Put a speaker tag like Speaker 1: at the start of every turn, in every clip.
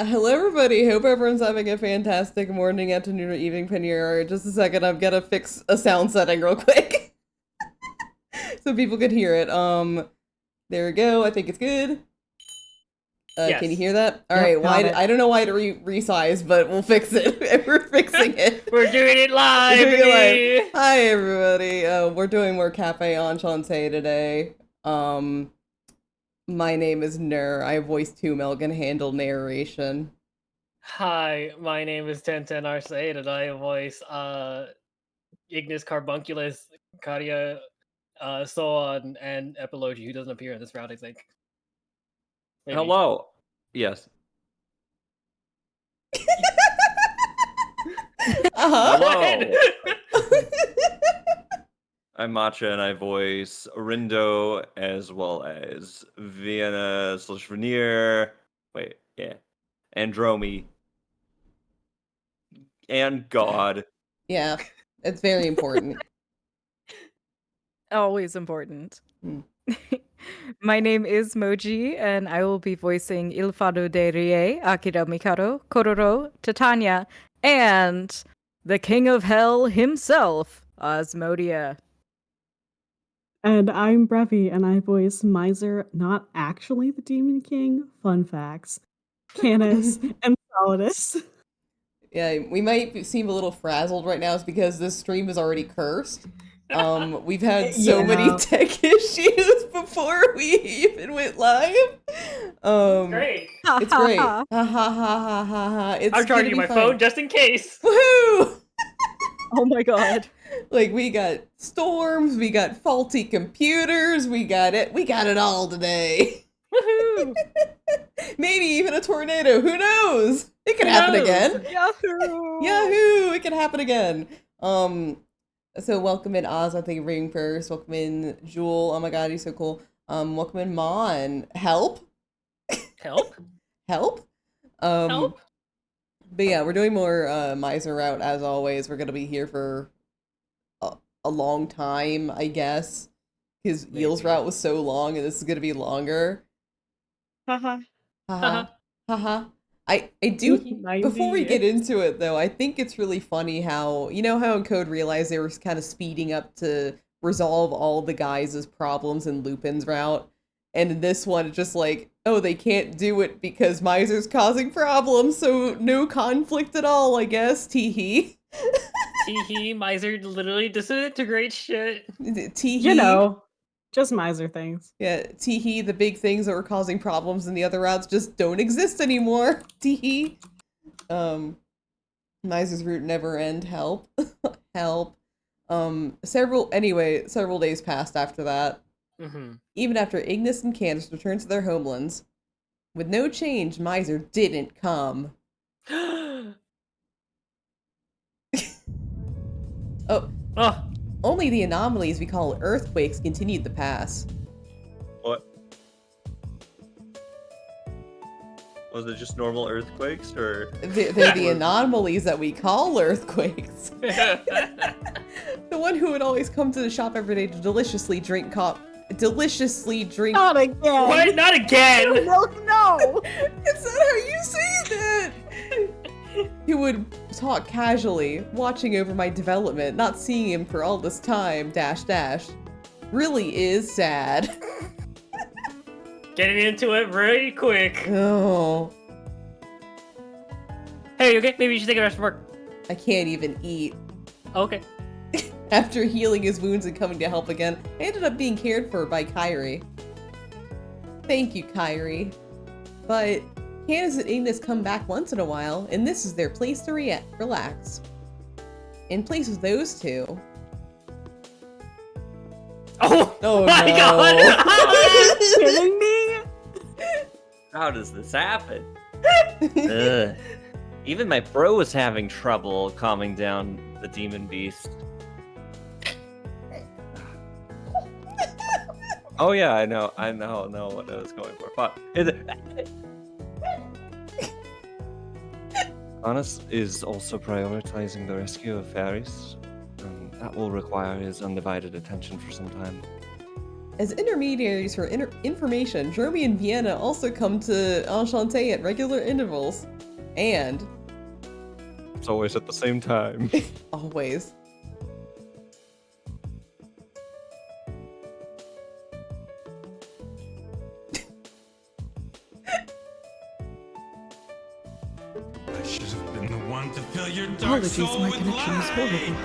Speaker 1: Hello everybody, hope everyone's having a fantastic morning, afternoon, or evening, Pinnier. Just a second, I'm gonna fix a sound setting real quick. So people can hear it. There we go, I think it's good.
Speaker 2: Yes.
Speaker 1: Can you hear that?
Speaker 3: Yep,
Speaker 1: Alright,
Speaker 3: got it.
Speaker 1: I don't know why to resize, but we'll fix it. We're fixing it.
Speaker 2: We're doing it live!
Speaker 1: We're doing it
Speaker 2: baby!
Speaker 1: live. Hi everybody, we're doing more Cafe Enchanté today. My name is Nur. I voice Tumel, gonna handle narration.
Speaker 2: Hi, my name is Tenten Arsaid, and I voice Ignis Carbunculus, Karia, Soon, and Epilogy, who doesn't appear in this round, I think. Maybe.
Speaker 4: Hello. Yes. Hello. I'm Matcha, and I voice Rindo as well as Vienna/Veneer. Wait, yeah. Andromi. And God.
Speaker 1: Yeah, it's very important.
Speaker 3: Always important.
Speaker 1: Hmm.
Speaker 3: My name is Moji, and I will be voicing Il Fado de Rie, Akira Mikado, Kororo, Titania, and the King of Hell himself, Osmodia.
Speaker 5: And I'm Brevi, and I voice Misyr, not actually the Demon King. Fun facts. Canis and Solidus.
Speaker 1: Yeah, we might seem a little frazzled right now, is because this stream is already cursed. We've had so many tech issues before we even went live.
Speaker 2: Great!
Speaker 1: It's great. Ha ha ha ha ha ha. It's
Speaker 2: I'm charging my
Speaker 1: fun.
Speaker 2: phone just in case!
Speaker 1: Woohoo!
Speaker 3: Oh my god.
Speaker 1: Like, we got storms, we got faulty computers, we got it all today.
Speaker 2: Woohoo!
Speaker 1: Maybe even a tornado, who knows? It could happen again.
Speaker 3: Yahoo!
Speaker 1: Yahoo! It can happen again. So welcome in Oz, I think ring first. Welcome in Jewel. Oh my god, he's so cool. Welcome in Mon. Help?
Speaker 2: Help?
Speaker 1: Help?
Speaker 2: Help?
Speaker 1: But yeah, we're doing more Misyr route as always. We're gonna be here for a long time, I guess. His Eel's route was so long, and this is gonna be longer.
Speaker 5: Haha.
Speaker 1: Haha. Haha. I do, before we get into it though, I think it's really funny how, you know how in Code Realize they were kind of speeding up to resolve all the guys' problems in Lupin's route, and in this one it's just like, oh, they can't do it because Misyr's causing problems, so no conflict at all, I guess. Teehee.
Speaker 2: Teehee, Misyr literally disintegrates shit.
Speaker 1: Teehee.
Speaker 5: You know, just Misyr things.
Speaker 1: Yeah, teehee, the big things that were causing problems in the other routes just don't exist anymore. Teehee. Misyr's route never end. Help. Help. Several days passed after that.
Speaker 2: Mm-hmm.
Speaker 1: Even after Ignis and Candace returned to their homelands. With no change, Misyr didn't come.
Speaker 2: Oh.
Speaker 1: Only the anomalies we call earthquakes continued to pass.
Speaker 4: What? Was it just normal earthquakes, or?
Speaker 1: They're the anomalies that we call earthquakes. The one who would always come to the shop every day to deliciously drink.
Speaker 5: Not again.
Speaker 2: What? Not again!
Speaker 5: No.
Speaker 1: It's not how you say that! He would talk casually, watching over my development, not seeing him for all this time, .. Really is sad.
Speaker 2: Getting into it really quick.
Speaker 1: Oh,
Speaker 2: Hey, you okay? Maybe you should take a rest from work.
Speaker 1: I can't even eat.
Speaker 2: Okay.
Speaker 1: After healing his wounds and coming to help again, I ended up being cared for by Kyrie. Thank you, Kyrie. But Candace and Ignis come back once in a while, and this is their place to relax. In place of those two.
Speaker 2: Oh
Speaker 1: my
Speaker 2: god!
Speaker 5: Kidding me?
Speaker 4: How does this happen? Ugh. Even my bro was having trouble calming down the demon beast. Oh yeah, I know what I was going for. Fuck. Honest is also prioritizing the rescue of fairies. That will require his undivided attention for some time.
Speaker 1: As intermediaries for information, Jeremy and Vienna also come to Enchanté at regular intervals. And...
Speaker 6: It's always at the same time.
Speaker 1: always.
Speaker 7: I should have been the one to fill your dark
Speaker 3: Apologies,
Speaker 7: soul
Speaker 3: my
Speaker 7: with
Speaker 3: connection is
Speaker 7: light.
Speaker 3: horrible.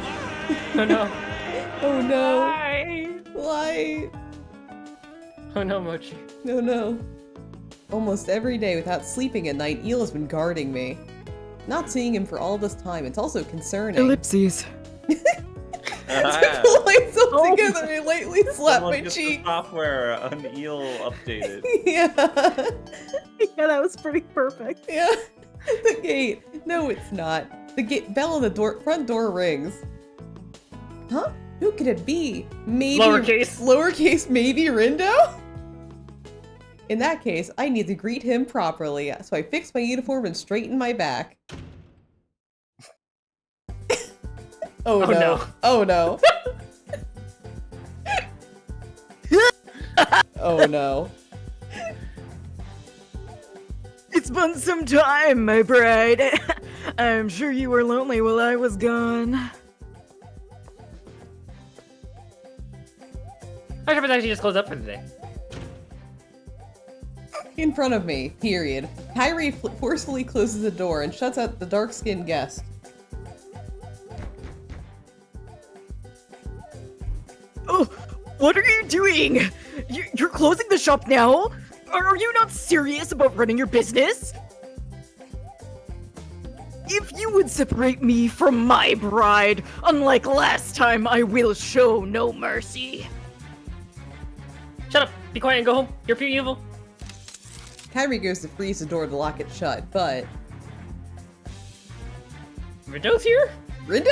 Speaker 2: Oh no.
Speaker 1: Oh no.
Speaker 2: Why?
Speaker 1: Light.
Speaker 2: Oh no, Mochi.
Speaker 1: No, no. Almost every day without sleeping at night, Eel has been guarding me. Not seeing him for all this time, it's also concerning.
Speaker 3: Ellipses.
Speaker 1: To pull myself together, I lightly slap
Speaker 4: Someone
Speaker 1: my
Speaker 4: gets
Speaker 1: cheek.
Speaker 4: the software on Eel updated.
Speaker 1: Yeah.
Speaker 5: Yeah, that was pretty perfect.
Speaker 1: Yeah. The gate. No, it's not. The gate bell on the front door rings. Huh? Who could it be? Maybe lowercase maybe Rindo? In that case, I need to greet him properly, so I fix my uniform and straighten my back. Oh no.
Speaker 2: no.
Speaker 1: Oh no. Oh no.
Speaker 3: It's been some time, my bride. I'm sure you were lonely while I was gone.
Speaker 2: I should actually just close up for the day.
Speaker 1: In front of me, period. Kyrie forcefully closes the door and shuts out the dark-skinned guest.
Speaker 3: Oh, what are you doing? You're closing the shop now? Are you not serious about running your business? If you would separate me from my bride, unlike last time, I will show no mercy.
Speaker 2: Shut up. Be quiet and go home. You're pure evil.
Speaker 1: Kyrie goes to freeze the door to lock it shut, but...
Speaker 2: Rindo's here?
Speaker 1: Rindo?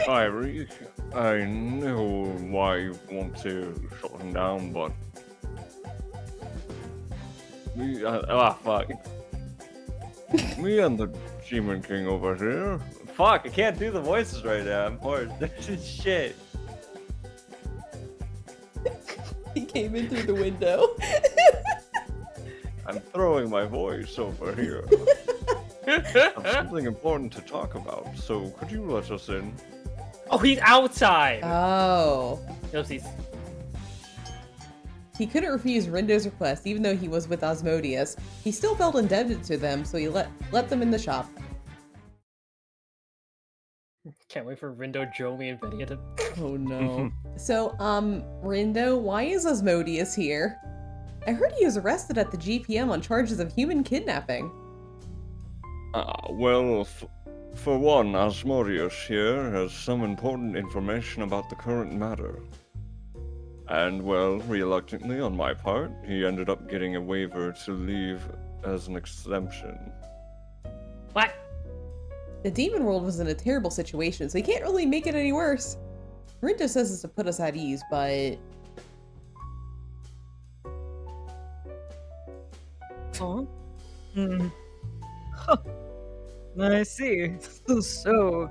Speaker 6: Kyrie, I know why you want to shut him down, but...
Speaker 4: Fuck. Me and the Demon King over here. Fuck, I can't do the voices right now. I'm bored. Shit.
Speaker 1: He came in through the window.
Speaker 6: I'm throwing my voice over here. I've something important to talk about, so could you let us in?
Speaker 2: Oh, he's outside.
Speaker 1: Oh.
Speaker 2: Oopsies.
Speaker 1: He couldn't refuse Rindo's request, even though he was with Osmodius. He still felt indebted to them, so he let them in the shop.
Speaker 2: Can't wait for Rindo, Jomi, and Vedia to...
Speaker 1: Oh no. So, Rindo, why is Osmodius here? I heard he was arrested at the GPM on charges of human kidnapping.
Speaker 6: Well, for one, Asmodeus here has some important information about the current matter. And, well, reluctantly on my part, he ended up getting a waiver to leave as an exemption.
Speaker 2: What?
Speaker 1: The demon world was in a terrible situation, so he can't really make it any worse. Rindo says this to put us at ease, but...
Speaker 3: Huh? Huh. I see. So,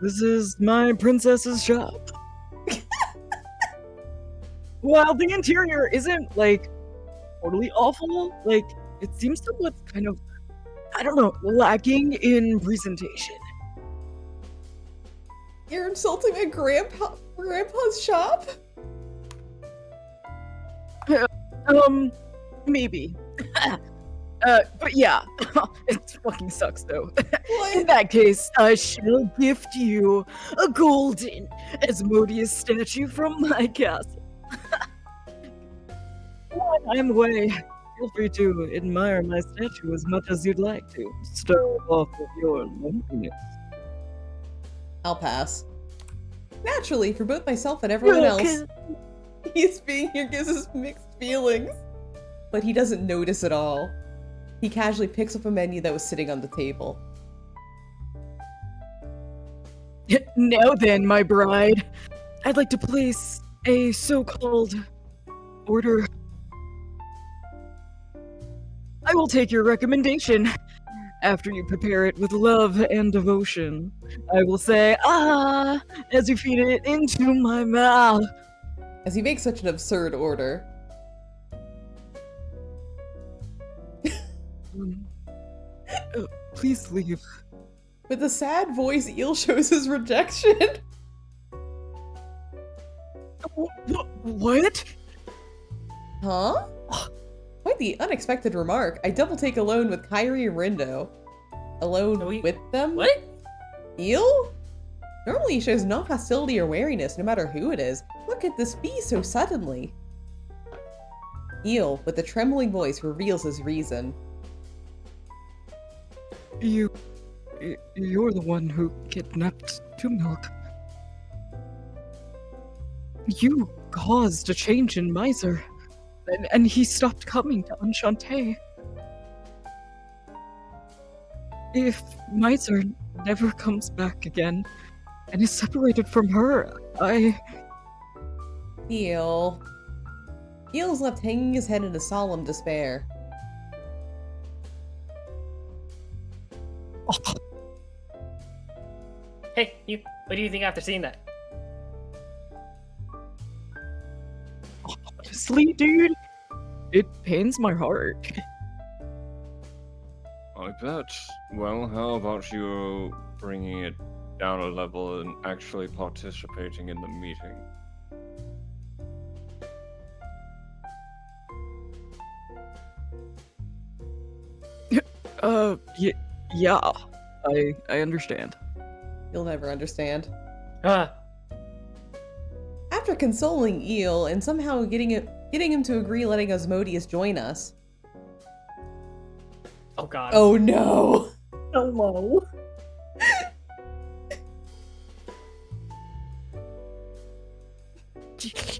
Speaker 3: this is my princess's shop. While the interior isn't, like, totally awful, like, it seems to look kind of, I don't know, lacking in presentation.
Speaker 1: You're insulting my grandpa's shop?
Speaker 3: Maybe. But yeah, it fucking sucks though.
Speaker 1: What?
Speaker 3: In that case, I shall gift you a golden Asmodeus statue from my castle. While I'm away, feel free to admire my statue as much as you'd like to. Start off with your loneliness.
Speaker 1: I'll pass. Naturally, for both myself and everyone else. He's being here gives us mixed feelings. But he doesn't notice at all. He casually picks up a menu that was sitting on the table.
Speaker 3: Now then, my bride, I'd like to place a so-called order. I will take your recommendation. After you prepare it with love and devotion, I will say, ah, as you feed it into my mouth.
Speaker 1: As he makes such an absurd order.
Speaker 3: Please leave.
Speaker 1: With a sad voice, Eel shows his rejection.
Speaker 3: What?
Speaker 1: Huh? Quite the unexpected remark. I double take alone with Kyrie and Rindo. Alone with them?
Speaker 2: What?
Speaker 1: Eel? Normally he shows no hostility or wariness, no matter who it is. What could this be so suddenly? Eel, with a trembling voice, reveals his reason.
Speaker 3: You're the one who kidnapped Two Milk. You caused a change in Misyr, and he stopped coming to Enchante. If Misyr never comes back again and is separated from her,
Speaker 1: Eel. Eel is left hanging his head in a solemn despair.
Speaker 2: Hey, you. What do you think after seeing that?
Speaker 3: Honestly, dude, it pains my heart.
Speaker 6: I bet. Well, how about you bringing it down a level and actually participating in the meeting?
Speaker 3: Yeah, I understand.
Speaker 1: You'll never understand.
Speaker 2: Ah,
Speaker 1: After consoling Eel and somehow getting him to agree letting Asmodeus join us.
Speaker 2: oh god.
Speaker 1: Oh no!
Speaker 5: Hello.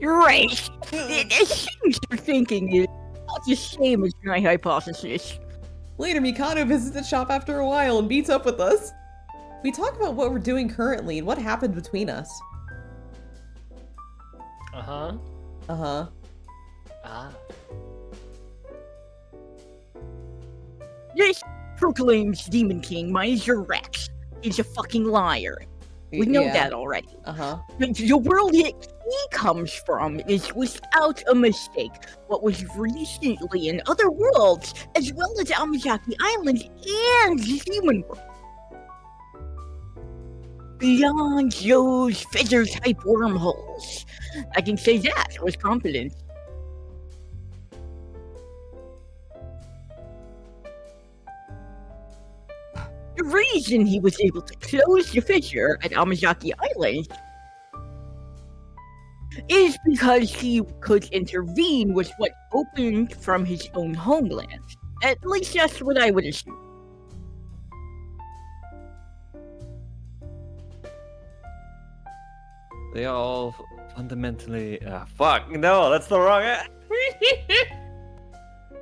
Speaker 3: You're right. It seems your thinking is not the same as my hypothesis.
Speaker 1: Later, Mikado visits the shop after a while and meets up with us. We talk about what we're doing currently and what happened between us.
Speaker 2: Uh-huh.
Speaker 1: Uh-huh.
Speaker 2: Ah.
Speaker 3: This proclaims Demon King Misyr Rex. He's a fucking liar. We know
Speaker 1: Yeah.
Speaker 3: that already.
Speaker 1: Uh-huh.
Speaker 3: The world that he comes from is without a mistake what was recently in other worlds, as well as Amazaki Island and Demon World. Beyond those feather-type wormholes. I can say that with confidence. The reason he was able to close the fissure at Amazaki Island is because he could intervene with what opened from his own homeland. At least that's what I would assume.
Speaker 4: They all fundamentally. Fuck! No, that's the wrong.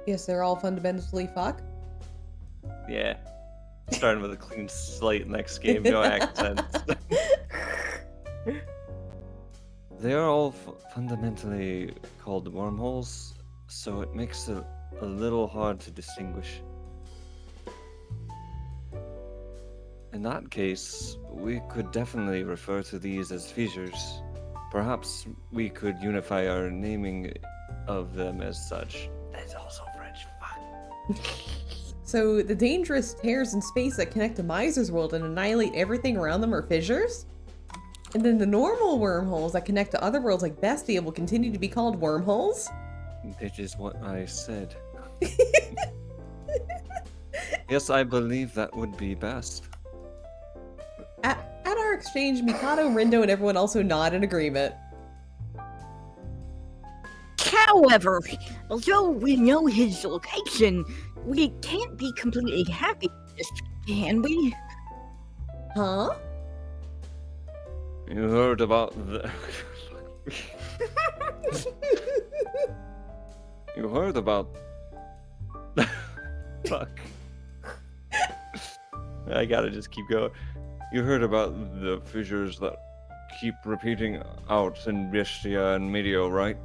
Speaker 1: Yes, they're all fundamentally fuck.
Speaker 4: Yeah. Starting with a clean slate next game, no accents. They are all fundamentally called wormholes, so it makes it a little hard to distinguish. In that case, we could definitely refer to these as fissures. Perhaps we could unify our naming of them as such. That's also French. Fuck.
Speaker 1: So the dangerous tears in space that connect to Misyr's world and annihilate everything around them are fissures? And then the normal wormholes that connect to other worlds like Bestia will continue to be called wormholes?
Speaker 6: It is what I said. Yes, I believe that would be best.
Speaker 1: At our exchange, Mikado, Rindo, and everyone also nod in agreement.
Speaker 3: However, although we know his location, we can't be completely happy with this, can we?
Speaker 1: Huh?
Speaker 6: You heard about the... You heard about...
Speaker 4: Fuck. I gotta just keep going.
Speaker 6: You heard about the fissures that keep repeating out in Bestia and Medio, right?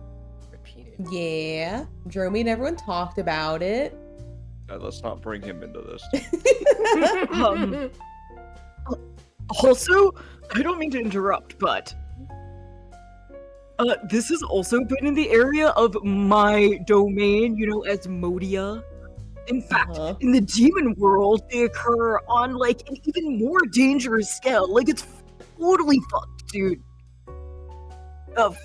Speaker 2: Repeat it.
Speaker 1: Yeah. Dromy and everyone talked about it.
Speaker 6: Let's not bring him into this.
Speaker 8: Um, Also, I don't mean to interrupt, but this has also been in the area of my domain, as Modia. In fact, in the demon world, they occur on like an even more dangerous scale. Like it's totally fucked, dude.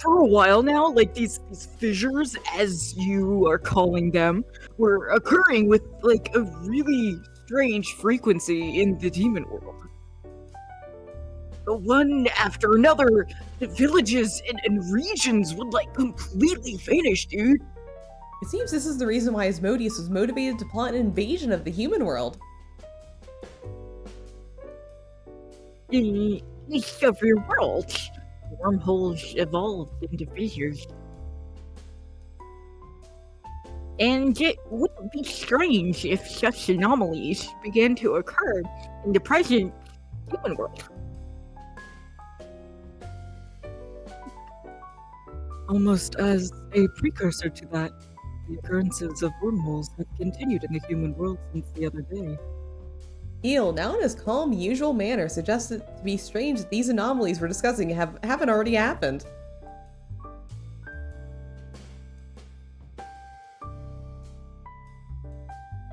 Speaker 8: For a while now, like these fissures, as you are calling them, were occurring with like a really strange frequency in the demon world. One after another, the villages and regions would like completely vanish, dude.
Speaker 1: It seems this is the reason why Asmodeus was motivated to plot an invasion of the human world.
Speaker 8: In each of your worlds, wormholes evolved into fissures. And it wouldn't be strange if such anomalies began to occur in the present human world. Almost as a precursor to that, the occurrences of wormholes have continued in the human world since the other day.
Speaker 1: Eel, now in his calm, usual manner, suggests it to be strange that these anomalies we're discussing haven't already happened.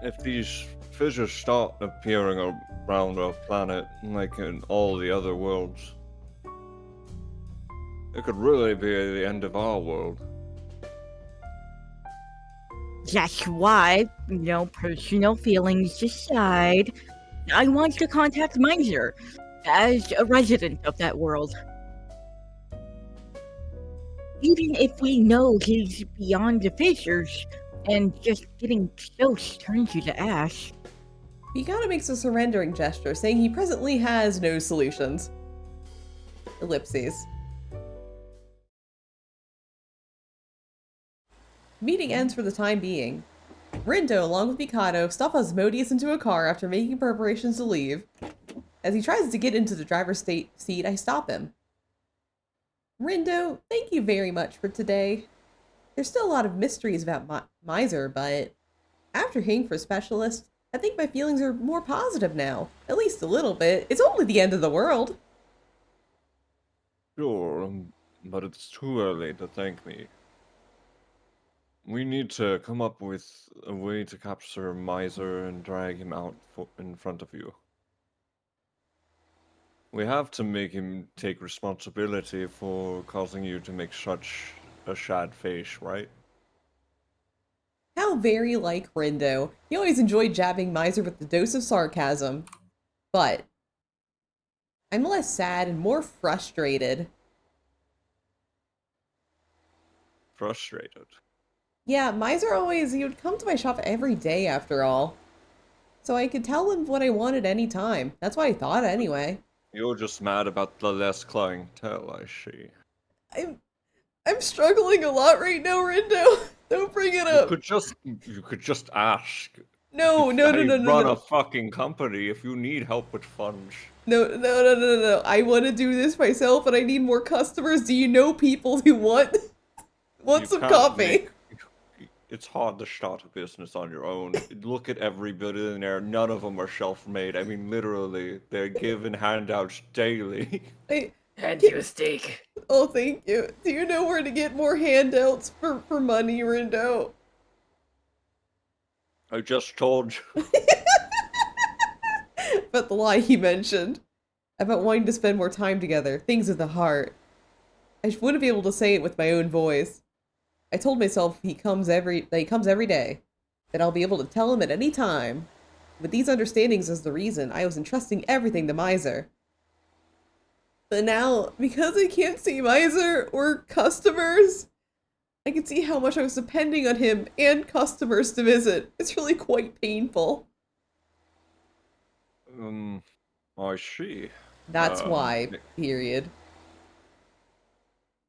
Speaker 6: If these fissures start appearing around our planet, like in all the other worlds, it could really be the end of our world.
Speaker 8: That's why, personal feelings aside, I want to contact Misyr as a resident of that world. Even if we know he's beyond the fissures, and just getting close turns you to ash.
Speaker 1: Mikado makes a surrendering gesture, saying he presently has no solutions. Ellipses. Meeting ends for the time being. Rindo, along with Mikado, stuff Asmodeus into a car after making preparations to leave. As he tries to get into the driver's seat, I stop him. Rindo, thank you very much for today. There's still a lot of mysteries about Misyr, but after hearing from a specialist, I think my feelings are more positive now. At least a little bit. It's only the end of the world.
Speaker 6: Sure, but it's too early to thank me. We need to come up with a way to capture Misyr and drag him out in front of you. We have to make him take responsibility for causing you to make such a sad face, right?
Speaker 1: How very like Rindo. He always enjoyed jabbing Misyr with the dose of sarcasm. But I'm less sad and more frustrated.
Speaker 6: Frustrated?
Speaker 1: Yeah, Misyr he would come to my shop every day after all. So I could tell him what I wanted any time. That's what I thought anyway.
Speaker 6: You're just mad about the less clientele, I see.
Speaker 1: I'm struggling a lot right now, Rindo. Don't bring it up.
Speaker 6: You could just ask.
Speaker 1: No.
Speaker 6: Run a fucking company if you need help with funds.
Speaker 1: No. I want to do this myself, and I need more customers. Do you know people who want some coffee?
Speaker 6: It's hard to start a business on your own. Look at every billionaire. None of them are self-made. I mean, literally, they're given handouts daily.
Speaker 2: Hand you a steak.
Speaker 1: Oh, thank you. Do you know where to get more handouts for money, Rindo?
Speaker 6: I just told you.
Speaker 1: But the lie he mentioned about wanting to spend more time together, things of the heart. I wouldn't be able to say it with my own voice. I told myself he comes every day, that I'll be able to tell him at any time. With these understandings as the reason, I was entrusting everything to Misyr. But now, because I can't see Misyr or customers, I can see how much I was depending on him and customers to visit. It's really quite painful.
Speaker 6: I see.
Speaker 1: That's why, period.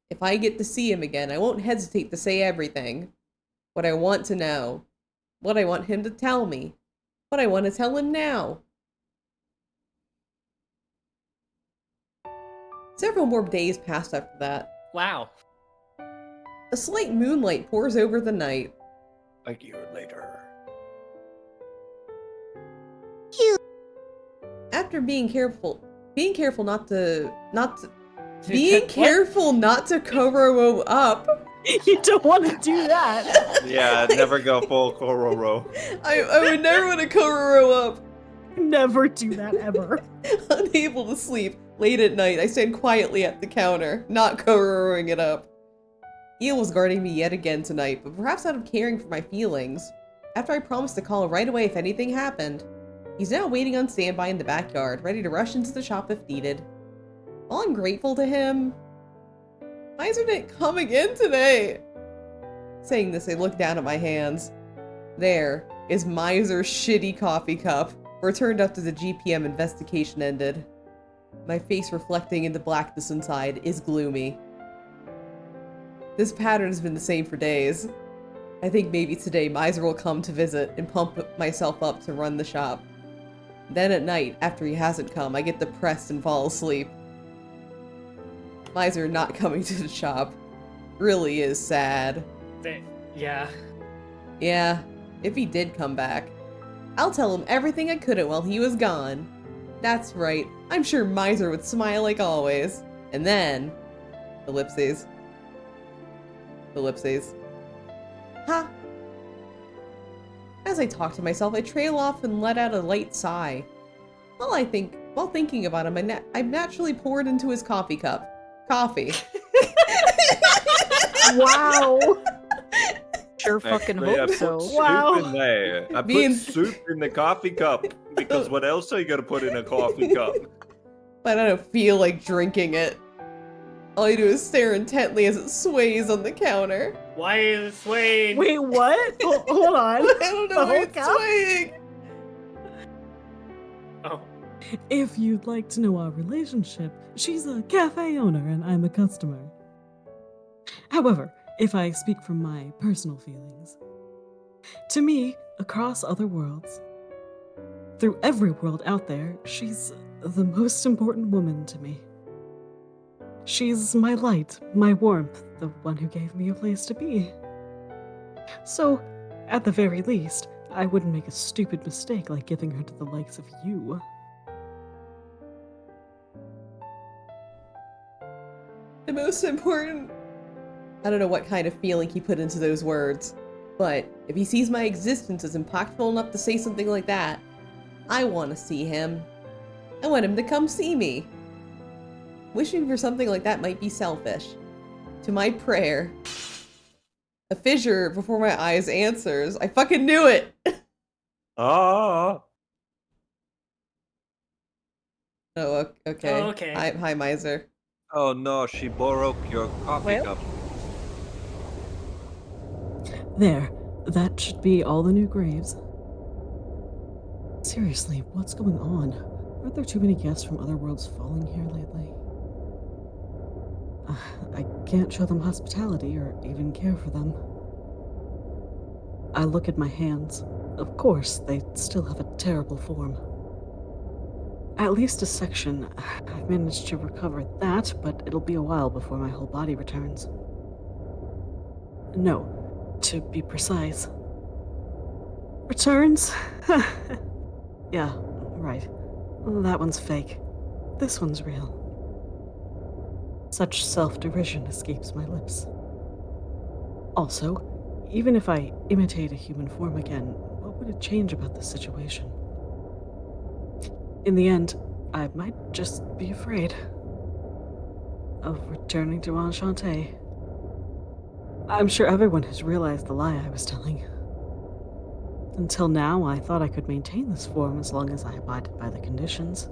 Speaker 1: If I get to see him again, I won't hesitate to say everything. What I want to know. What I want him to tell me. What I want to tell him now. Several more days passed after that.
Speaker 2: Wow.
Speaker 1: A slight moonlight pours over the night.
Speaker 6: A year later.
Speaker 1: after being careful not to
Speaker 2: What?
Speaker 1: Kororo up.
Speaker 5: You don't want to do that.
Speaker 6: Yeah, never go full Kororo.
Speaker 1: I would never want to Kororo up.
Speaker 5: Never do that ever.
Speaker 1: Unable to sleep, late at night, I stand quietly at the counter, not Kororoing it up. Eel was guarding me yet again tonight, but perhaps out of caring for my feelings. After I promised to call right away if anything happened, he's now waiting on standby in the backyard, ready to rush into the shop if needed. While I'm grateful to him, Misyr didn't come again today. Saying this, I look down at my hands. There is Misyr's shitty coffee cup, returned after the GPM investigation ended. My face reflecting in the blackness inside is gloomy. This pattern has been the same for days. I think maybe today Misyr will come to visit and pump myself up to run the shop. Then at night, after he hasn't come, I get depressed and fall asleep. Misyr not coming to the shop really is sad.
Speaker 2: Yeah.
Speaker 1: Yeah, if he did come back, I'll tell him everything I couldn't while he was gone. That's right, I'm sure Misyr would smile like always. And then, ellipses. Ellipses. Ha! As I talk to myself, I trail off and let out a light sigh. While thinking about him, I naturally poured into his coffee cup. Coffee.
Speaker 5: Wow.
Speaker 3: Sure fucking
Speaker 6: Actually, I
Speaker 3: hope
Speaker 6: put
Speaker 3: so.
Speaker 6: soup
Speaker 5: Wow.
Speaker 6: in there. I
Speaker 1: Being-
Speaker 6: put soup in the coffee cup because what else are you gonna put in a coffee cup?
Speaker 1: But I don't feel like drinking it. All I do is stare intently as it sways on the counter.
Speaker 2: Why is it swaying?
Speaker 5: Wait, what? Hold on.
Speaker 1: I don't know
Speaker 5: The
Speaker 1: why
Speaker 5: whole
Speaker 1: it's
Speaker 5: cup?
Speaker 1: swaying.
Speaker 2: Oh.
Speaker 5: If you'd like to know our relationship, she's a cafe owner and I'm a customer. However, if I speak from my personal feelings, to me, across other worlds, through every world out there, she's the most important woman to me. She's my light, my warmth, the one who gave me a place to be. So, at the very least, I wouldn't make a stupid mistake like giving her to the likes of you.
Speaker 1: The most important... I don't know what kind of feeling he put into those words, but if he sees my existence as impactful enough to say something like that, I want to see him. I want him to come see me. Wishing for something like that might be selfish. To my prayer, a fissure before my eyes answers. I fucking knew it!
Speaker 6: Ah.
Speaker 1: Oh, okay.
Speaker 2: Oh, okay.
Speaker 1: Hi, Misyr.
Speaker 4: Oh no, she broke your coffee
Speaker 3: Well?
Speaker 4: cup.
Speaker 5: There, that should be all the new graves. Seriously, what's going on? Aren't there too many guests from other worlds falling here lately? I can't show them hospitality or even care for them. I look at my hands. Of course, they still have a terrible form. At least a section. I've managed to recover that, but it'll be a while before my whole body returns. No, to be precise. Returns? Yeah, right. That one's fake. This one's real. Such self-derision escapes my lips. Also, even if I imitate a human form again, what would it change about the situation? In the end, I might just be afraid of returning to Enchanté. I'm sure everyone has realized the lie I was telling. Until now, I thought I could maintain this form as long as I abided by the conditions.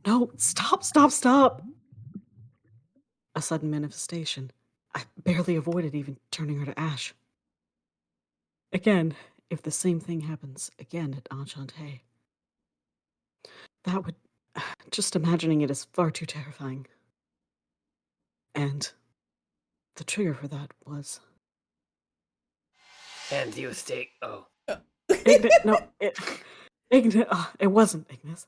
Speaker 5: No, stop! A sudden manifestation. I barely avoided even turning her to ash. Again, if the same thing happens again at Enchanté, that would... Just imagining it is far too terrifying. And the trigger for that was...
Speaker 2: And you stay. Oh.
Speaker 5: It wasn't Ignis.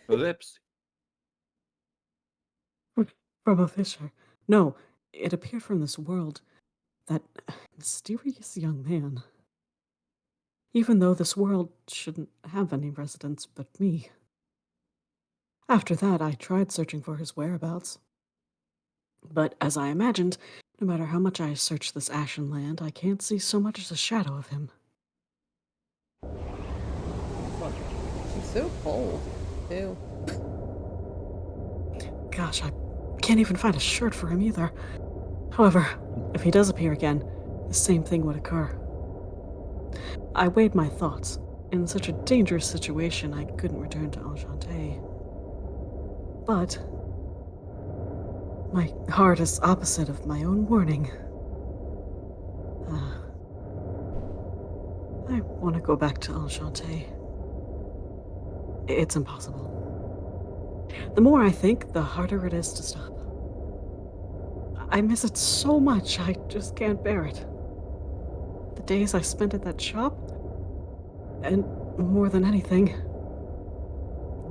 Speaker 4: Lips.
Speaker 5: From a fissure. No, it appeared from this world. That mysterious young man. Even though this world shouldn't have any residents but me. After that, I tried searching for his whereabouts. But as I imagined, no matter how much I search this ashen land, I can't see so much as a shadow of him.
Speaker 1: He's so cold, too.
Speaker 5: Gosh, I can't even find a shirt for him either. However, if he does appear again, the same thing would occur. I weighed my thoughts. In such a dangerous situation, I couldn't return to Enchanté. But my heart is opposite of my own warning. I want to go back to Enchanté. It's impossible. The more I think, the harder it is to stop. I miss it so much, I just can't bear it. The days I spent at that shop, and more than anything,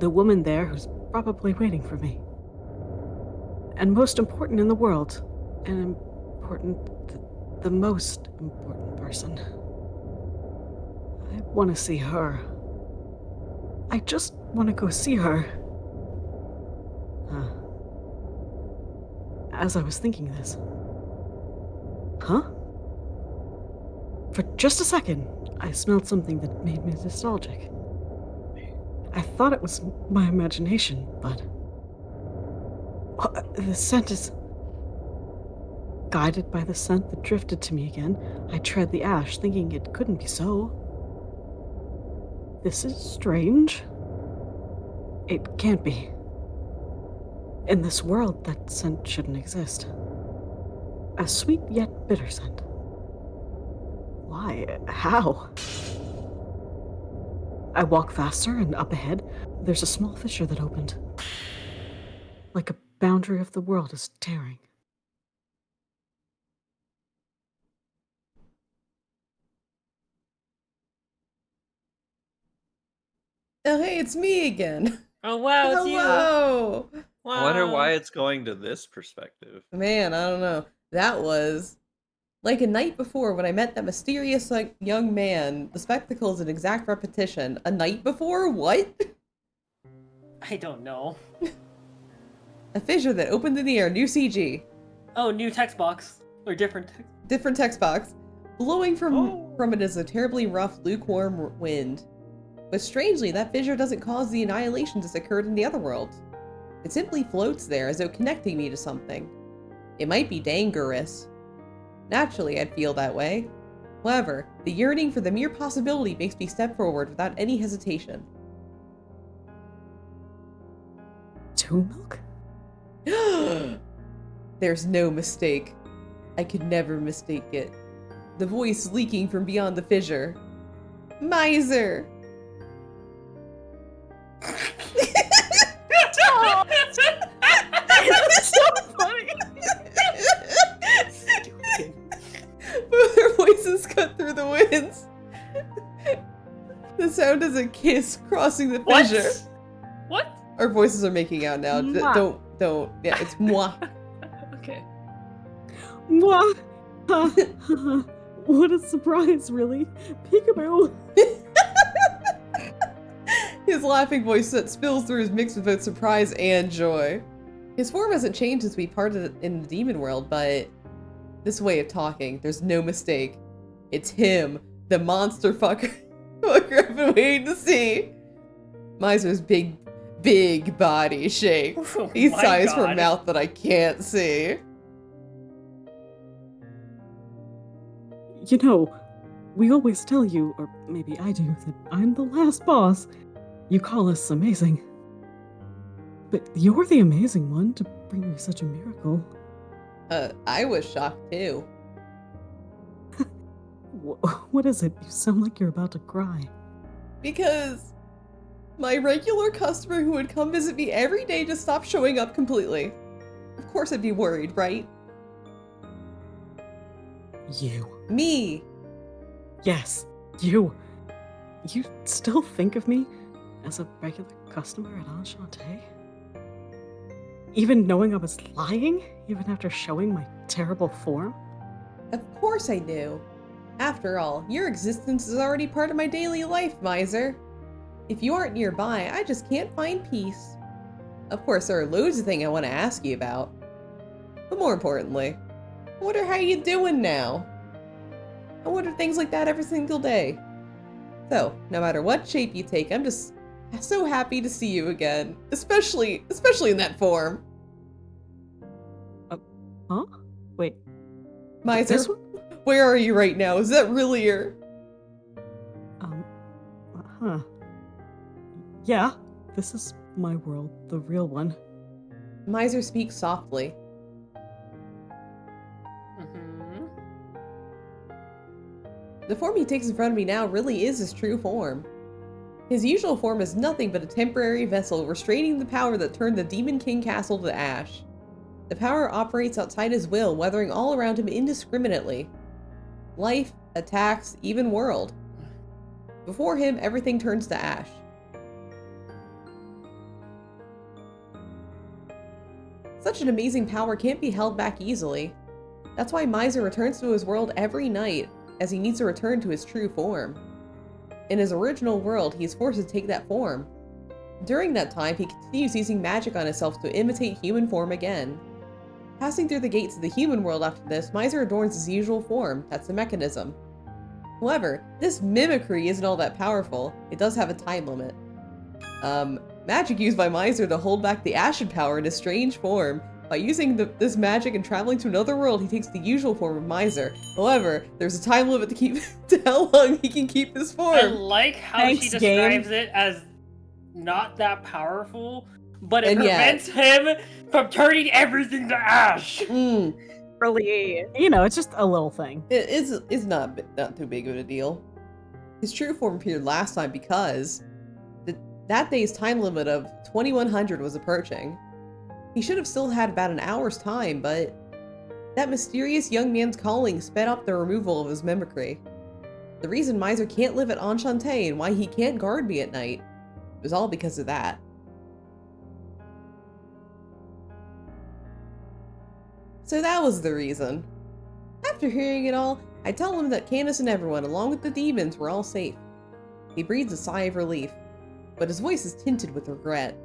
Speaker 5: the woman there who's probably waiting for me. And most important in the world, the most important person. I want to see her. I just want to go see her. As I was thinking this. Huh? For just a second, I smelled something that made me nostalgic. I thought it was my imagination, but the scent is... Guided by the scent that drifted to me again, I tread the ash, thinking it couldn't be so. This is strange. It can't be. In this world, that scent shouldn't exist. A sweet yet bitter scent. Why? How? I walk faster, and up ahead, there's a small fissure that opened. Like a boundary of the world is tearing.
Speaker 1: Oh, hey, it's me again.
Speaker 2: Oh, wow, it's you.
Speaker 1: Hello.
Speaker 2: Wow.
Speaker 9: I wonder why it's going to this perspective.
Speaker 1: Man, I don't know. That was like a night before when I met that mysterious young man. The spectacle is an exact repetition. A night before? What?
Speaker 2: I don't know.
Speaker 1: A fissure that opened in the air. New CG.
Speaker 2: Oh, new text box. Or different text.
Speaker 1: Different text box. Blowing from it is a terribly rough, lukewarm wind. But strangely, that fissure doesn't cause the annihilation that's occurred in the other world. It simply floats there as though connecting me to something. It might be dangerous. Naturally, I'd feel that way. However, the yearning for the mere possibility makes me step forward without any hesitation.
Speaker 5: Tomb milk?
Speaker 1: There's no mistake. I could never mistake it. The voice leaking from beyond the fissure. Misyr!
Speaker 8: It's so funny.
Speaker 1: Both their voices cut through the winds. The sound is a kiss crossing the fissure.
Speaker 2: What?
Speaker 1: Our voices are making out now. Don't. Yeah, it's moi.
Speaker 2: Okay.
Speaker 5: Mwah! What a surprise, really. Peekaboo!
Speaker 1: His laughing voice that spills through is mixed with both surprise and joy. His form hasn't changed since we parted in the demon world, but this way of talking, there's no mistake. It's him, the monster fucker I've been waiting to see. Misyr's big body shake.
Speaker 2: Oh
Speaker 1: He
Speaker 2: my
Speaker 1: sighs
Speaker 2: God.
Speaker 1: from a mouth that I can't see.
Speaker 5: You know, we always tell you, or maybe I do, that I'm the last boss. You call us amazing. But you're the amazing one to bring me such a miracle.
Speaker 1: I was shocked too.
Speaker 5: What is it? You sound like you're about to cry.
Speaker 1: Because my regular customer who would come visit me every day just stopped showing up completely. Of course I'd be worried, right?
Speaker 5: You.
Speaker 1: Me.
Speaker 5: Yes, you. You still think of me as a regular customer at Enchanté? Even knowing I was lying? Even after showing my terrible form?
Speaker 1: Of course I knew. After all, your existence is already part of my daily life, Misyr. If you aren't nearby, I just can't find peace. Of course, there are loads of things I want to ask you about. But more importantly, I wonder how you doing now? I wonder things like that every single day. So, no matter what shape you take, I'm just so happy to see you again. Especially in that form.
Speaker 5: Huh? Wait.
Speaker 1: Misyr, where are you right now? Is that really your...
Speaker 5: Huh. Yeah, this is my world, the real one.
Speaker 1: Misyr speaks softly. The form he takes in front of me now really is his true form. His usual form is nothing but a temporary vessel restraining the power that turned the Demon King Castle to ash. The power operates outside his will, weathering all around him indiscriminately. Life, attacks, even world. Before him, everything turns to ash. Such an amazing power can't be held back easily. That's why Misyr returns to his world every night, as he needs to return to his true form. In his original world, he is forced to take that form. During that time, he continues using magic on himself to imitate human form again. Passing through the gates of the human world after this, Misyr adorns his usual form. That's the mechanism. However, this mimicry isn't all that powerful. It does have a time limit. Magic used by Misyr to hold back the Ashen power in a strange form. By using this magic and traveling to another world, he takes the usual form of Misyr. However, there's a time limit to how long he can keep his form.
Speaker 2: I like how she describes it as not that powerful, but it prevents him from turning everything to ash.
Speaker 5: Really, you know, it's just a little thing.
Speaker 1: It is not too big of a deal. His true form appeared last time because that day's time limit of 2100 was approaching. He should have still had about an hour's time, but that mysterious young man's calling sped up the removal of his mimicry. The reason Misyr can't live at Enchante and why he can't guard me at night was all because of that. So that was the reason. After hearing it all, I tell him that Candace and everyone, along with the demons, were all safe. He breathes a sigh of relief, but his voice is tinted with regret.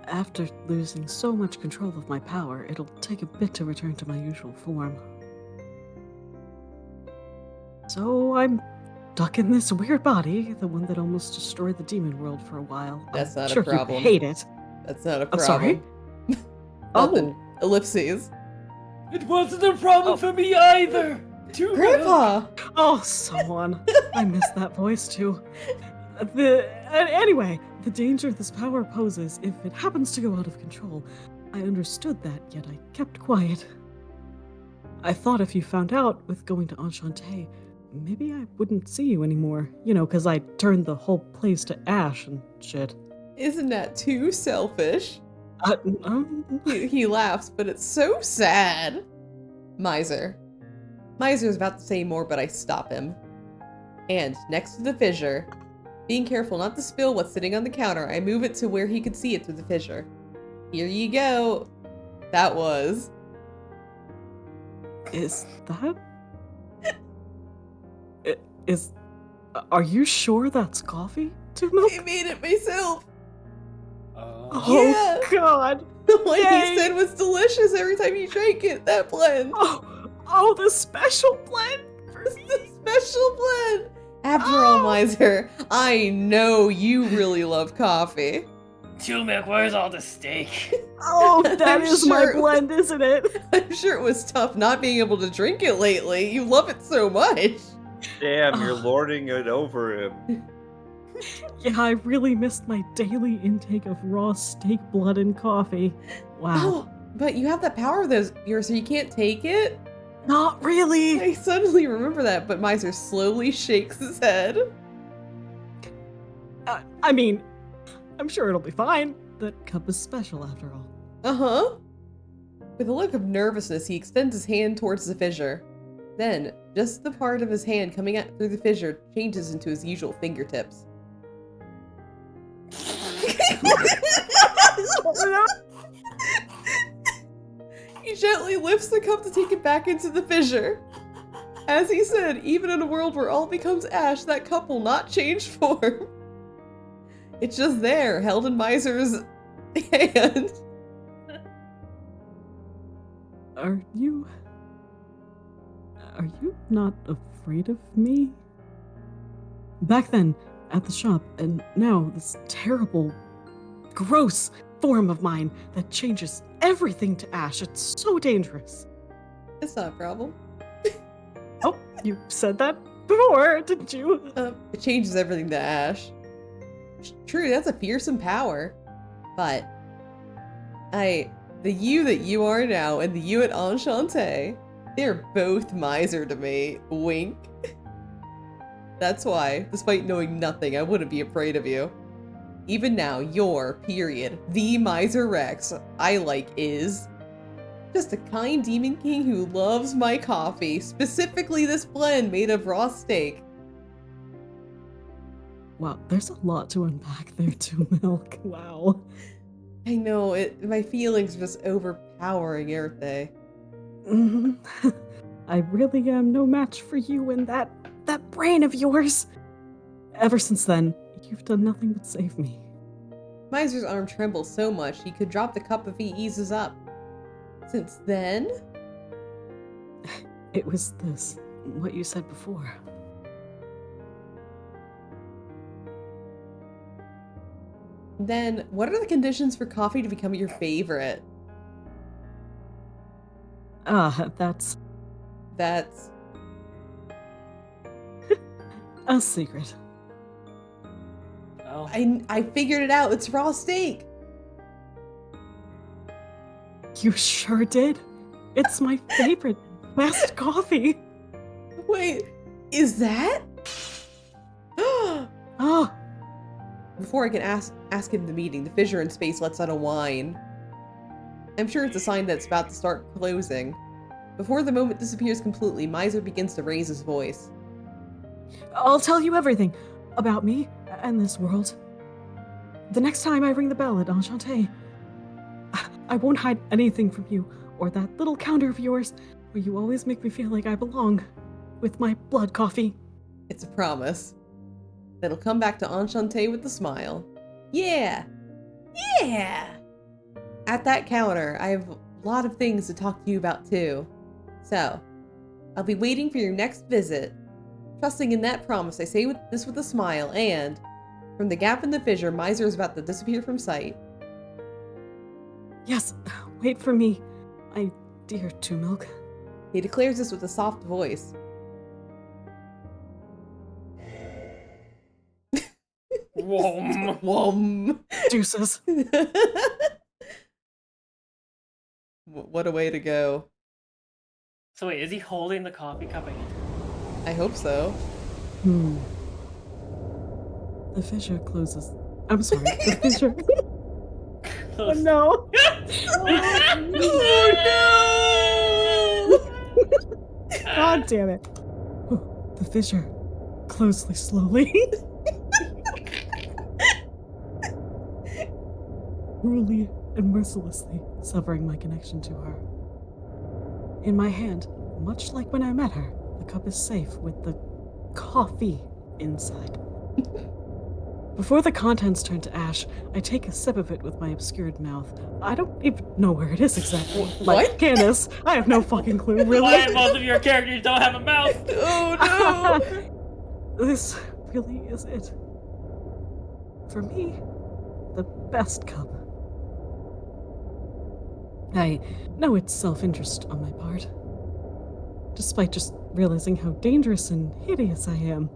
Speaker 5: After losing so much control of my power, it'll take a bit to return to my usual form. So I'm stuck in this weird body, the one that almost destroyed the demon world for a while.
Speaker 1: That's not
Speaker 5: a
Speaker 1: problem.
Speaker 5: You hate it.
Speaker 1: That's not a
Speaker 5: I'm
Speaker 1: problem.
Speaker 5: sorry?
Speaker 1: Nothing. Ellipses.
Speaker 2: It wasn't a problem for me either.
Speaker 1: Grandpa!
Speaker 5: Oh, someone. I miss that voice too. Anyway, the danger this power poses if it happens to go out of control. I understood that, yet I kept quiet. I thought if you found out with going to Enchante, maybe I wouldn't see you anymore. You know, because I turned the whole place to ash and shit.
Speaker 1: Isn't that too selfish?
Speaker 5: He
Speaker 1: He laughs, but it's so sad. Misyr. Misyr is about to say more, but I stop him. And next to the fissure, being careful not to spill what's sitting on the counter, I move it to where he could see it through the fissure. Here you go. That was.
Speaker 5: Is that? Are you sure that's coffee?
Speaker 1: I made it myself.
Speaker 5: Oh,
Speaker 1: yeah.
Speaker 5: God.
Speaker 1: The one he said was delicious every time you drank it, that blend.
Speaker 5: Oh, the special blend for me.
Speaker 1: The special blend. After all, Misyr, I know you really love coffee.
Speaker 2: Tulmik, where's all the steak?
Speaker 5: Oh, that is my blend, isn't it?
Speaker 1: I'm sure it was tough not being able to drink it lately. You love it so much.
Speaker 9: Damn, you're lording it over him.
Speaker 5: Yeah, I really missed my daily intake of raw steak blood and coffee. Wow.
Speaker 1: Oh, but you have that power of yours, so you can't take it?
Speaker 5: Not really.
Speaker 1: I suddenly remember that, but Misyr slowly shakes his head.
Speaker 5: I mean, I'm sure it'll be fine. That cup is special after all.
Speaker 1: Uh-huh. With a look of nervousness, he extends his hand towards the fissure. Then, just the part of his hand coming out through the fissure changes into his usual fingertips.
Speaker 5: no.
Speaker 1: He gently lifts the cup to take it back into the fissure. As he said, even in a world where all becomes ash, that cup will not change form. It's just there, held in Misyr's hand.
Speaker 5: Are you not afraid of me? Back then, at the shop, and now this terrible, gross form of mine that changes everything to ash. It's so dangerous.
Speaker 1: It's not a problem.
Speaker 5: Oh, you said that before, didn't you?
Speaker 1: It changes everything to ash. True, that's a fearsome power. But the you that you are now and the you at Enchante, they're both Misyr to me. Wink. That's why, despite knowing nothing, I wouldn't be afraid of you. Even now, you're, period, the Misyr Rex I like is just a kind demon king who loves my coffee, specifically this blend made of raw steak.
Speaker 5: Wow, there's a lot to unpack there too, Milk. Wow.
Speaker 1: I know, my feelings are just overpowering, aren't they?
Speaker 5: I really am no match for you and that brain of yours. Ever since then, you've done nothing but save me.
Speaker 1: Misyr's arm trembles so much he could drop the cup if he eases up. Since then?
Speaker 5: It was this, what you said before.
Speaker 1: Then, what are the conditions for coffee to become your favorite?
Speaker 5: That's a secret.
Speaker 2: Oh.
Speaker 1: I figured it out. It's raw steak.
Speaker 5: You sure did. It's my favorite, best coffee.
Speaker 1: Wait, is that?
Speaker 5: Oh,
Speaker 1: Before I can ask him the meeting, the fissure in space lets out a whine. I'm sure it's a sign that it's about to start closing. Before the moment disappears completely, Misyr begins to raise his voice.
Speaker 5: I'll tell you everything about me and this world. The next time I ring the bell at Enchante, I won't hide anything from you or that little counter of yours where you always make me feel like I belong with my blood coffee.
Speaker 1: It's a promise. That'll come back to Enchante with a smile. Yeah! Yeah! At that counter, I have a lot of things to talk to you about too. So, I'll be waiting for your next visit. Trusting in that promise, I say this with a smile, and from the gap in the fissure, Misyr is about to disappear from sight.
Speaker 5: Yes, wait for me, my dear Two Milk.
Speaker 1: He declares this with a soft voice.
Speaker 2: Whoom.
Speaker 1: Whom.
Speaker 5: Deuces.
Speaker 1: What a way to go.
Speaker 2: So wait, is he holding the coffee cup?
Speaker 1: I hope so.
Speaker 5: The fissure closes. I'm sorry, the fissure. Oh no!
Speaker 1: Oh no!
Speaker 5: God damn it. The fissure closes slowly. Cruelly and mercilessly severing my connection to her. In my hand, much like when I met her, the cup is safe with the coffee inside. Before the contents turn to ash, I take a sip of it with my obscured mouth. I don't even know where it is exactly. Like Candace, I have no fucking clue, really.
Speaker 2: Why most of your characters don't have a mouth?
Speaker 1: Oh
Speaker 5: no! This really is it. For me, the best cup. I know it's self-interest on my part. Despite just realizing how dangerous and hideous I am.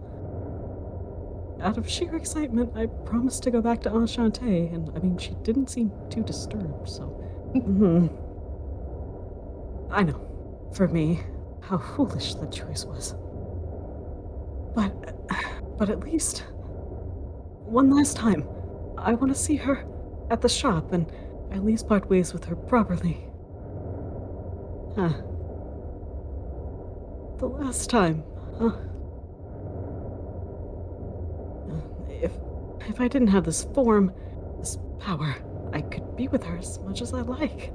Speaker 5: Out of sheer excitement, I promised to go back to Enchante, and I mean, she didn't seem too disturbed, so... I know, for me, how foolish that choice was. But at least, one last time, I want to see her at the shop and at least part ways with her properly. Huh. The last time, huh? If I didn't have this form, this power, I could be with her as much as I like.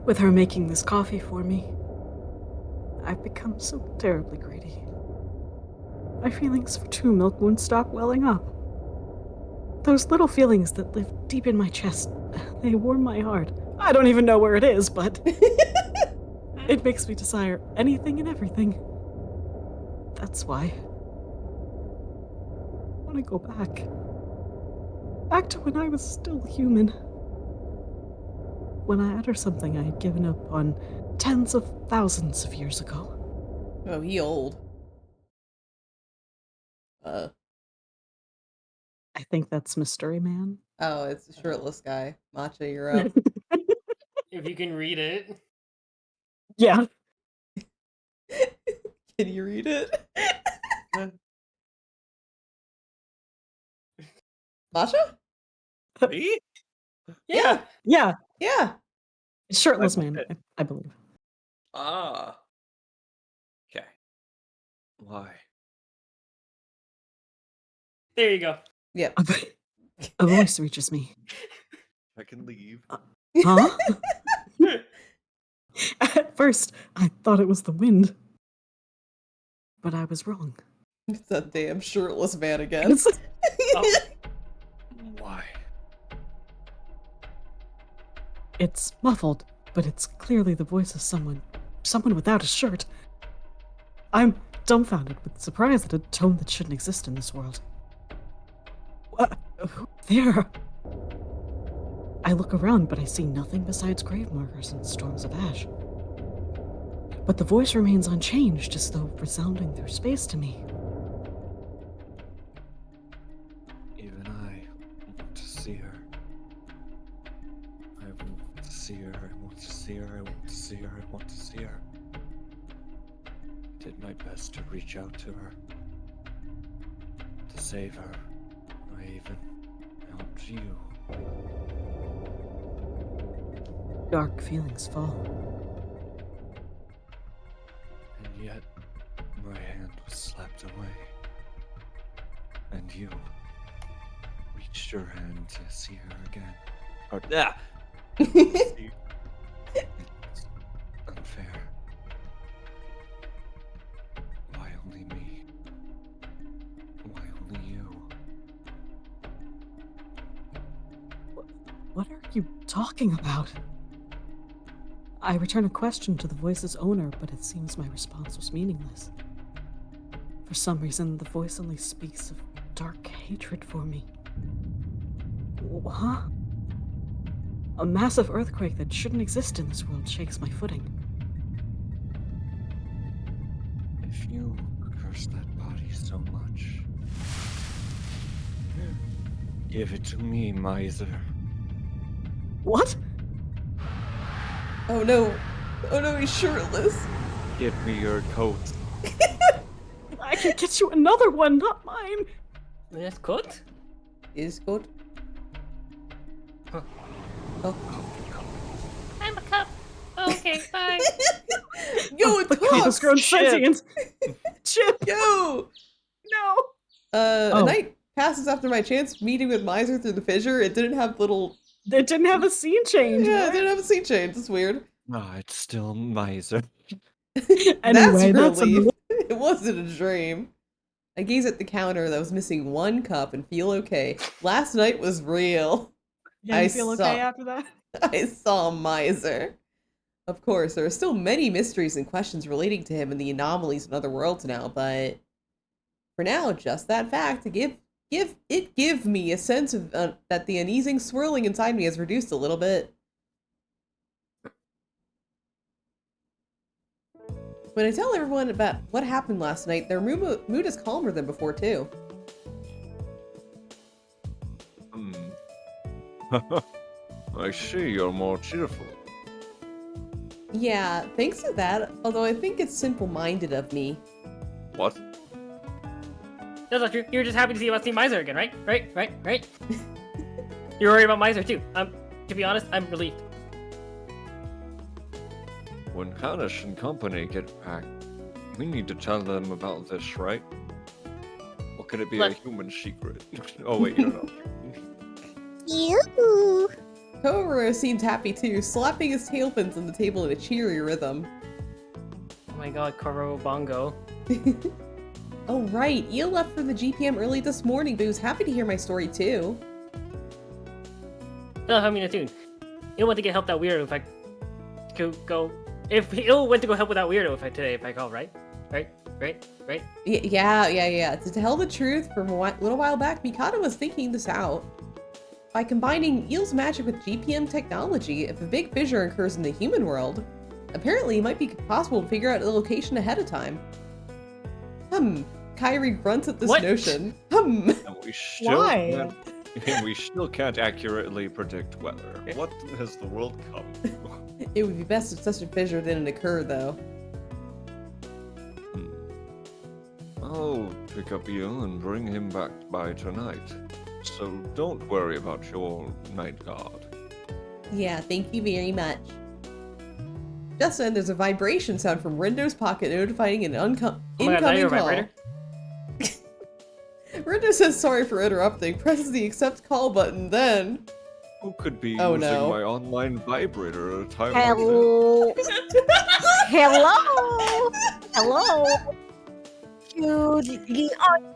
Speaker 5: With her making this coffee for me, I've become so terribly greedy. My feelings for 2 milk won't stop welling up. Those little feelings that live deep in my chest, they warm my heart. I don't even know where it is, but it makes me desire anything and everything. That's why. I want to go back. Back to when I was still human. When I uttered something I had given up on tens of thousands of years ago.
Speaker 1: Oh, he old.
Speaker 5: I think that's Mystery Man.
Speaker 1: Oh, it's a shirtless guy. Matcha, you're up.
Speaker 2: If you can read it.
Speaker 5: Yeah.
Speaker 1: Can you read it? Matcha?
Speaker 9: Me?
Speaker 2: Yeah.
Speaker 5: Yeah.
Speaker 1: Yeah.
Speaker 5: Shirtless Man, I believe.
Speaker 9: Ah. Okay. Why?
Speaker 2: There you go.
Speaker 1: Yep.
Speaker 5: A voice reaches me.
Speaker 9: I can leave.
Speaker 5: Huh? At first, I thought it was the wind. But I was wrong.
Speaker 1: It's that damn shirtless man again.
Speaker 9: Why?
Speaker 5: It's muffled, but it's clearly the voice of someone without a shirt. I'm dumbfounded with surprise at a tone that shouldn't exist in this world. Who's there? I look around, but I see nothing besides grave markers and storms of ash. But the voice remains unchanged, as though resounding through space to me.
Speaker 4: Even I want to see her. I want to see her. I want to see her. I want to see her. I want to see her. I did my best to reach out to her, to save her. I even helped you.
Speaker 5: Dark feelings fall.
Speaker 4: And yet, my hand was slapped away. And you reached your hand to see her again. Or, It's unfair. Why only me? Why only you?
Speaker 5: What are you talking about? I return a question to the voice's owner, but it seems my response was meaningless. For some reason, the voice only speaks of dark hatred for me. Huh? A massive earthquake that shouldn't exist in this world shakes my footing.
Speaker 4: If you curse that body so much, give it to me, Misyr.
Speaker 5: What?
Speaker 1: Oh no. Oh no, he's shirtless.
Speaker 4: Give me your coat.
Speaker 5: I can get you another one, not mine.
Speaker 2: That's good.
Speaker 1: Is good.
Speaker 2: Huh.
Speaker 1: Oh.
Speaker 10: I'm a cup. Okay, bye.
Speaker 1: Yo, it
Speaker 5: The cup has
Speaker 1: talks!
Speaker 5: grown sentient. Chip!
Speaker 1: Yo!
Speaker 5: No!
Speaker 1: A night passes after my chance meeting with Misyr through the fissure. It didn't have little...
Speaker 5: It didn't have a scene change.
Speaker 1: Yeah,
Speaker 5: right?
Speaker 1: it didn't have a scene change. It's weird.
Speaker 4: Ah, it's still Misyr.
Speaker 5: Anyway,
Speaker 1: that's
Speaker 5: that's a
Speaker 1: relief. It wasn't a dream. I gaze at the counter that was missing one cup and feel okay. Last night was real.
Speaker 5: Yeah, you feel okay after that?
Speaker 1: I saw Misyr. Of course, there are still many mysteries and questions relating to him and the anomalies in other worlds now, but for now, just that fact to give me a sense of that the uneasing swirling inside me has reduced a little bit. When I tell everyone about what happened last night, their mood is calmer than before too.
Speaker 6: I see you're more cheerful.
Speaker 1: Yeah, thanks to that, although I think it's simple-minded of me.
Speaker 6: What?
Speaker 2: That's not true. You were just happy to see Misyr again, right? Right? You're worried about Misyr too. To be honest, I'm relieved.
Speaker 6: When Hanish and company get back, we need to tell them about this, right? What can it be
Speaker 2: Look.
Speaker 6: a human secret? Oh wait, you're not.
Speaker 11: You.
Speaker 1: Kororo seems happy too, slapping his tail fins on the table in a cheery rhythm.
Speaker 2: Oh my god, Koro Bongo.
Speaker 1: Oh right, Eel left for the GPM early this morning, but he was happy to hear my story too.
Speaker 2: Oh, I mean, a tune. Il went to get help that weirdo if I could go. If Il went to go help with that weirdo if I today, if I call, right? Right?
Speaker 1: Yeah. To tell the truth, from a little while back, Mikado was thinking this out. By combining Eel's magic with GPM technology, if a big fissure occurs in the human world, apparently it might be possible to figure out the location ahead of time. Kyrie grunts at this notion.
Speaker 6: And we still
Speaker 5: Why?
Speaker 6: we still can't accurately predict weather. What has the world come to?
Speaker 1: It would be best if such a fissure didn't occur, though.
Speaker 6: I'll pick up Eel and bring him back by tonight. So don't worry about your night guard.
Speaker 1: Yeah, thank you very much. Just then, there's a vibration sound from Rindo's pocket notifying an
Speaker 2: Oh my god, is that
Speaker 1: incoming
Speaker 2: your
Speaker 1: call.
Speaker 2: vibrator?
Speaker 1: Rindo says sorry for interrupting, presses the accept call button, then...
Speaker 6: Who could be
Speaker 1: Oh,
Speaker 6: using
Speaker 1: no.
Speaker 6: my online vibrator at a time
Speaker 8: Hello. Hello. Hello. To the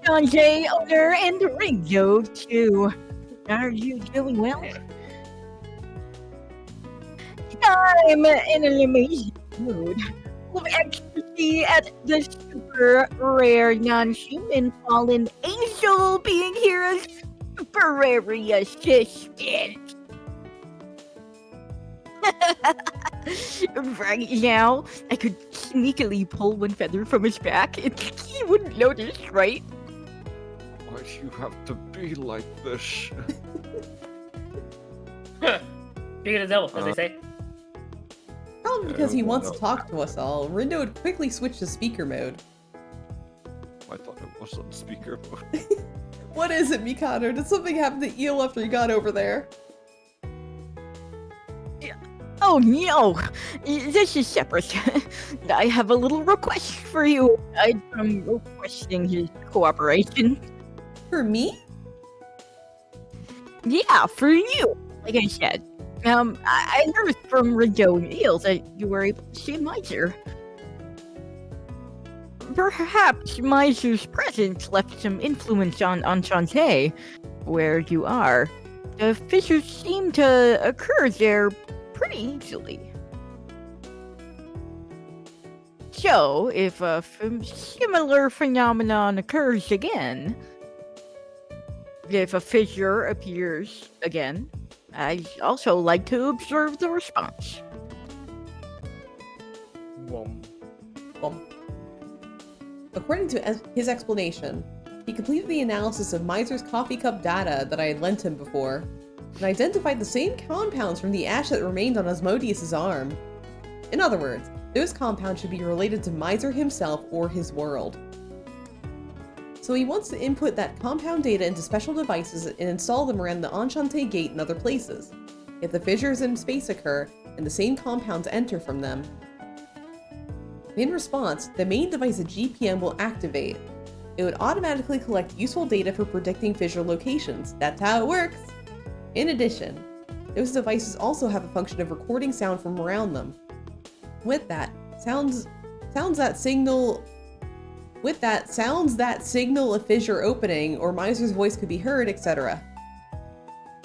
Speaker 8: Enchante owner and the radio too. Are you doing well? I'm in an amazing mood. Of ecstasy at the super rare non-human fallen angel being here as temporary assistant. Right now, I could sneakily pull one feather from his back and he wouldn't notice, right?
Speaker 6: Why do you have to be like this?
Speaker 2: Big as devil, as they say.
Speaker 1: Probably because he
Speaker 6: well,
Speaker 1: wants to talk to us all, Rindo would quickly switch to speaker mode.
Speaker 6: I thought it was on speaker mode.
Speaker 1: What is it, Mikado? Did something happen to Eel after he got over there?
Speaker 8: Oh no, this is separate. I have a little request for you. I'm requesting his cooperation.
Speaker 1: For me?
Speaker 8: Yeah, for you. Like I said, I heard from Rido and Eel that you were able to see Misyr. Perhaps Mysyr's presence left some influence on Enchante, where you are. The fissures seem to occur there pretty easily. So, if a similar phenomenon occurs again, if a fissure appears again, I'd also like to observe the response.
Speaker 1: According to his explanation, he completed the analysis of Mysyr's coffee cup data that I had lent him before, and identified the same compounds from the ash that remained on Asmodeus' arm. In other words, those compounds should be related to Misyr himself or his world. So he wants to input that compound data into special devices and install them around the Enchante Gate and other places. If the fissures in space occur, and the same compounds enter from them. In response, the main device at GPM will activate. It would automatically collect useful data for predicting fissure locations. That's how it works! In addition, those devices also have a function of recording sound from around them. With that, sounds that signal a fissure opening, or Mysyr's voice could be heard, etc.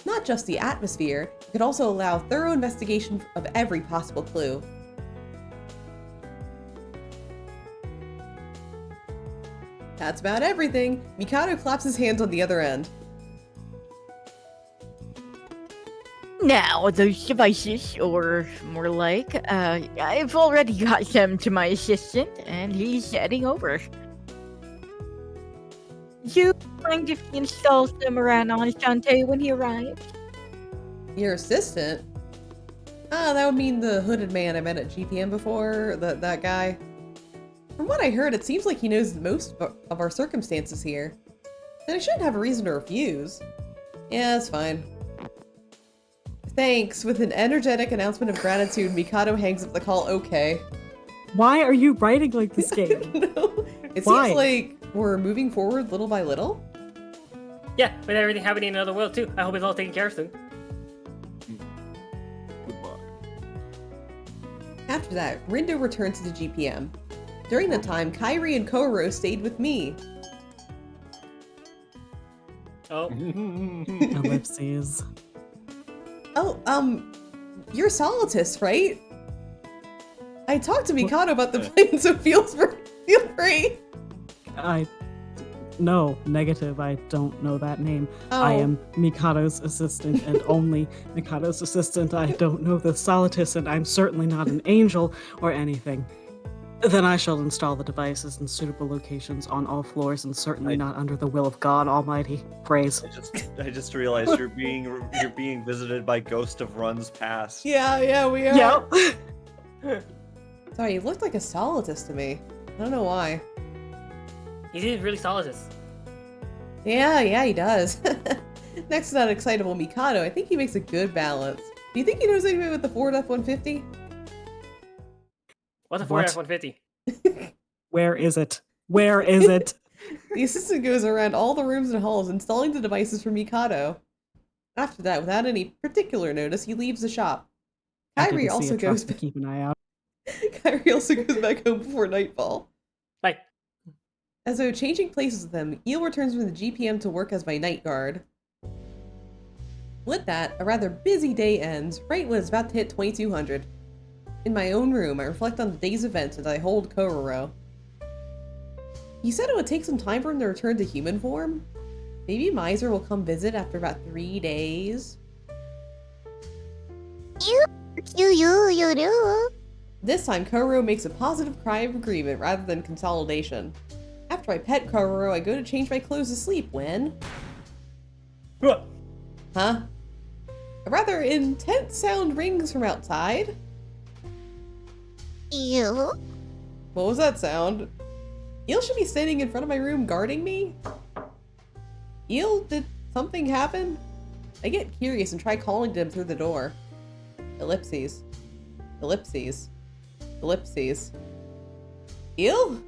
Speaker 1: Not just the atmosphere, it could also allow thorough investigation of every possible clue. That's about everything. Mikado claps his hands on the other end.
Speaker 8: Now, those devices, or more like, I've already got them to my assistant, and he's heading over. You mind if he installs them around Enchante when he arrives?
Speaker 1: Your assistant? Ah, that would mean the hooded man I met at GPM before, that guy. From what I heard, it seems like he knows most of our circumstances here. Then I shouldn't have a reason to refuse. Yeah, that's fine. Thanks. With an energetic announcement of gratitude, Mikado hangs up the call. Okay.
Speaker 5: Why are you writing like this game?
Speaker 1: No, it
Speaker 5: Why?
Speaker 1: seems like We're moving forward little by little?
Speaker 2: Yeah, with everything happening in another world too. I hope it's all taken care of soon.
Speaker 9: Goodbye.
Speaker 1: After that, Rindo returned to the GPM. During that time, Kairi and Koro stayed with me.
Speaker 2: Oh.
Speaker 5: Ellipses.
Speaker 1: Oh, you're Solitus, right? I talked to Mikado about the plane, so feel free.
Speaker 5: No, negative. I don't know that name.
Speaker 1: Oh.
Speaker 5: I am Mikado's assistant and only Mikado's assistant. I don't know the Solitus, and I'm certainly not an angel or anything. Then I shall install the devices in suitable locations on all floors, and certainly not under the will of God Almighty. Praise.
Speaker 9: I just realized you're being visited by Ghost of Runs Past.
Speaker 1: Yeah, we are.
Speaker 5: Yep.
Speaker 1: Sorry, he looked like a Solitus to me. I don't know why.
Speaker 2: He seems really Solitus.
Speaker 1: Yeah, he does. Next to that excitable Mikado, I think he makes a good balance. Do you think he knows anything with the Ford F-150?
Speaker 2: What's a Ford F-150?
Speaker 5: Where is it? Where is it?
Speaker 1: The assistant goes around all the rooms and halls installing the devices for Mikado. After that, without any particular notice, he leaves the shop. Kairi also goes
Speaker 5: to keep an eye out.
Speaker 1: Kairi also goes back home before nightfall.
Speaker 2: Bye.
Speaker 1: As though changing places with them, Eel returns from the GPM to work as my night guard. With that, a rather busy day ends, right when it's about to hit 2200. In my own room, I reflect on the day's events as I hold Kororo. He said it would take some time for him to return to human form. Maybe Misyr will come visit after about 3 days. This time, Kororo makes a positive cry of agreement rather than consolidation. After I pet Kororo, I go to change my clothes to sleep when...
Speaker 2: What?
Speaker 1: Huh? A rather intense sound rings from outside.
Speaker 10: Ew.
Speaker 1: What was that sound? Eel should be standing in front of my room guarding me? Eel, did something happen? I get curious and try calling to him through the door. Ellipses. Ellipses. Ellipses. Eel?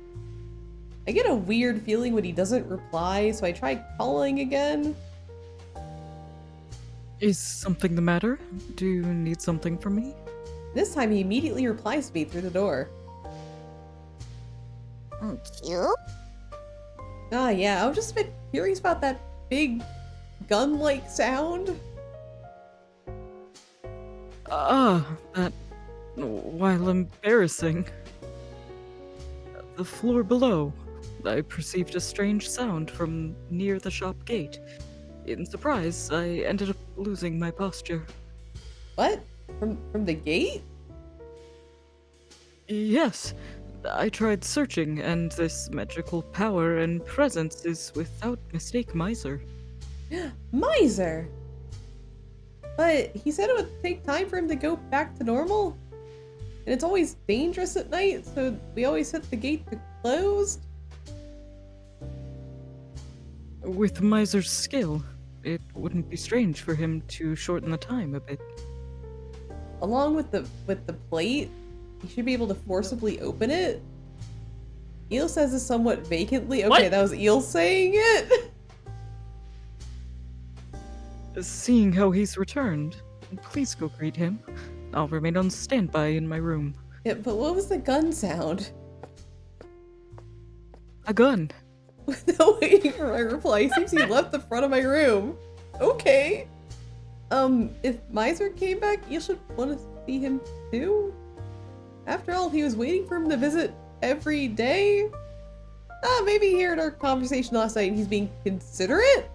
Speaker 1: I get a weird feeling when he doesn't reply, so I try calling again.
Speaker 3: Is something the matter? Do you need something from me?
Speaker 1: This time he immediately replies to me through the door.
Speaker 10: Cute.
Speaker 1: Ah, yeah, I was just a bit curious about that big gun-like sound.
Speaker 3: That... while embarrassing. The floor below, I perceived a strange sound from near the shop gate. In surprise, I ended up losing my posture.
Speaker 1: What? From the gate?
Speaker 3: Yes, I tried searching, and this magical power and presence is without mistake Misyr.
Speaker 1: Misyr! But he said it would take time for him to go back to normal? And it's always dangerous at night, so we always set the gate closed?
Speaker 3: With Misyr's skill, it wouldn't be strange for him to shorten the time a bit.
Speaker 1: Along with the plate, he should be able to forcibly open it? Eel says this somewhat vacantly. Okay,
Speaker 2: What?
Speaker 1: that was Eel saying it?
Speaker 3: Seeing how he's returned, please go greet him. I'll remain on standby in my room.
Speaker 1: Yeah, but what was the gun sound?
Speaker 3: A gun.
Speaker 1: Without waiting for my reply, he seems he left the front of my room. Okay. If Misyr came back, you should want to see him too? After all, he was waiting for him to visit every day? Maybe he heard our conversation last night and he's being considerate?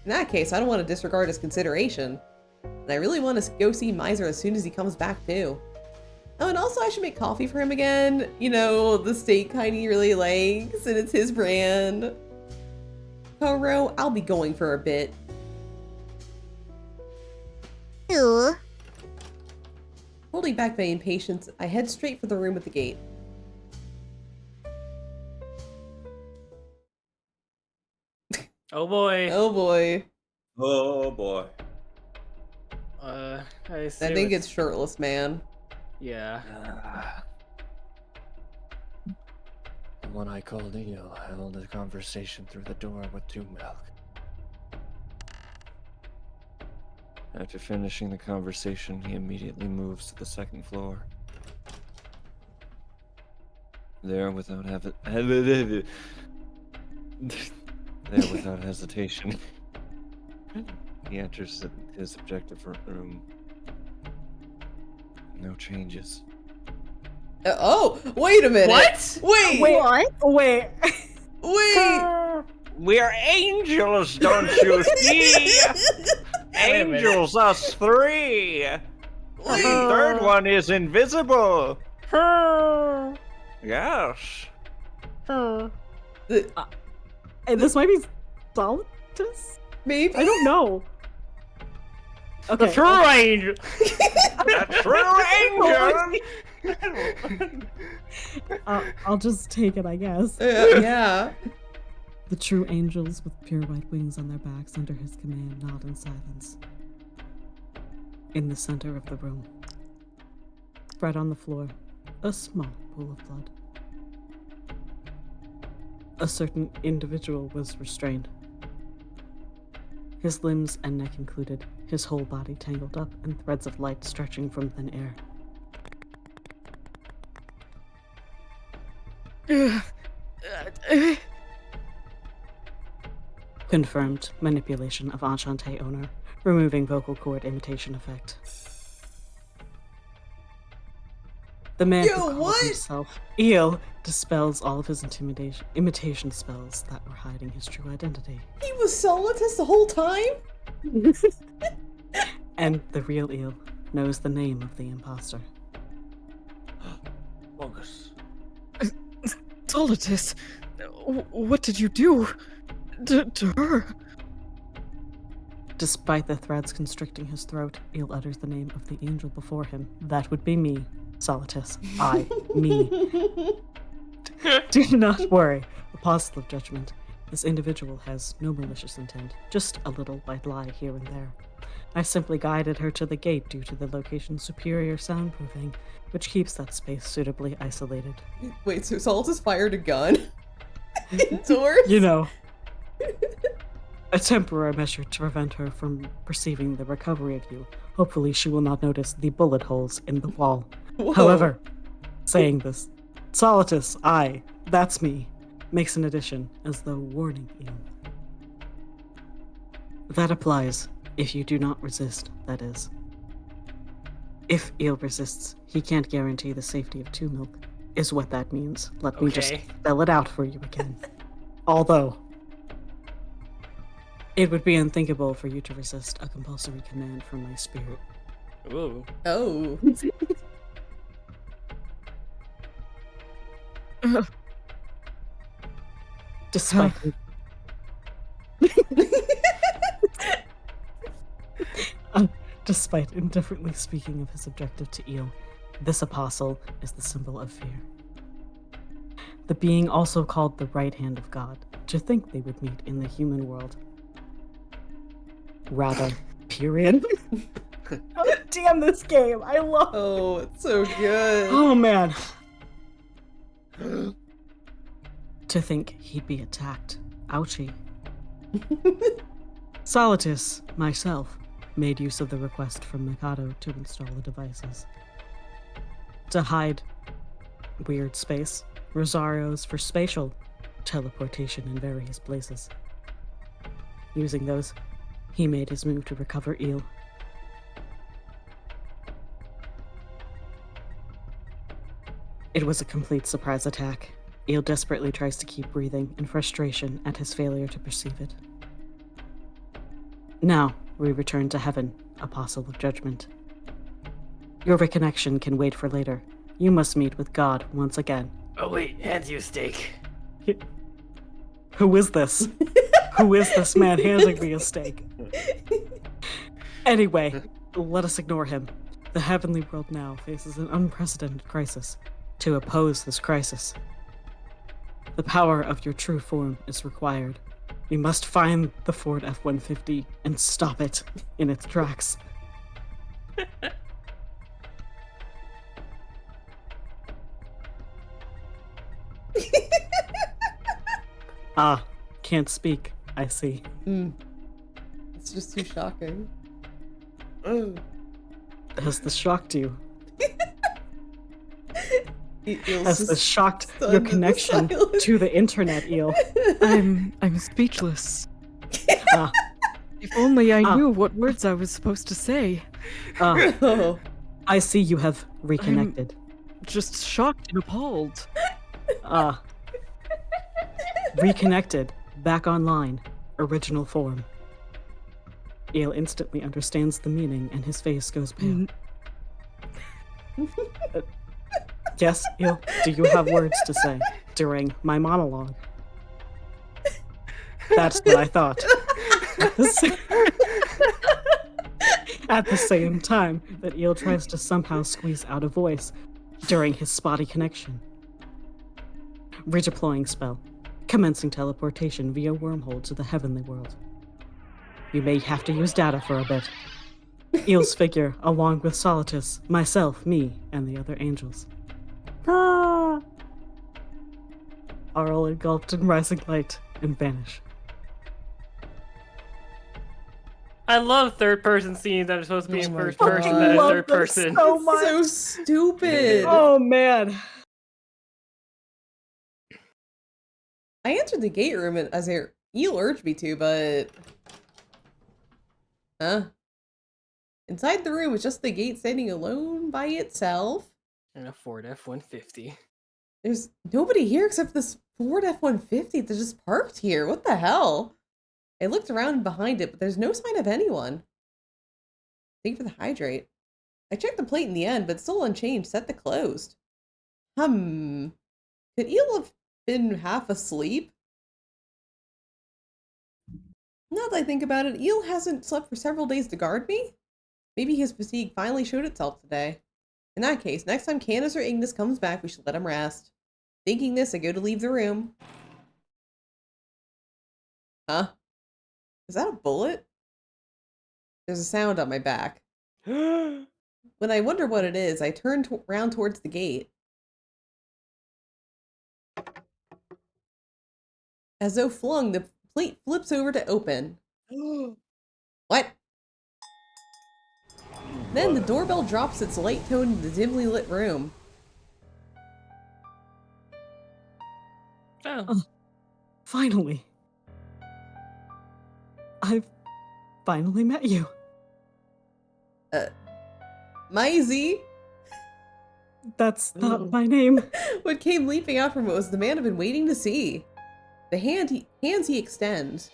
Speaker 1: In that case, I don't want to disregard his consideration. And I really want to go see Misyr as soon as he comes back too. Oh, and also I should make coffee for him again. You know, the steak kind he really likes, and it's his brand. Koro, I'll be going for a bit.
Speaker 10: Ew.
Speaker 1: Holding back my impatience, I head straight for the room at the gate.
Speaker 2: Oh boy.
Speaker 1: Oh boy.
Speaker 9: Oh boy.
Speaker 2: I
Speaker 1: I think it's shirtless man.
Speaker 2: Yeah.
Speaker 4: Someone I called Eel held a conversation through the door with 2 Milk. After finishing the conversation, he immediately moves to the 2nd floor. There, without hesitation, he enters his objective room. No changes.
Speaker 1: Oh, wait a minute.
Speaker 2: What?
Speaker 1: Wait.
Speaker 5: Wait.
Speaker 9: We're angels, don't you see?
Speaker 2: Wait a minute.
Speaker 9: Angels, us 3. The 3rd one is invisible. Yes.
Speaker 5: And this might be Solidus?
Speaker 1: Maybe.
Speaker 5: I don't know.
Speaker 2: The
Speaker 5: Okay.
Speaker 2: true angel.
Speaker 9: The true angel.
Speaker 5: I'll just take it, I guess.
Speaker 1: Yeah.
Speaker 5: The true angels with pure white wings on their backs under his command nod in silence. In the center of the room, spread on the floor, a small pool of blood. A certain individual was restrained. His limbs and neck included, his whole body tangled up in threads of light stretching from thin air. Confirmed manipulation of Enchante owner, removing vocal cord imitation effect. The man who calls himself Eel dispels all of his imitation spells that were hiding his true identity.
Speaker 1: He was Solidus the whole time?
Speaker 5: And the real Eel knows the name of the imposter.
Speaker 4: Bogus.
Speaker 3: Solidus, what did you do to her?
Speaker 5: Despite the threads constricting his throat, Eel utters the name of the angel before him. That would be me, Solidus. Me. Do not worry. Apostle of Judgment. This individual has no malicious intent, just a little white lie here and there. I simply guided her to the gate due to the location's superior soundproofing, which keeps that space suitably isolated.
Speaker 1: Wait, so Solidus fired a gun? Indoors?
Speaker 5: You know, a temporary measure to prevent her from perceiving the recovery of you. Hopefully she will not notice the bullet holes in the wall.
Speaker 1: Whoa.
Speaker 5: However, saying this, Solidus, that's me, makes an addition as though warning you. That applies if you do not resist, that is. If Eel resists, he can't guarantee the safety of 2 Milk, is what that means. Let me just spell it out for you again. Although, it would be unthinkable for you to resist a compulsory command from my spirit.
Speaker 2: Ooh.
Speaker 1: Oh.
Speaker 5: Despite despite indifferently speaking of his objective to Eel, this apostle is the symbol of fear. The being also called the right hand of God. To think they would meet in the human world. Rather, period. Oh, damn this game. I love it.
Speaker 1: Oh, it's so good.
Speaker 5: Oh, man. To think he'd be attacked. Ouchie. Solidus, myself, made use of the request from Mikado to install the devices. To hide weird space, Rosario's for spatial teleportation in various places. Using those, he made his move to recover Eel. It was a complete surprise attack. Eel desperately tries to keep breathing in frustration at his failure to perceive it. Now, we return to heaven, Apostle of Judgment. Your reconnection can wait for later. You must meet with God once again.
Speaker 2: Oh wait, hands you a steak.
Speaker 5: Who is this? Who is this man handing me a steak? Anyway, let us ignore him. The heavenly world now faces an unprecedented crisis. To oppose this crisis, the power of your true form is required. We must find the Ford F-150 and stop it in its tracks. Ah, can't speak. I see.
Speaker 1: It's just too shocking.
Speaker 5: Has this shocked you?
Speaker 1: Eel's
Speaker 5: Has
Speaker 1: just
Speaker 5: this shocked
Speaker 1: stunned
Speaker 5: your
Speaker 1: in the
Speaker 5: connection
Speaker 1: silence.
Speaker 5: to the internet, Eel?
Speaker 3: I'm speechless.
Speaker 5: Ah,
Speaker 3: If only I
Speaker 5: Ah.
Speaker 3: knew what words I was supposed to say.
Speaker 5: ah,
Speaker 1: Oh.
Speaker 5: I see you have reconnected.
Speaker 3: Just shocked and appalled.
Speaker 5: Ah. Reconnected. Back online. Original form. Eel instantly understands the meaning and his face goes pale. Yes, Eel, do you have words to say during my monologue? That's what I thought. At the same time that Eel tries to somehow squeeze out a voice during his spotty connection. Redeploying spell. Commencing teleportation via wormhole to the heavenly world. You may have to use data for a bit. Eel's figure, along with Solitus, myself, me, and the other angels. Ah! Are all engulfed in rising light and vanish.
Speaker 2: I love third-person scenes that are supposed to be in
Speaker 1: Oh my
Speaker 2: first person
Speaker 1: God.
Speaker 2: that is
Speaker 5: Love
Speaker 2: third
Speaker 5: them
Speaker 2: person.
Speaker 5: so
Speaker 1: It's
Speaker 5: much.
Speaker 1: so stupid.
Speaker 5: Oh man.
Speaker 1: I entered the gate room as Eel urged me to, but... Huh? Inside the room is just the gate standing alone by itself.
Speaker 2: And a Ford F-150.
Speaker 1: There's nobody here except this Ford F-150 that's just parked here. What the hell? I looked around behind it, but there's no sign of anyone. Thank you for the hydrate. I checked the plate in the end, but still unchanged, set to closed. Could Eel have been half asleep? Now that I think about it, Eel hasn't slept for several days to guard me? Maybe his fatigue finally showed itself today. In that case, next time Candace or Ignis comes back, we should let him rest. Thinking this, I go to leave the room. Huh? Is that a bullet? There's a sound on my back. When I wonder what it is, I turn round towards the gate. As though flung, the plate flips over to open. What? Then the doorbell drops its light tone in the dimly lit room.
Speaker 2: Oh.
Speaker 5: Finally. I've finally met you.
Speaker 1: Maisie?
Speaker 5: That's not my name.
Speaker 1: What came leaping out from it was the man I've been waiting to see. The hands he extends.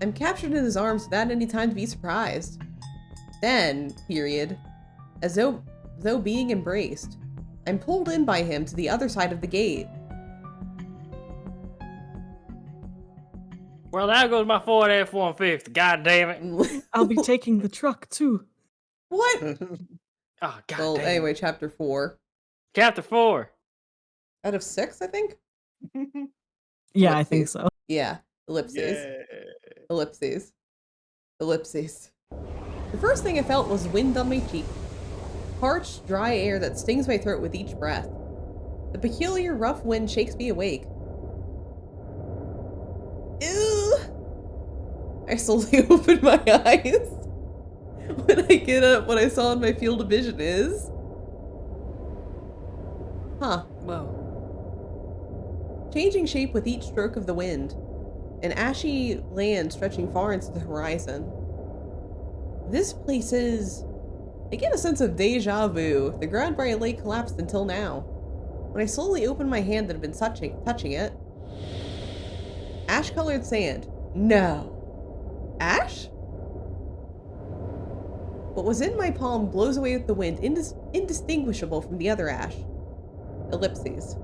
Speaker 1: I'm captured in his arms without any time to be surprised. Then, period, as though being embraced, I'm pulled in by him to the other side of the gate.
Speaker 2: Well, there goes my Ford F-150. God damn it.
Speaker 5: I'll be taking the truck too.
Speaker 1: What?
Speaker 2: Oh, God
Speaker 1: Well,
Speaker 2: damn
Speaker 1: anyway,
Speaker 2: it.
Speaker 1: chapter 4.
Speaker 2: Chapter 4.
Speaker 1: Out of 6, I think?
Speaker 5: Yeah, I think so.
Speaker 1: Yeah. Ellipses. Ellipses. Ellipses. The first thing I felt was wind on my cheek. Parched, dry air that stings my throat with each breath. The peculiar, rough wind shakes me awake. Ew! I slowly open my eyes. When I get up, what I saw in my field of vision is... Huh.
Speaker 2: Whoa.
Speaker 1: Changing shape with each stroke of the wind. An ashy land stretching far into the horizon. This place is... I get a sense of deja vu. The ground where I lay collapsed until now. When I slowly opened my hand that had been touching it... Ash-colored sand. No. Ash? What was in my palm blows away with the wind, indistinguishable from the other ash. Ellipses.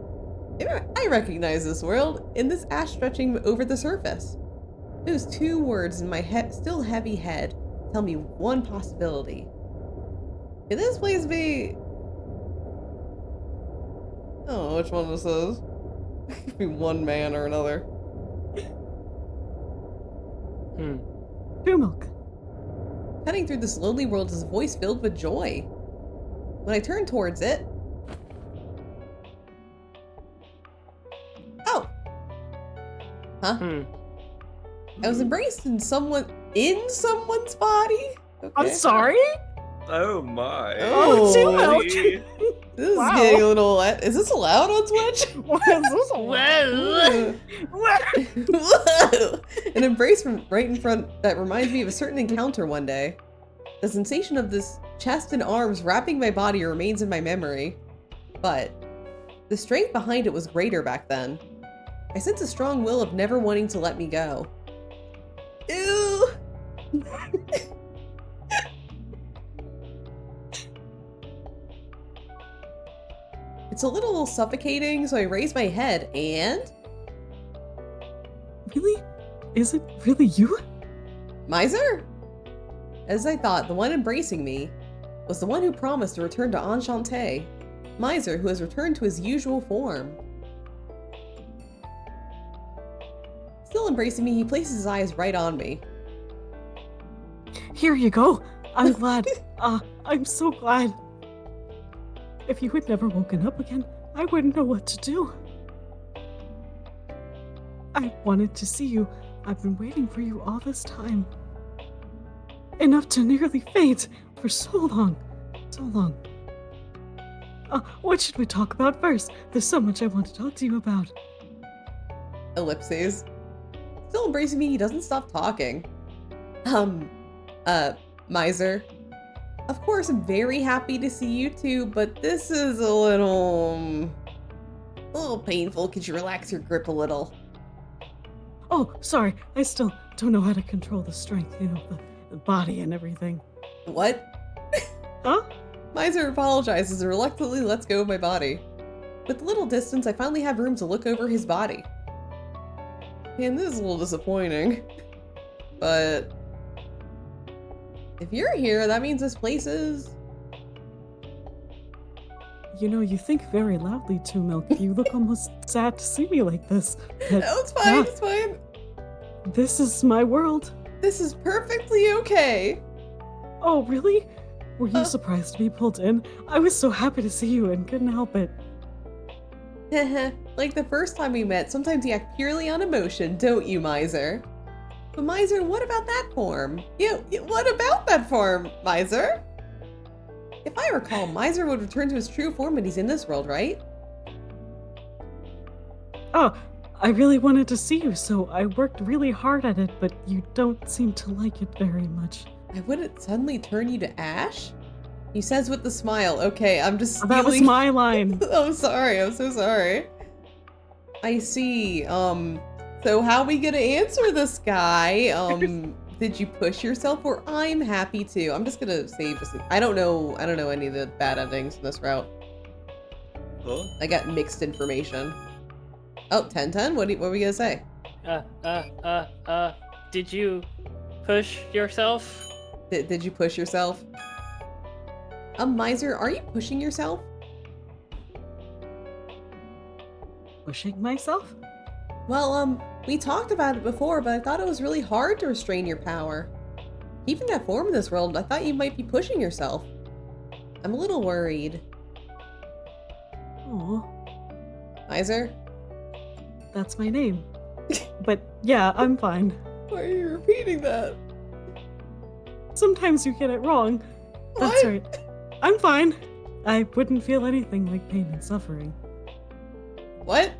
Speaker 1: I recognize this world, in this ash stretching over the surface. Those two words in my still heavy head tell me one possibility. Could this place be... I don't know which one this is. It could be one man or another.
Speaker 5: True milk.
Speaker 1: Cutting through this lonely world is a voice filled with joy. When I turn towards it... Oh! Huh? I was embraced in someone's body? Okay.
Speaker 8: I'm sorry?
Speaker 9: Oh my.
Speaker 8: Oh, too much.
Speaker 1: This is
Speaker 8: Wow.
Speaker 1: getting a little... Is this allowed on Twitch?
Speaker 8: What is this?
Speaker 10: Whoa.
Speaker 1: Whoa! An embrace from right in front that reminds me of a certain encounter one day. The sensation of this chest and arms wrapping my body remains in my memory. But the strength behind it was greater back then. I sense a strong will of never wanting to let me go. Ew! It's a little suffocating, so I raise my head and...
Speaker 5: Really? Is it really you?
Speaker 1: Misyr? As I thought, the one embracing me was the one who promised to return to Enchante. Misyr, who has returned to his usual form. Still embracing me, he places his eyes right on me.
Speaker 5: Here you go. I'm glad. I'm so glad. If you had never woken up again, I wouldn't know what to do. I wanted to see you. I've been waiting for you all this time. Enough to nearly faint for so long. So long. What should we talk about first? There's so much I want to talk to you about.
Speaker 1: Ellipses. Still embracing me, he doesn't stop talking. Misyr. Of course, I'm very happy to see you too, but this is a little painful. Could you relax your grip a little?
Speaker 5: Oh, sorry. I still don't know how to control the strength, the body and everything.
Speaker 1: What?
Speaker 5: Huh?
Speaker 1: Misyr apologizes and reluctantly lets go of my body. With little distance, I finally have room to look over his body. Man, this is a little disappointing. But if you're here, that means this place is...
Speaker 5: You think very loudly, Two Milk. You look almost sad to see me like this.
Speaker 1: No, it's fine, it's fine.
Speaker 5: This is my world.
Speaker 1: This is perfectly okay.
Speaker 5: Oh, really? Were you surprised to be pulled in? I was so happy to see you and couldn't help it.
Speaker 1: Like the first time we met, sometimes you act purely on emotion, don't you, Misyr? But Misyr, what about that form? What about that form, Misyr? If I recall, Misyr would return to his true form when he's in this world, right?
Speaker 5: Oh, I really wanted to see you, so I worked really hard at it, but you don't seem to like it very much.
Speaker 1: I wouldn't suddenly turn you to ash? He says with a smile. Okay, I'm just stealing...
Speaker 5: That was my line.
Speaker 1: I'm sorry, I'm so sorry. I see. So how are we gonna answer this guy? Did you push yourself? Or I'm happy to. I'm just gonna save this. I don't know any of the bad endings in this route.
Speaker 9: Huh?
Speaker 1: I got mixed information. Oh, 1010? What were we gonna say?
Speaker 2: Did you push yourself?
Speaker 1: Did you push yourself? Misyr, are you pushing yourself?
Speaker 5: Pushing myself?
Speaker 1: Well, we talked about it before, but I thought it was really hard to restrain your power. Keeping that form in this world, I thought you might be pushing yourself. I'm a little worried.
Speaker 5: Aw,
Speaker 1: Misyr?
Speaker 5: that's my name. But yeah, I'm fine.
Speaker 1: Why are you repeating that?
Speaker 5: Sometimes you get it wrong. That's
Speaker 1: What?
Speaker 5: right. I'm fine. I wouldn't feel anything like pain and suffering.
Speaker 1: What?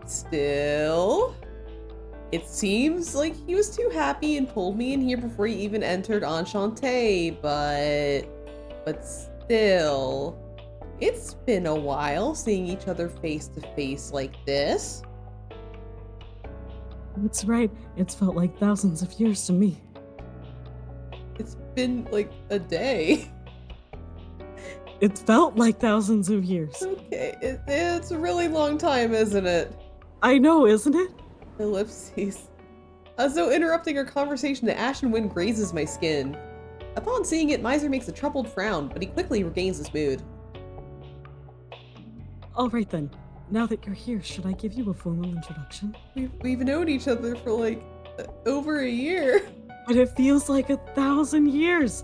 Speaker 1: Still? It seems like he was too happy and pulled me in here before he even entered Enchante, but still. It's been a while seeing each other face to face like this.
Speaker 5: That's right. It's felt like thousands of years to me.
Speaker 1: It's been like a day.
Speaker 5: It felt like thousands of years.
Speaker 1: Okay, it's a really long time, isn't it?
Speaker 5: I know, isn't it?
Speaker 1: Ellipses. As though interrupting our conversation, the ashen wind grazes my skin. Upon seeing it, Misyr makes a troubled frown, but he quickly regains his mood.
Speaker 5: Alright then. Now that you're here, should I give you a formal introduction?
Speaker 1: We've known each other for like over a year.
Speaker 5: But it feels like 1,000 years.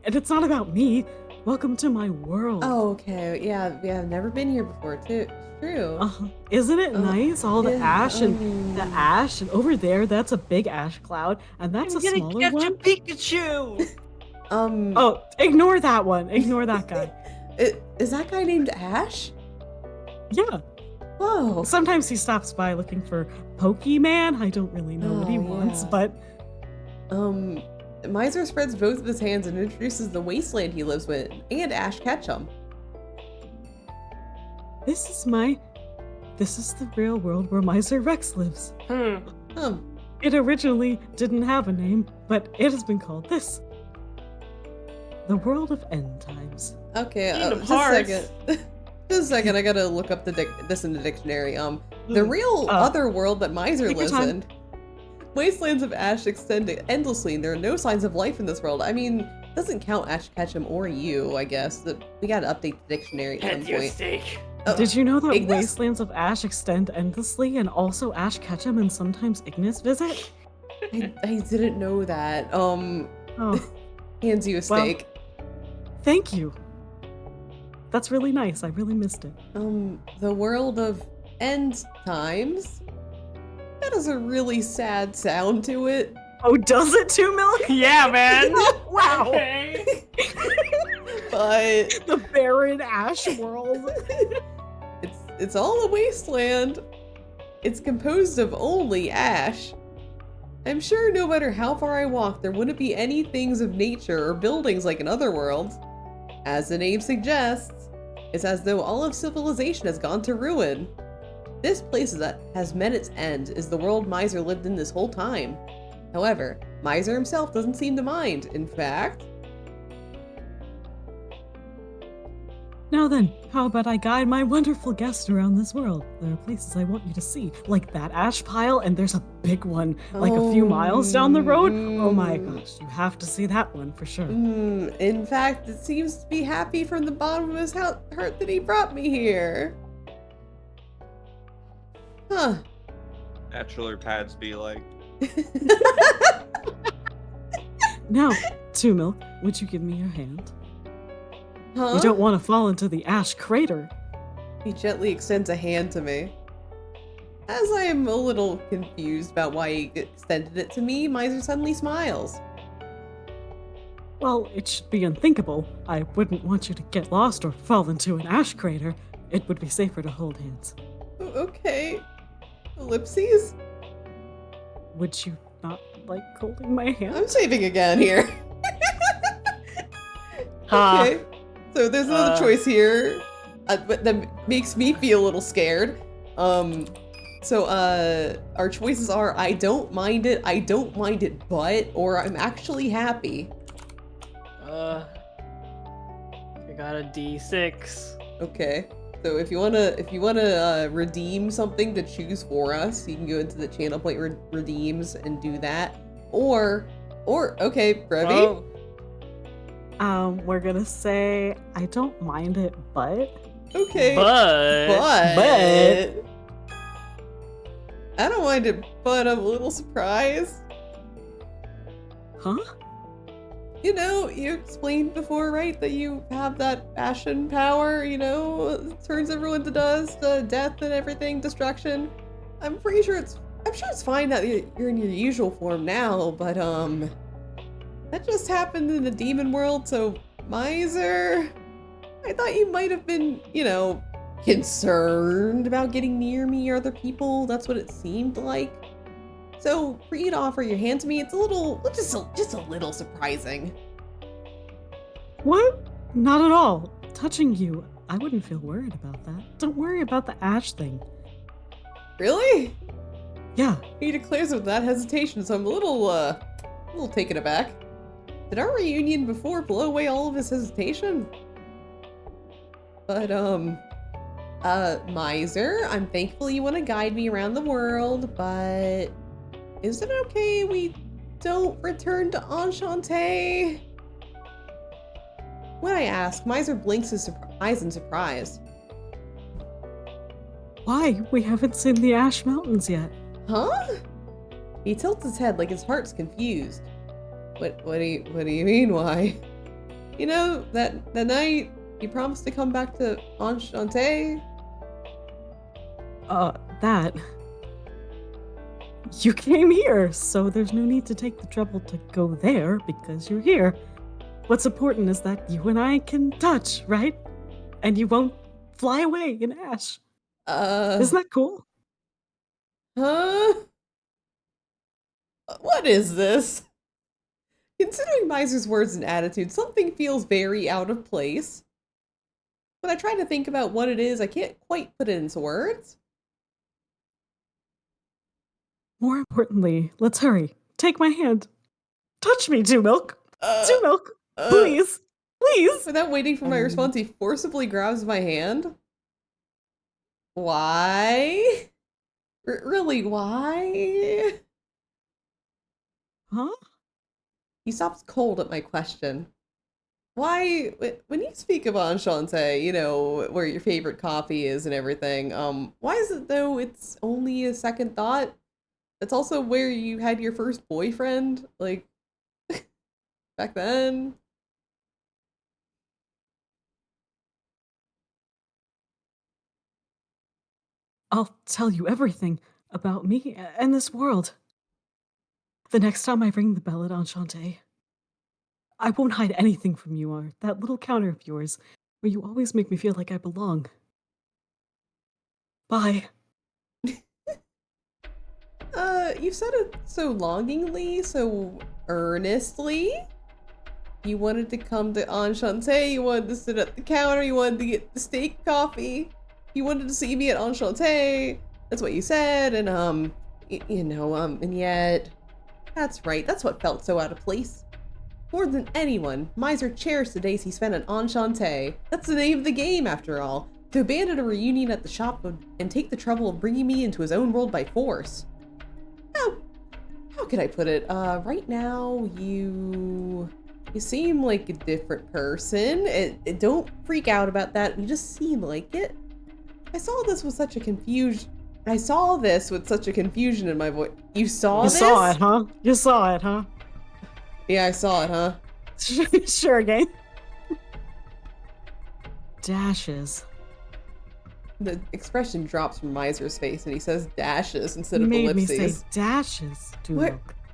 Speaker 5: And it's not about me. Welcome to my world.
Speaker 1: Oh, okay. Yeah, I've never been here before, too. True.
Speaker 5: Isn't it nice? All the
Speaker 1: yeah,
Speaker 5: ash and over there, that's a big ash cloud, and that's a smaller one.
Speaker 9: Pikachu!
Speaker 5: Oh, ignore that one. Ignore that guy.
Speaker 1: Is that guy named Ash?
Speaker 5: Yeah.
Speaker 1: Whoa.
Speaker 5: Sometimes he stops by looking for Pokemon. I don't really know what he wants, but
Speaker 1: Misyr spreads both of his hands and introduces the wasteland he lives with and Ash Ketchum.
Speaker 5: This is the real world where Misyr Rex lives. It originally didn't have a name, but it has been called this. The world of end times.
Speaker 1: Okay, just a second. Just a second, I gotta look up this in the dictionary. The real other world that Misyr lives in. Wastelands of ash extend endlessly, and there are no signs of life in this world. I mean, doesn't count Ash Ketchum or you, I guess. We gotta update the dictionary at some point.
Speaker 5: Did you know that Ignis? Wastelands of ash extend endlessly, and also Ash Ketchum and sometimes Ignis visit?
Speaker 1: I didn't know that. Hands you a steak.
Speaker 5: Well, thank you. That's really nice. I really missed it.
Speaker 1: The world of end times? That has a really sad sound to it.
Speaker 5: Oh, does it too, Milk?
Speaker 2: Yeah, man.
Speaker 5: Wow.
Speaker 2: Okay.
Speaker 1: But
Speaker 5: the barren ash world.
Speaker 1: It's all a wasteland. It's composed of only ash. I'm sure no matter how far I walk, there wouldn't be any things of nature or buildings like in other worlds. As the name suggests, it's as though all of civilization has gone to ruin. This place that has met its end is the world Misyr lived in this whole time. However, Misyr himself doesn't seem to mind. In fact...
Speaker 5: Now then, how about I guide my wonderful guest around this world? There are places I want you to see, like that ash pile, and there's a big one, like a few miles down the road. Oh my gosh, you have to see that one for sure.
Speaker 1: In fact, it seems to be happy from the bottom of his heart that he brought me here. Huh.
Speaker 9: Naturally, pads be like.
Speaker 5: Now, Two Milk, would you give me your hand?
Speaker 1: Huh?
Speaker 5: You don't want to fall into the ash crater.
Speaker 1: He gently extends a hand to me. As I am a little confused about why he extended it to me, Misyr suddenly smiles.
Speaker 5: Well, it should be unthinkable. I wouldn't want you to get lost or fall into an ash crater. It would be safer to hold hands.
Speaker 1: Okay. Ellipses?
Speaker 5: Would you not like holding my hand?
Speaker 1: I'm saving again here. Okay. So there's another choice here that makes me feel a little scared. So our choices are I don't mind it, but, or I'm actually happy.
Speaker 2: I got a D6.
Speaker 1: Okay. So if you wanna redeem something to choose for us, you can go into the channel point redeems and do that. Or okay, Brevi.
Speaker 5: We're gonna say I don't mind it, but
Speaker 1: okay,
Speaker 2: but
Speaker 1: I don't mind it, but I'm a little surprised.
Speaker 5: Huh?
Speaker 1: You know, you explained before, right, that you have that ashen power, you know, turns everyone to dust, death and everything, destruction. I'm sure it's fine that you're in your usual form now, but that just happened in the demon world, so Misyr, I thought you might have been, you know, concerned about getting near me or other people. That's what it seemed like. So for you to offer your hand to me, it's a little, just a little surprising.
Speaker 5: What? Not at all. Touching you, I wouldn't feel worried about that. Don't worry about the ash thing.
Speaker 1: Really?
Speaker 5: Yeah.
Speaker 1: He declares with that hesitation, so I'm a little taken aback. Did our reunion before blow away all of his hesitation? But, Misyr, I'm thankful you want to guide me around the world, but is it okay we don't return to Enchanté? When I ask, Misyr blinks his eyes in surprise.
Speaker 5: Why? We haven't seen the Ash Mountains yet.
Speaker 1: Huh? He tilts his head like his heart's confused. What do you mean, why? You know, that night you promised to come back to Enchante?
Speaker 5: That. You came here, so there's no need to take the trouble to go there because you're here. What's important is that you and I can touch, right? And you won't fly away in ash. Isn't that cool?
Speaker 1: Huh? What is this? Considering Misyr's words and attitude, something feels very out of place. When I try to think about what it is, I can't quite put it into words.
Speaker 5: More importantly, let's hurry. Take my hand. Touch me, Two Milk. Two Milk. Please. Please.
Speaker 1: Without waiting for my response, he forcibly grabs my hand. Why? Really, why?
Speaker 5: Huh?
Speaker 1: He stops cold at my question. Why, when you speak of Enchante, you know, where your favorite coffee is and everything, why is it though it's only a second thought? It's also where you had your first boyfriend, like, back then.
Speaker 5: I'll tell you everything about me and this world. The next time I ring the bell at Enchante, I won't hide anything from you or that little counter of yours where you always make me feel like I belong. Bye.
Speaker 1: You said it so longingly, so earnestly. You wanted to come to Enchante, you wanted to sit at the counter, you wanted to get the steak coffee, you wanted to see me at Enchante. That's what you said, and and yet, that's right, that's what felt so out of place. More than anyone, Misyr cherished the days he spent at Enchante. That's the name of the game, after all. To abandon a reunion at the shop and take the trouble of bringing me into his own world by force. How could I put it? Right now, you seem like a different person. Don't freak out about that. You just seem like it. I saw this with such a confusion in my voice. You saw this?
Speaker 5: You saw it, huh? You saw it, huh?
Speaker 1: Yeah, I saw it, huh?
Speaker 5: Sure, game. Dashes.
Speaker 1: The expression drops from Misyr's face and he says dashes instead of
Speaker 5: Made
Speaker 1: ellipses.
Speaker 5: me say dashes,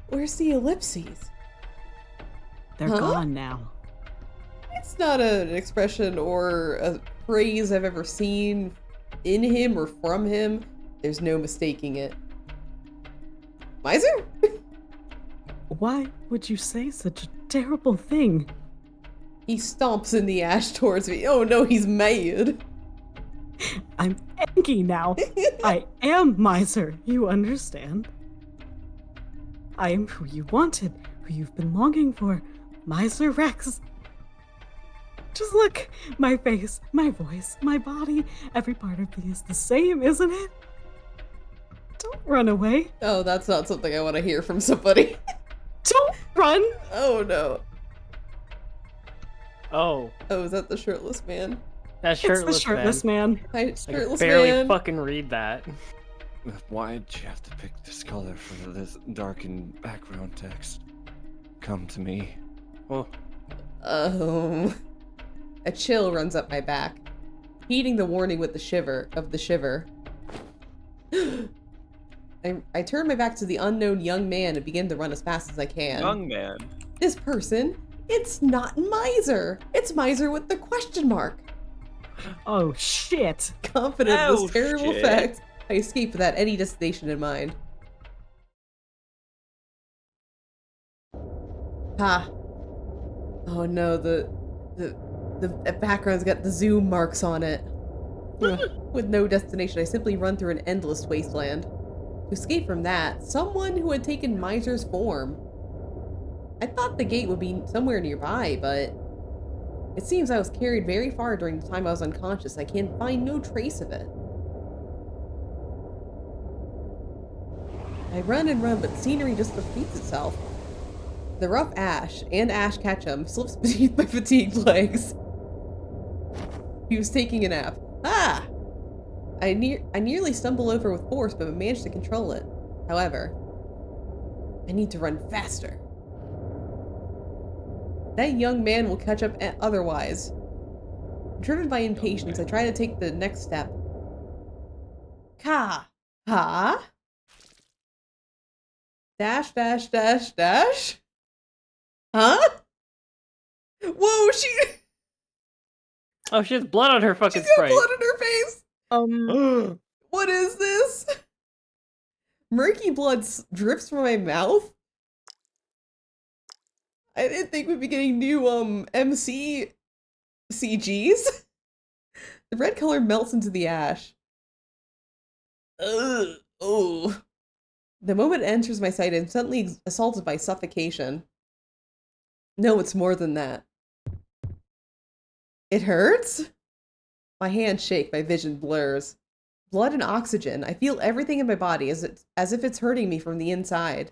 Speaker 1: Where's the ellipses?
Speaker 5: They're gone now.
Speaker 1: It's not an expression or a phrase I've ever seen in him or from him. There's no mistaking it. Misyr?
Speaker 5: Why would you say such a terrible thing?
Speaker 1: He stomps in the ash towards me. Oh no, he's mad.
Speaker 5: I'm angry now. I am Misyr, you understand? I am who you wanted, who you've been longing for. Misyr Rex. Just look, my face, my voice, my body, every part of me is the same, isn't it? Don't run away.
Speaker 1: Oh, that's not something I want to hear from somebody.
Speaker 5: Don't run!
Speaker 1: Oh no.
Speaker 2: Oh.
Speaker 1: Oh, is that the shirtless man?
Speaker 2: That shirtless,
Speaker 5: it's the shirtless man.
Speaker 1: Hi,
Speaker 2: I
Speaker 1: shirtless
Speaker 2: can barely
Speaker 1: man.
Speaker 2: fucking read that.
Speaker 4: Why'd you have to pick this color for this darkened background text? Come to me.
Speaker 2: Oh.
Speaker 1: A chill runs up my back, heeding the warning with the shiver. I turn my back to the unknown young man and begin to run as fast as I can.
Speaker 9: Young man?
Speaker 1: This person, it's not Misyr. It's Misyr with the question mark.
Speaker 5: Oh shit.
Speaker 1: Confident in this terrible fact, I escape without any destination in mind. Ha. Oh no, the background's got the zoom marks on it. With no destination, I simply run through an endless wasteland. To escape from that, someone who had taken Misyr's form. I thought the gate would be somewhere nearby, but it seems I was carried very far during the time I was unconscious. I can find no trace of it. I run and run, but the scenery just repeats itself. The rough ash and Ash Ketchum slips beneath my fatigued legs. He was taking a nap. Ah! I nearly stumble over with force, but managed to control it. However, I need to run faster. That young man will catch up otherwise. Driven by impatience, I try to take the next step. Ha! Dash, dash, dash, dash? Huh? Whoa,
Speaker 2: Oh, she has blood on her fucking
Speaker 1: she's got
Speaker 2: sprite.
Speaker 1: blood on her face!
Speaker 8: Um,
Speaker 1: What is this? Murky blood drips from my mouth? I didn't think we'd be getting new, MC CGs. The red color melts into the ash. Ugh. Oh. The moment it enters my sight, I'm suddenly assaulted by suffocation. No, it's more than that. It hurts? My hands shake, my vision blurs. Blood and oxygen. I feel everything in my body as if it's hurting me from the inside.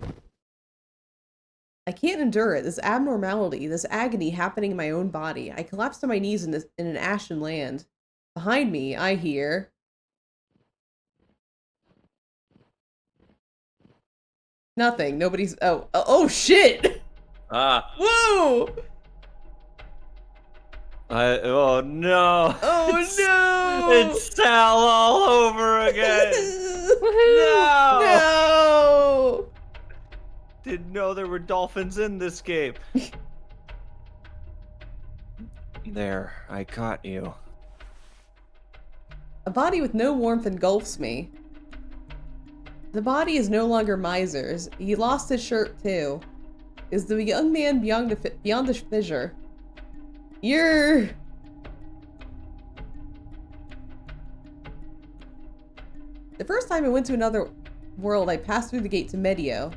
Speaker 1: I can't endure it, this abnormality, this agony happening in my own body. I collapse to my knees in an ashen land. Behind me, I hear... Nothing. Nobody's... Oh, shit!
Speaker 9: Ah.
Speaker 1: Whoa!
Speaker 9: Oh no!
Speaker 1: Oh no!
Speaker 9: It's Sal all over again!
Speaker 1: No! No!
Speaker 9: Didn't know there were dolphins in this game.
Speaker 4: There, I caught you.
Speaker 1: A body with no warmth engulfs me. The body is no longer Misyr's. He lost his shirt too. Is the young man beyond the fissure? You're... The first time I went to another world, I passed through the gate to Medio.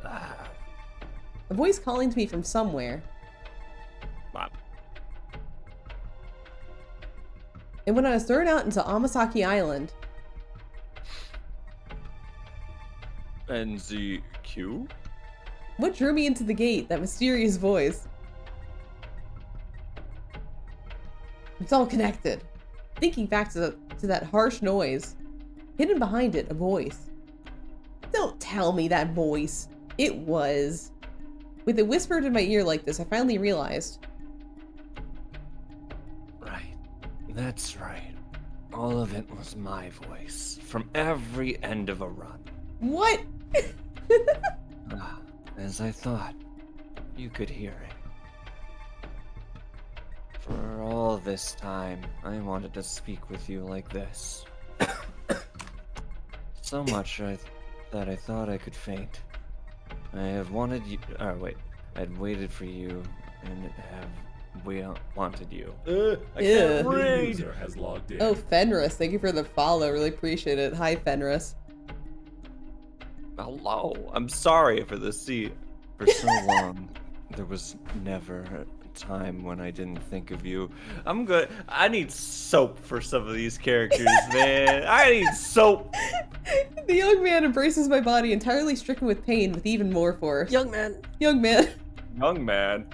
Speaker 1: A voice calling to me from somewhere. And when I was thrown out into Amasaki Island...
Speaker 9: NZQ?
Speaker 1: What drew me into the gate? That mysterious voice. It's all connected. Thinking back to that harsh noise. Hidden behind it, a voice. Don't tell me that voice. It was. With it whispered in my ear like this, I finally realized.
Speaker 4: Right. That's right. All of it was my voice. From every end of a run.
Speaker 1: What?
Speaker 4: As I thought. You could hear it. For all this time, I wanted to speak with you like this. So much that I thought I could faint. I have wanted you. I'd waited for you and wanted you.
Speaker 9: I can't
Speaker 1: Ew.
Speaker 9: read.
Speaker 7: User has logged in.
Speaker 1: Oh, Fenris, thank you for the follow. Really appreciate it. Hi, Fenris.
Speaker 9: Hello. I'm sorry for the seat.
Speaker 4: For so long, there was never a time when I didn't think of you.
Speaker 9: I'm good. I need soap for some of these characters, man. I need soap.
Speaker 1: The young man embraces my body, entirely stricken with pain, with even more force.
Speaker 2: Young man.
Speaker 1: Young man.
Speaker 9: Young man.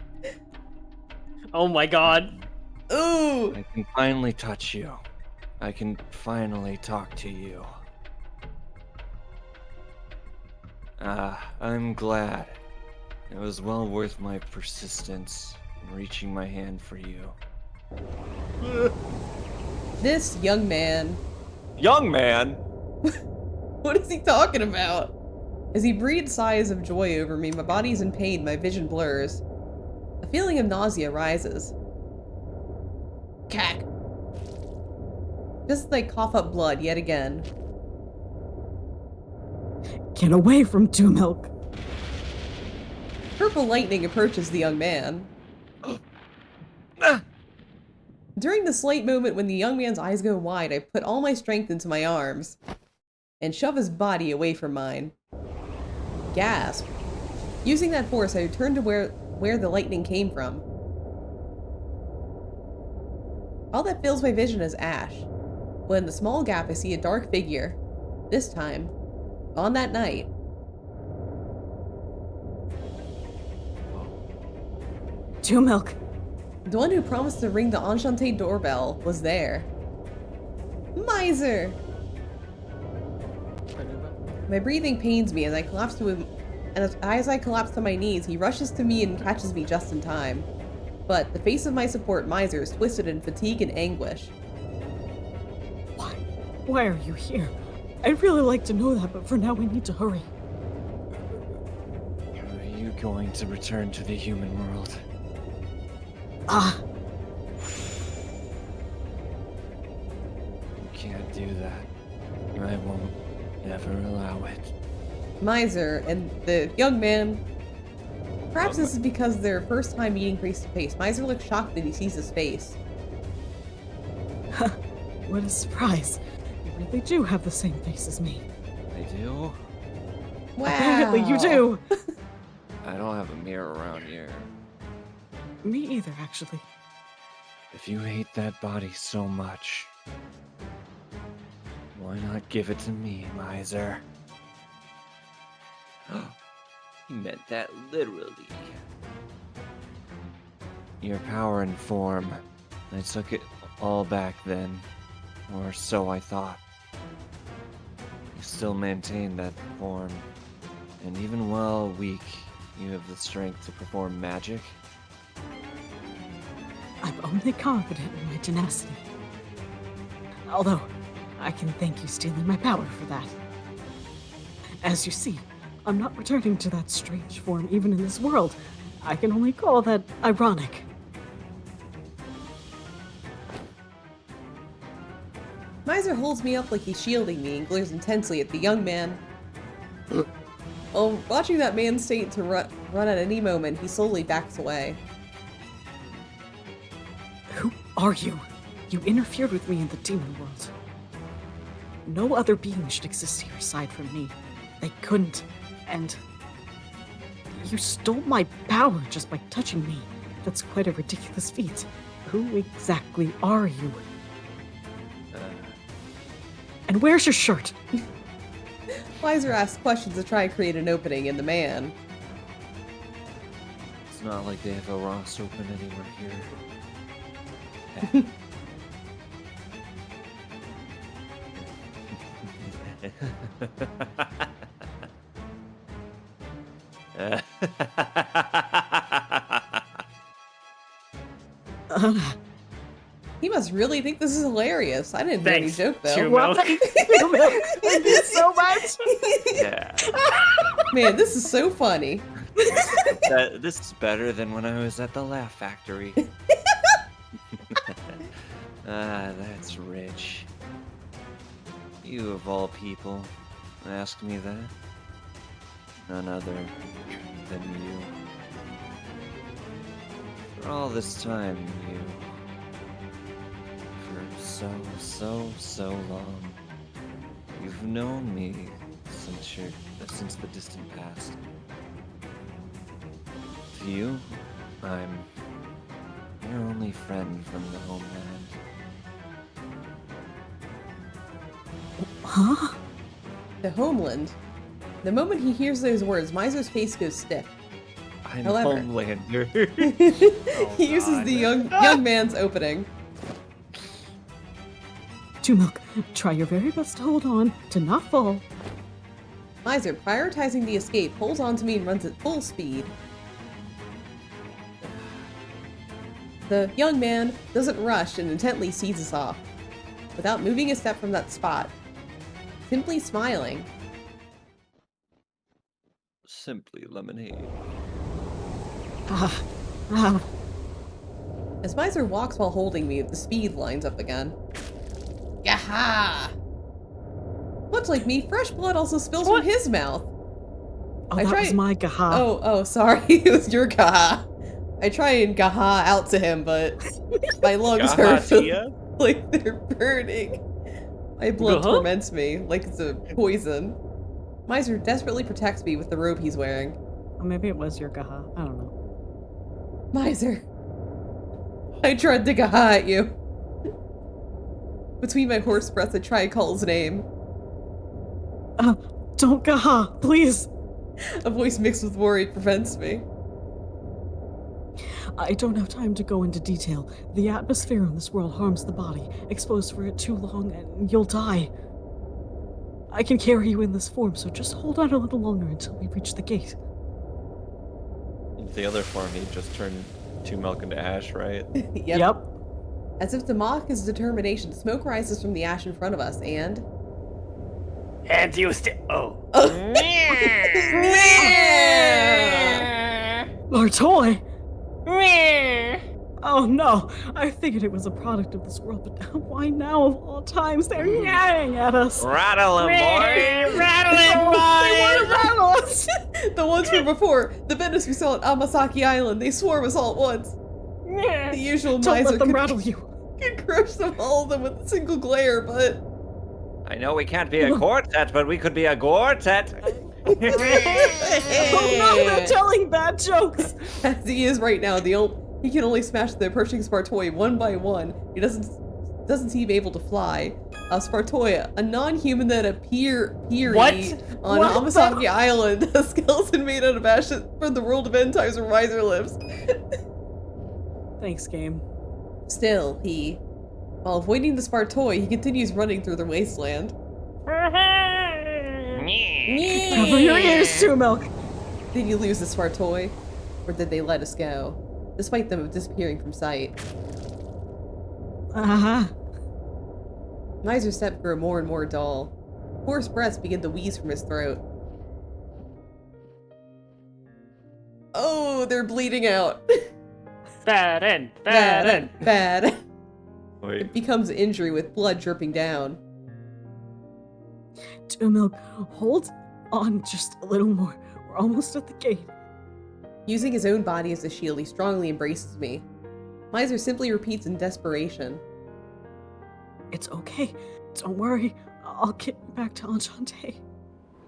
Speaker 2: Oh my god.
Speaker 1: Ooh.
Speaker 4: I can finally touch you. I can finally talk to you. I'm glad. It was well worth my persistence in reaching my hand for you.
Speaker 1: This young man.
Speaker 9: Young man?
Speaker 1: What is he talking about? As he breathes sighs of joy over me, my body's in pain, my vision blurs. A feeling of nausea rises. Cack. Just as I cough up blood yet again.
Speaker 5: Get away from Two Milk.
Speaker 1: Purple lightning approaches the young man. During the slight moment when the young man's eyes go wide, I put all my strength into my arms and shove his body away from mine. Gasp. Using that force, I return to where the lightning came from. All that fills my vision is ash. When in the small gap, I see a dark figure. This time, on that night.
Speaker 5: Two Milk.
Speaker 1: The one who promised to ring the enchanté doorbell was there. Misyr! My breathing pains me as I collapse to And as I collapse to my knees, he rushes to me and catches me just in time. But the face of my support, Misyr, is twisted in fatigue and anguish.
Speaker 5: Why? Why are you here? I'd really like to know that, but for now we need to hurry.
Speaker 4: Are you going to return to the human world?
Speaker 5: Ah,
Speaker 4: You can't do that. I won't ever allow it.
Speaker 1: Misyr and the young man. Perhaps this is because their first time meeting face to face. Misyr looks shocked that he sees his face.
Speaker 5: what a surprise. You really do have the same face as me.
Speaker 4: I do?
Speaker 1: Wow.
Speaker 5: Apparently you do.
Speaker 4: I don't have a mirror around here.
Speaker 5: Me either, actually.
Speaker 4: If you hate that body so much, why not give it to me, Misyr?
Speaker 9: He meant that literally.
Speaker 4: Your power and form. I took it all back then, or so I thought. You still maintain that form, and even while weak, you have the strength to perform magic.
Speaker 5: I'm only confident in my tenacity. Although, I can thank you stealing my power for that. As you see, I'm not returning to that strange form even in this world. I can only call that ironic.
Speaker 1: Misyr holds me up like he's shielding me and glares intensely at the young man. While watching that man's state to run at any moment, he slowly backs away.
Speaker 5: Who are you? You interfered with me in the demon world. No other being should exist here aside from me. They couldn't, and you stole my power just by touching me. That's quite a ridiculous feat. Who exactly are you? And where's your shirt?
Speaker 1: Misyr asks questions to try and create an opening in the man.
Speaker 4: It's not like they have a Ross open anywhere here.
Speaker 1: He must really think this is hilarious. I didn't
Speaker 2: Thanks,
Speaker 1: do any joke though.
Speaker 2: True
Speaker 5: What?
Speaker 2: Milk.
Speaker 5: Thank you so much.
Speaker 9: Yeah.
Speaker 1: Man, this is so funny.
Speaker 4: This is better than when I was at the Laugh Factory. That's rich. You of all people ask me that? None other than you. For all this time, you. For so long. You've known me since the distant past. To you, I'm your only friend from the homeland.
Speaker 5: Huh?
Speaker 1: The homeland. The moment he hears those words, Misyr's face goes stiff.
Speaker 4: I'm
Speaker 1: However-
Speaker 4: Homelander.
Speaker 1: He uses the young man's opening.
Speaker 5: Two Milk, try your very best to hold on, to not fall.
Speaker 1: Misyr, prioritizing the escape, holds on to me and runs at full speed. The young man doesn't rush and intently sees us off, without moving a step from that spot, simply smiling.
Speaker 4: Simply lemonade.
Speaker 1: As Misyr walks while holding me, the speed lines up again. Yaha! Much like me, fresh blood also spills from his mouth.
Speaker 5: Oh, that was my gaha.
Speaker 1: Oh, sorry. It was your gaha. I try and gaha out to him, but my lungs hurt. Like they're burning. My blood torments me like it's a poison. Misyr desperately protects me with the robe he's wearing.
Speaker 5: Or maybe it was your gaha. I don't know.
Speaker 1: Misyr, I tried to gaha at you. Between my hoarse breaths, I try and call his name.
Speaker 5: Don't gaha, please.
Speaker 1: A voice mixed with worry prevents me.
Speaker 5: I don't have time to go into detail. The atmosphere in this world harms the body. Exposed for it too long and you'll die. I can carry you in this form, so just hold on a little longer until we reach the gate.
Speaker 9: The other form, he just turned to milk into ash, right?
Speaker 1: Yep. As if to mock his determination, smoke rises from the ash in front of us, and...
Speaker 2: And you still. Oh.
Speaker 5: Our toy! Oh no! I figured it was a product of this world, but why now of all times they're yelling at us?
Speaker 9: Rattle him, boy!
Speaker 2: Rattle him,
Speaker 5: They want to
Speaker 2: boy!
Speaker 5: rattle us!
Speaker 1: The ones from before, the Venice we saw at Amasaki Island, they swarm us all at once. The usual
Speaker 5: Don't
Speaker 1: miser
Speaker 5: let them
Speaker 1: could,
Speaker 5: rattle you.
Speaker 1: could crush them all of them with a single glare, but...
Speaker 9: I know we can't be a quartet, but we could be a quartet.
Speaker 5: Oh no, they're telling bad jokes!
Speaker 1: As he is right now, he can only smash the approaching Spartoi one by one. He doesn't seem able to fly. Spartoia, a non-human that appeared on Amasaki Island, a skeleton made out of ashes from the world of end times where Misyr lives.
Speaker 5: Thanks, game.
Speaker 1: Still, while avoiding the Spartoi, he continues running through the wasteland.
Speaker 5: Cover your ears too, Milk!
Speaker 1: Did you lose the Spartoi? Or did they let us go? Despite them disappearing from sight. Misyr's step grew more and more dull. Hoarse breaths began to wheeze from his throat. Oh, they're bleeding out.
Speaker 2: Bad.
Speaker 1: Bad.
Speaker 9: Wait.
Speaker 1: It becomes an injury with blood dripping down.
Speaker 5: Milk, hold on just a little more. We're almost at the gate.
Speaker 1: Using his own body as a shield, he strongly embraces me. Misyr simply repeats in desperation.
Speaker 5: It's okay. Don't worry. I'll get you back to Enchante.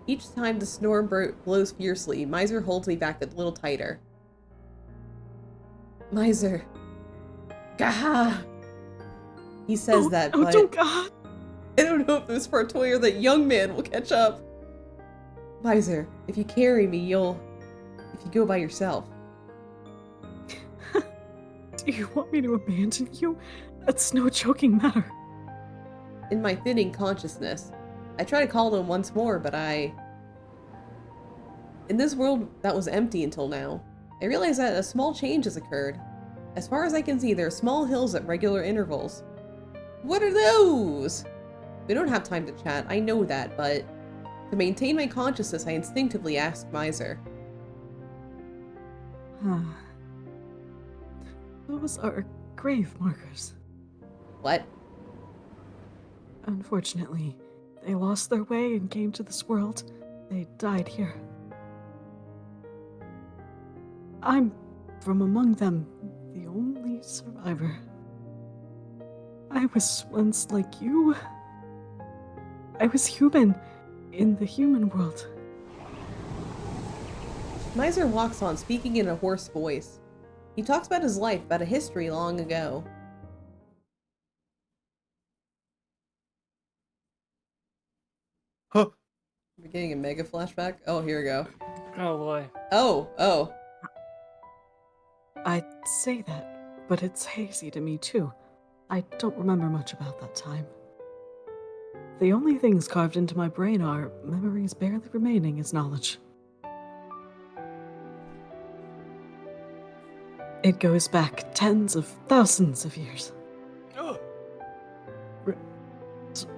Speaker 1: Each time the storm blows fiercely, Misyr holds me back a little tighter. Misyr. Gah! He says that, but...
Speaker 5: Oh, God!
Speaker 1: I don't know if this Spartoi or that young man will catch up. Misyr, if you carry me, if you go by yourself.
Speaker 5: Do you want me to abandon you? That's no joking matter.
Speaker 1: In my thinning consciousness, I try to call him once more, but in this world that was empty until now, I realize that a small change has occurred. As far as I can see, there are small hills at regular intervals. What are those? We don't have time to chat, I know that, but to maintain my consciousness, I instinctively ask Misyr.
Speaker 5: Those are grave markers.
Speaker 1: What?
Speaker 5: Unfortunately, they lost their way and came to this world. They died here. I'm from among them, the only survivor. I was once like you. I was human in the human world.
Speaker 1: Misyr walks on, speaking in a hoarse voice. He talks about his life, about a history long ago.
Speaker 9: Huh.
Speaker 1: We're getting a mega flashback? Oh, here we go.
Speaker 2: Oh boy.
Speaker 1: Oh.
Speaker 5: I'd say that, but it's hazy to me too. I don't remember much about that time. The only things carved into my brain are memories barely remaining as knowledge. It goes back tens of thousands of years.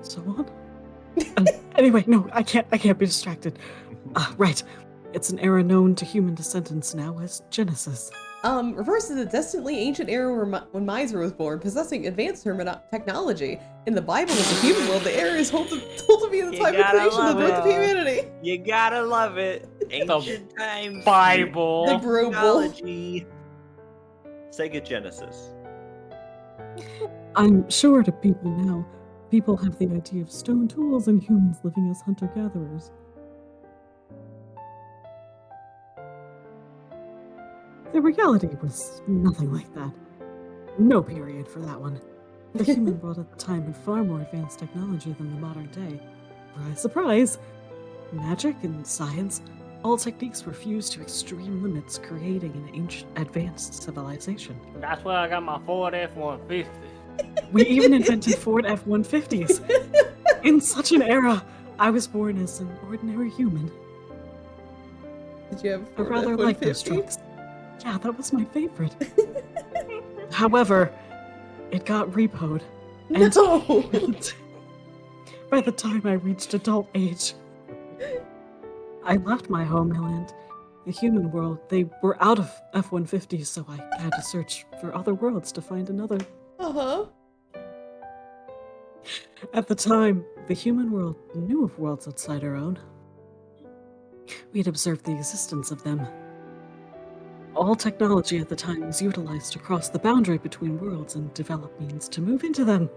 Speaker 5: So on? Anyway, no, I can't be distracted. Right. It's an era known to human descendants now as Genesis.
Speaker 1: Refers to the distantly ancient era when Misyr was born, possessing advanced technology. In the Bible of the human world, the era is told to be the time of creation of the birth of humanity.
Speaker 9: You gotta love it. Ancient times.
Speaker 2: Bible.
Speaker 1: The Brobel.
Speaker 9: Technology. Sega Genesis.
Speaker 5: I'm sure to people now, people have the idea of stone tools and humans living as hunter-gatherers. The reality was nothing like that. No period for that one. The human world at the time had far more advanced technology than the modern day. Surprise, surprise! Magic and science, all techniques were fused to extreme limits, creating an ancient, advanced civilization.
Speaker 2: That's where I got my Ford F-150.
Speaker 5: We even invented Ford F-150s. In such an era, I was born as an ordinary human.
Speaker 1: Did you have
Speaker 5: I rather like those
Speaker 1: F-150?
Speaker 5: trucks. Yeah, that was my favorite. However, it got repoed. And
Speaker 1: No!
Speaker 5: by the time I reached adult age, I left my homeland, the human world. They were out of F-150s, so I had to search for other worlds to find another.
Speaker 1: Uh-huh.
Speaker 5: At the time, the human world knew of worlds outside our own. We had observed the existence of them. All technology at the time was utilized to cross the boundary between worlds and develop means to move into them.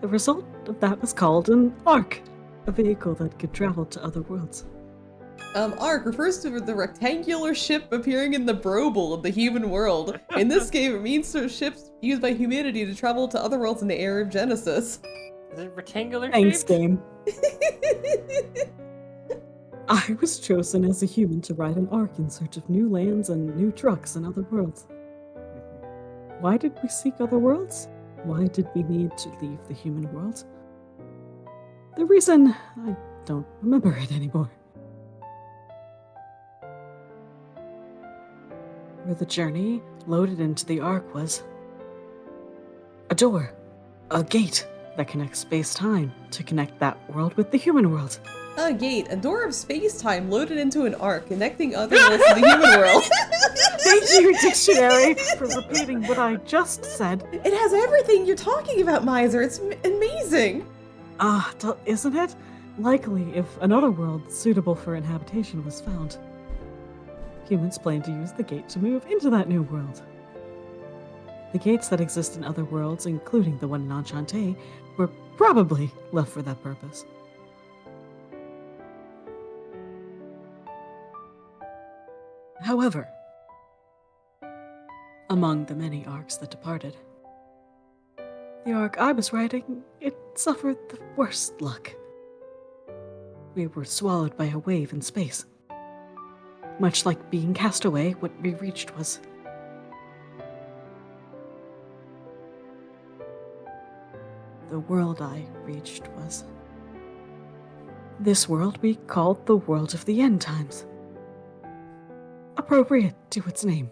Speaker 5: The result of that was called an Ark, a vehicle that could travel to other worlds.
Speaker 1: Ark refers to the rectangular ship appearing in the Broble of the human world. In this game, it means to ships used by humanity to travel to other worlds in the era of Genesis.
Speaker 2: Is it rectangular
Speaker 5: Thanks,
Speaker 2: shaped?
Speaker 5: game. I was chosen as a human to ride an Ark in search of new lands and new trucks and other worlds. Why did we seek other worlds? Why did we need to leave the human world? The reason, I don't remember it anymore. Where the journey loaded into the Ark was a door, a gate that connects space-time to connect that world with the human world.
Speaker 1: A gate, a door of space-time loaded into an Ark, connecting other worlds to the human world.
Speaker 5: Thank you, dictionary, for repeating what I just said.
Speaker 1: It has everything you're talking about, Misyr. It's amazing.
Speaker 5: Isn't it? Likely if another world suitable for inhabitation was found. Humans plan to use the gate to move into that new world. The gates that exist in other worlds, including the one in Enchante, were probably left for that purpose. However, among the many arcs that departed, the arc I was riding, it suffered the worst luck. We were swallowed by a wave in space. Much like being cast away, what we reached was the world I reached was this world we called the world of the end times. Appropriate to its name.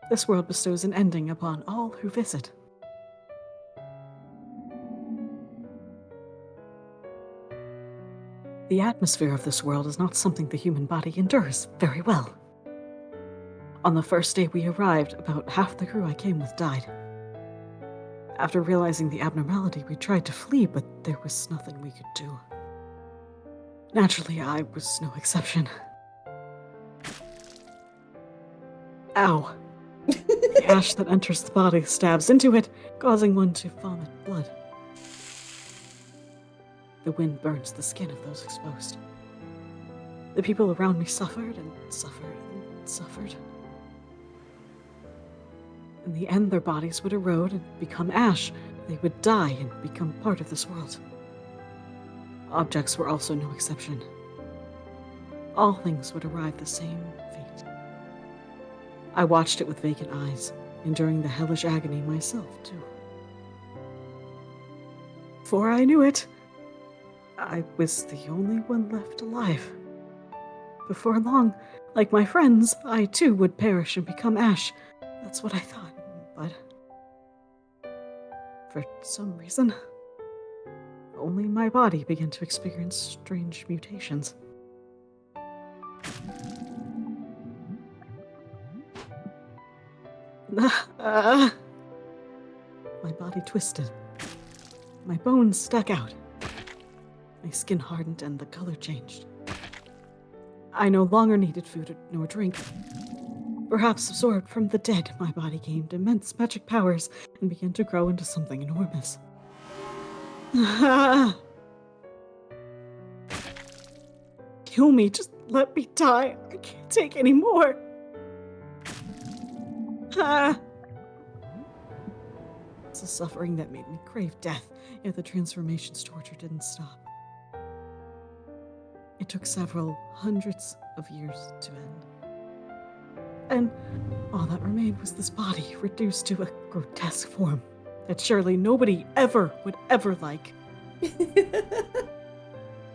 Speaker 5: This world bestows an ending upon all who visit. The atmosphere of this world is not something the human body endures very well. On the first day we arrived, about half the crew I came with died. After realizing the abnormality, we tried to flee, but there was nothing we could do. Naturally, I was no exception. Ow. The ash that enters the body stabs into it, causing one to vomit blood. The wind burns the skin of those exposed. The people around me suffered and suffered and suffered. In the end, their bodies would erode and become ash. They would die and become part of this world. Objects were also no exception. All things would arrive the same fate. I watched it with vacant eyes, enduring the hellish agony myself, too. Before I knew it, I was the only one left alive. Before long, like my friends, I too would perish and become ash. That's what I thought, but for some reason, only my body began to experience strange mutations. My body twisted. My bones stuck out. My skin hardened and the color changed. I no longer needed food nor drink. Perhaps absorbed from the dead, my body gained immense magic powers and began to grow into something enormous. Kill me, just let me die. I can't take any more. It's a suffering that made me crave death, yet the transformation's torture didn't stop. It took several hundreds of years to end. And all that remained was this body, reduced to a grotesque form that surely nobody ever would ever like.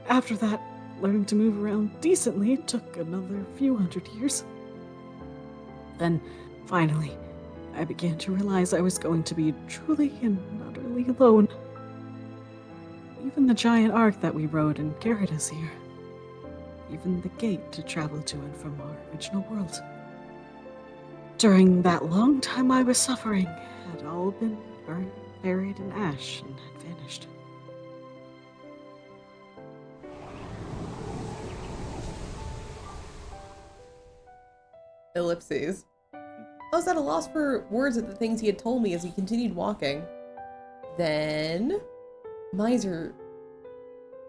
Speaker 5: After that, learning to move around decently took another few hundred years. Then, finally, I began to realize I was going to be truly and utterly alone. Even the giant ark that we rode and carried us here. Even the gate to travel to and from our original world. During that long time I was suffering, had all been burned, buried in ash, and had vanished.
Speaker 1: Ellipses. I was at a loss for words at the things he had told me as he continued walking. Then, Misyr,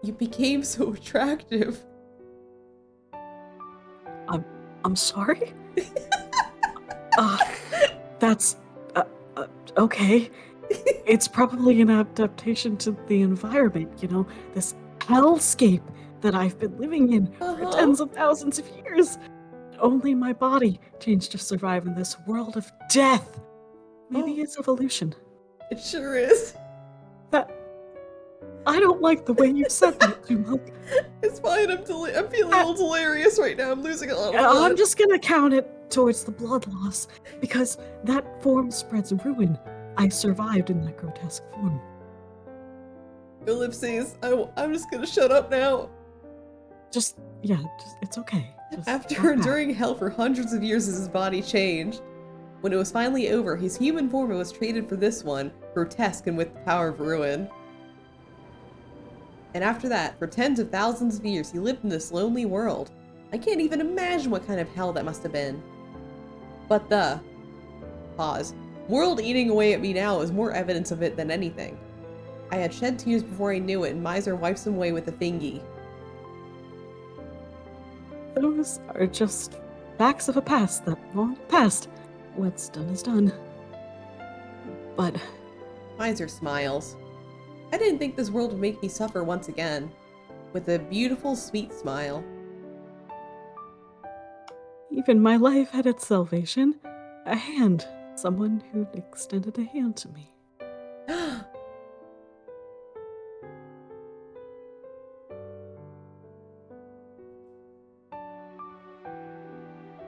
Speaker 1: you became so attractive.
Speaker 5: I'm sorry? That's okay. It's probably an adaptation to the environment, you know, this hellscape that I've been living in for tens of thousands of years. Only my body changed to survive in this world of death. Maybe it's evolution.
Speaker 1: It sure is.
Speaker 5: I don't like the way you said that, Jumok.
Speaker 1: It's fine, I'm feeling a little delirious right now. I'm losing a lot of blood.
Speaker 5: I'm just gonna count it towards the blood loss, because that form spreads ruin. I survived in that grotesque form.
Speaker 1: Ellipses, I'm just gonna shut up now.
Speaker 5: It's okay.
Speaker 1: After enduring hell for hundreds of years as his body changed, when it was finally over, his human form was traded for this one, grotesque and with the power of ruin. And after that, for tens of thousands of years, he lived in this lonely world. I can't even imagine what kind of hell that must have been. But the world eating away at me now is more evidence of it than anything. I had shed tears before I knew it, and Misyr wipes them away with a thingy.
Speaker 5: Those are just facts of a past that long passed. What's done is done. But
Speaker 1: Misyr smiles. I didn't think this world would make me suffer once again. With a beautiful, sweet smile.
Speaker 5: even my life had its salvation. A hand. Someone who'd extended a hand to me.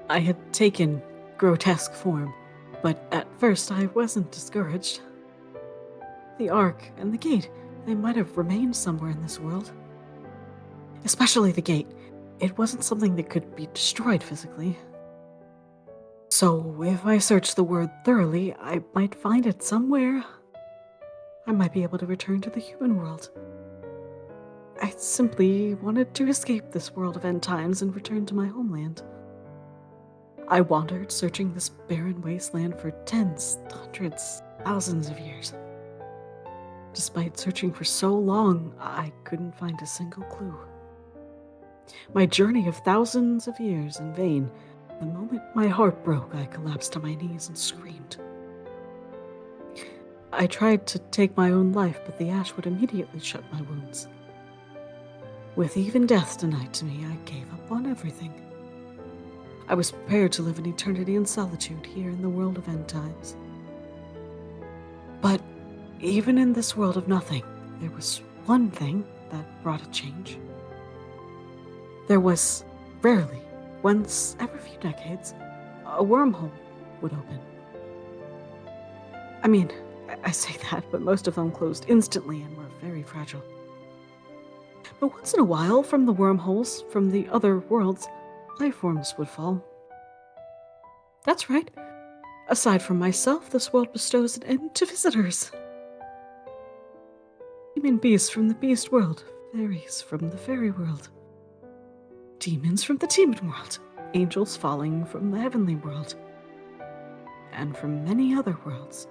Speaker 5: I had taken grotesque form, but at first I wasn't discouraged. The Ark and the gate, they might have remained somewhere in this world. Especially the gate. It wasn't something that could be destroyed physically. So if I searched the world thoroughly, I might find it somewhere. I might be able to return to the human world. I simply wanted to escape this world of end times and return to my homeland. I wandered, searching this barren wasteland for tens, hundreds, thousands of years. Despite searching for so long, I couldn't find a single clue. My journey of thousands of years in vain. The moment my heart broke, I collapsed to my knees and screamed. I tried to take my own life, but the ash would immediately shut my wounds. With even death denied to me, I gave up on everything. I was prepared to live an eternity in solitude here in the world of end times. But even in this world of nothing, there was one thing that brought a change. There was, rarely, once every few decades, a wormhole would open. I mean, I say that, but most of them closed instantly and were very fragile. But once in a while, from the wormholes, from the other worlds, life forms would fall. That's right. Aside from myself, this world bestows an end to visitors. Human beasts from the beast world, fairies from the fairy world, demons from the demon world, angels falling from the heavenly world, and from many other worlds.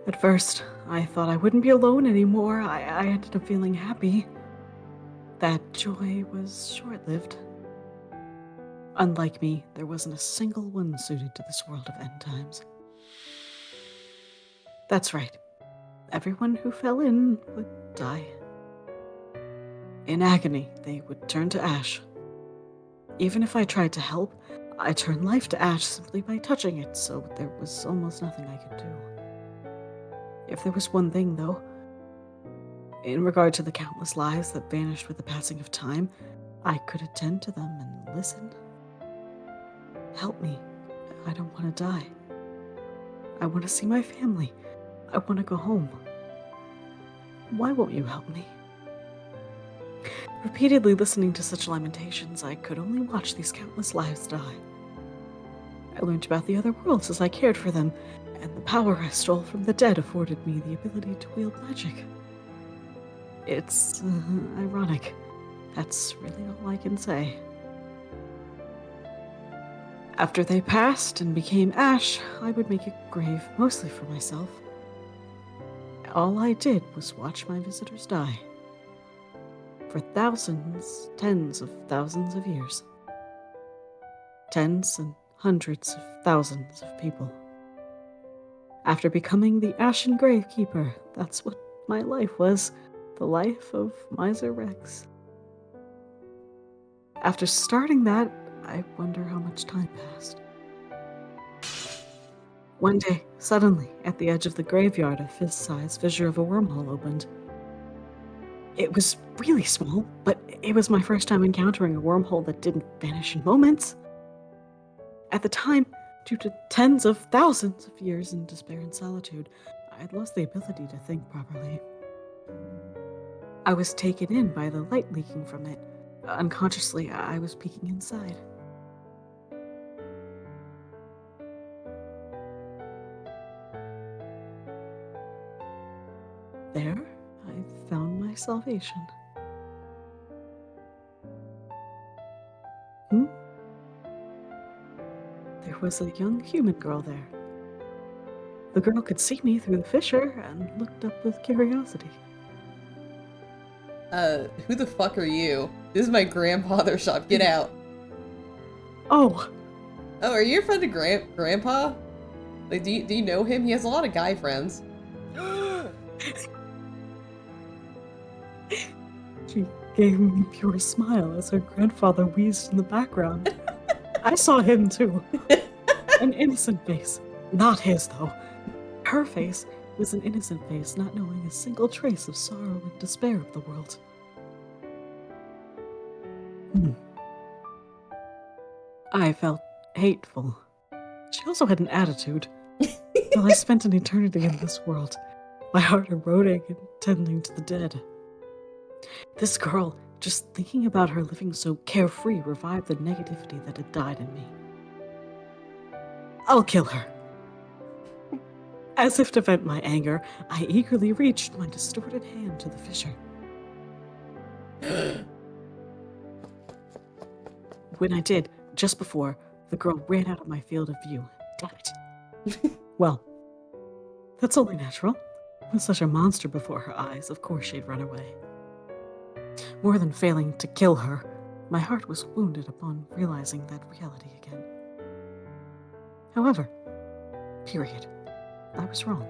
Speaker 5: At first, I thought I wouldn't be alone anymore. I ended up feeling happy. That joy was short-lived. Unlike me, there wasn't a single one suited to this world of end times. That's right. Everyone who fell in would die. In agony, they would turn to ash. Even if I tried to help, I turned life to ash simply by touching it, so there was almost nothing I could do. If there was one thing, though, In regard to the countless lives that vanished with the passing of time, I could attend to them and listen. Help me. I don't want to die. I want to see my family. I want to go home. Why won't you help me? Repeatedly listening to such lamentations, I could only watch these countless lives die. I learned about the other worlds as I cared for them, and the power I stole from the dead afforded me the ability to wield magic. It's ironic. That's really all I can say. After they passed and became ash, I would make a grave, mostly for myself. All I did was watch my visitors die. For thousands, tens of thousands of years. Tens and hundreds of thousands of people. After becoming the Ashen Gravekeeper, that's what my life was. The life of Misyr Rex. After starting that, I wonder how much time passed. One day, suddenly, at the edge of the graveyard, a fist-sized fissure of a wormhole opened. It was really small, but it was my first time encountering a wormhole that didn't vanish in moments. At the time, due to tens of thousands of years in despair and solitude, I'd lost the ability to think properly. I was taken in by the light leaking from it. Unconsciously, I was peeking inside. There, I found my salvation. There was a young human girl there. The girl could see me through the fissure and looked up with curiosity.
Speaker 1: Who the fuck are you? This is my grandfather's shop. Get out.
Speaker 5: Oh,
Speaker 1: are you a friend of Grandpa? Like, do you know him? He has a lot of guy friends.
Speaker 5: She gave me a pure smile as her grandfather wheezed in the background. I saw him too. An innocent face. Not his, though. Her face was an innocent face, not knowing a single trace of sorrow and despair of the world. I felt hateful. She also had an attitude. While I spent an eternity in this world, my heart eroding and tending to the dead. This girl, just thinking about her living so carefree, revived the negativity that had died in me. I'll kill her. As if to vent my anger, I eagerly reached my distorted hand to the fissure. When I did, just before, the girl ran out of my field of view. Damn it. Well, that's only natural. With such a monster before her eyes, of course she'd run away. More than failing to kill her, my heart was wounded upon realizing that reality again. However, period. I was wrong.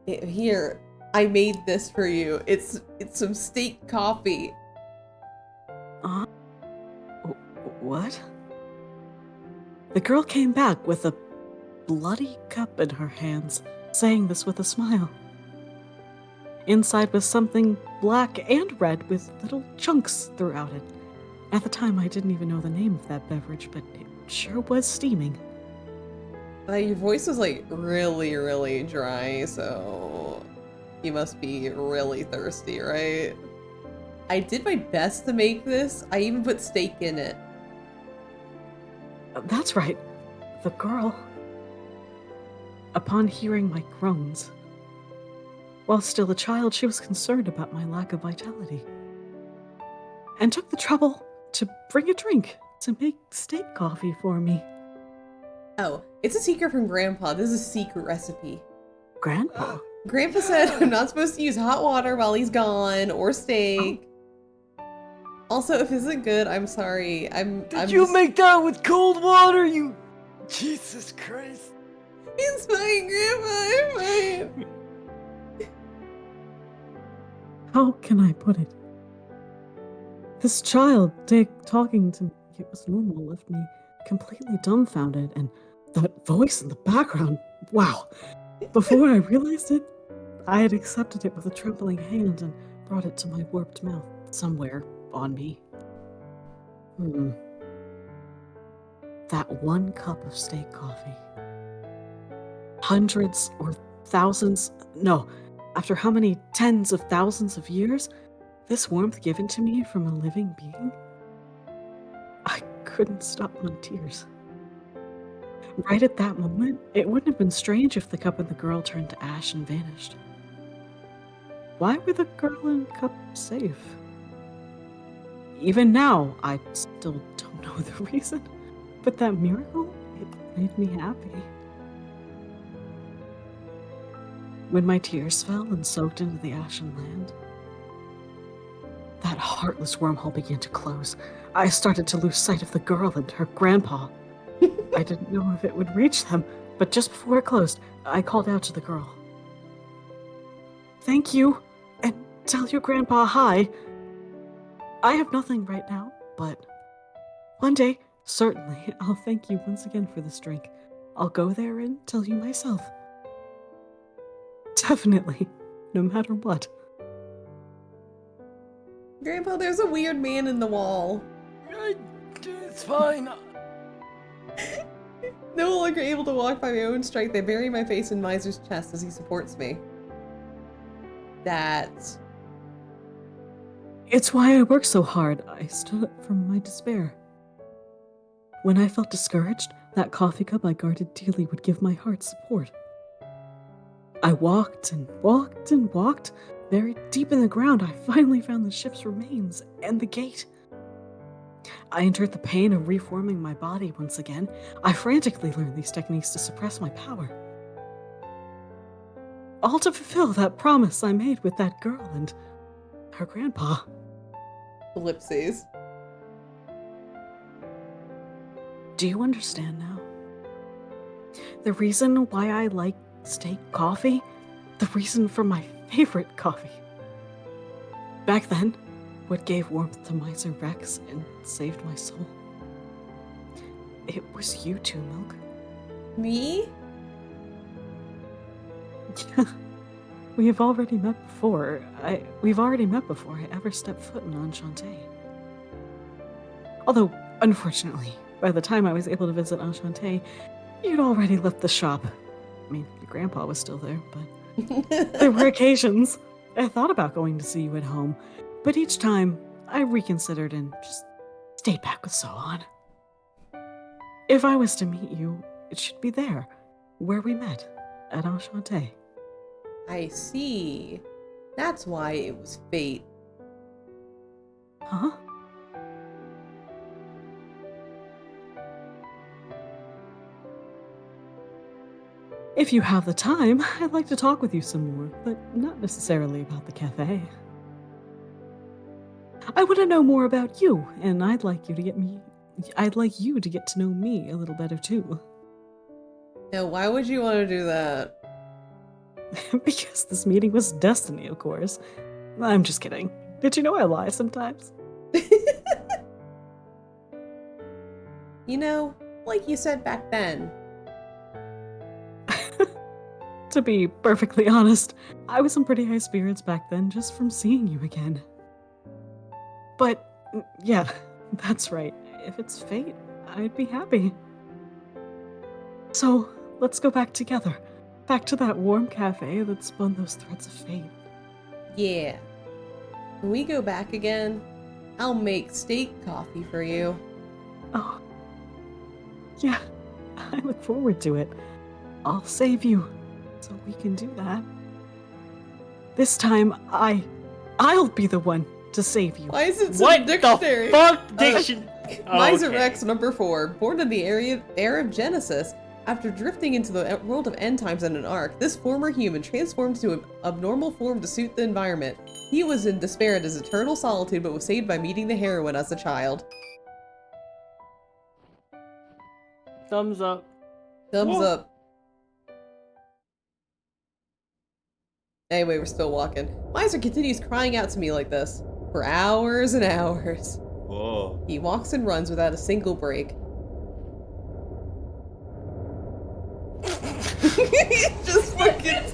Speaker 1: Here, I made this for you. It's some steak coffee.
Speaker 5: What? The girl came back with a bloody cup in her hands, saying this with a smile. Inside was something black and red with little chunks throughout it. At the time, I didn't even know the name of that beverage, but it sure was steaming.
Speaker 1: Your voice was like really, really dry, so you must be really thirsty, right? I did my best to make this. I even put steak in it.
Speaker 5: That's right. The girl. Upon hearing my groans, while still a child, she was concerned about my lack of vitality, and took the trouble to bring a drink to make steak coffee for me.
Speaker 1: Oh, it's a secret from Grandpa. This is a secret recipe.
Speaker 5: Grandpa?
Speaker 1: Grandpa said I'm not supposed to use hot water while he's gone, or steak. Also, if this isn't good, I'm sorry.
Speaker 8: Did you make that with cold water, you... Jesus Christ.
Speaker 1: It's fine, Grandpa, I'm fine.
Speaker 5: How can I put it? This child talking to me, it was normal, left me completely dumbfounded, and that voice in the background, wow. Before I realized it, I had accepted it with a trembling hand and brought it to my warped mouth, somewhere on me. That one cup of steak coffee. Hundreds or thousands, no, after how many tens of thousands of years, this warmth given to me from a living being? I couldn't stop my tears. Right at that moment, it wouldn't have been strange if the cup and the girl turned to ash and vanished. Why were the girl and cup safe? Even now, I still don't know the reason, but that miracle, it made me happy. When my tears fell and soaked into the ashen land, that heartless wormhole began to close. I started to lose sight of the girl and her grandpa. I didn't know if it would reach them, but just before it closed, I called out to the girl. Thank you, and tell your grandpa hi. I have nothing right now, but one day, certainly, I'll thank you once again for this drink. I'll go there and tell you myself. Definitely, no matter what.
Speaker 1: Grandpa, there's a weird man in the wall.
Speaker 2: It's fine.
Speaker 1: No longer able to walk by my own strength, I bury my face in Misyr's chest as he supports me. That's...
Speaker 5: It's why I work so hard. I stood up from my despair. When I felt discouraged, that coffee cup I guarded dearly would give my heart support. I walked and walked and walked. Buried deep in the ground, I finally found the ship's remains and the gate. I endured the pain of reforming my body once again. I frantically learned these techniques to suppress my power. All to fulfill that promise I made with that girl and her grandpa.
Speaker 1: Ellipses.
Speaker 5: Do you understand now? The reason why I like steak coffee? The reason for my favorite coffee. Back then, what gave warmth to Misyr Rex and saved my soul? It was you two, Milk.
Speaker 1: Me?
Speaker 5: Yeah. We've already met before. We've already met before I ever stepped foot in Enchante. Although, unfortunately, by the time I was able to visit Enchante, you'd already left the shop. I mean, your grandpa was still there, but there were occasions I thought about going to see you at home, but each time I reconsidered and just stayed back with Sohan. If I was to meet you, it should be there, where we met, at Enchante.
Speaker 1: I see. That's why it was fate.
Speaker 5: Huh? If you have the time, I'd like to talk with you some more, but not necessarily about the cafe. I want to know more about you, and I'd like you to get to know me a little better too.
Speaker 1: Now, why would you want to do that?
Speaker 5: Because this meeting was destiny, of course. I'm just kidding. Did you know I lie sometimes?
Speaker 1: You know, like you said back then.
Speaker 5: To be perfectly honest, I was in pretty high spirits back then just from seeing you again. But, yeah, that's right. If it's fate, I'd be happy. So, let's go back together. Back to that warm cafe that spun those threads of fate.
Speaker 1: Yeah. When we go back again, I'll make steak coffee for you.
Speaker 5: Oh. Yeah, I look forward to it. I'll save you, so we can do that. This time, I'll be the one to save you.
Speaker 1: Why is it so
Speaker 2: What
Speaker 1: dictionary?
Speaker 2: the fuck diction?
Speaker 1: Misyr Rex number 4, born in the era of Genesis. After drifting into the world of end times in an ark, this former human transformed to an abnormal form to suit the environment. He was in despair at his eternal solitude, but was saved by meeting the heroine as a child.
Speaker 2: Thumbs up.
Speaker 1: Thumbs
Speaker 2: Whoa.
Speaker 1: up. Anyway, we're still walking. Misyr continues crying out to me like this for hours and hours.
Speaker 9: Whoa.
Speaker 1: He walks and runs without a single break. Just fucking...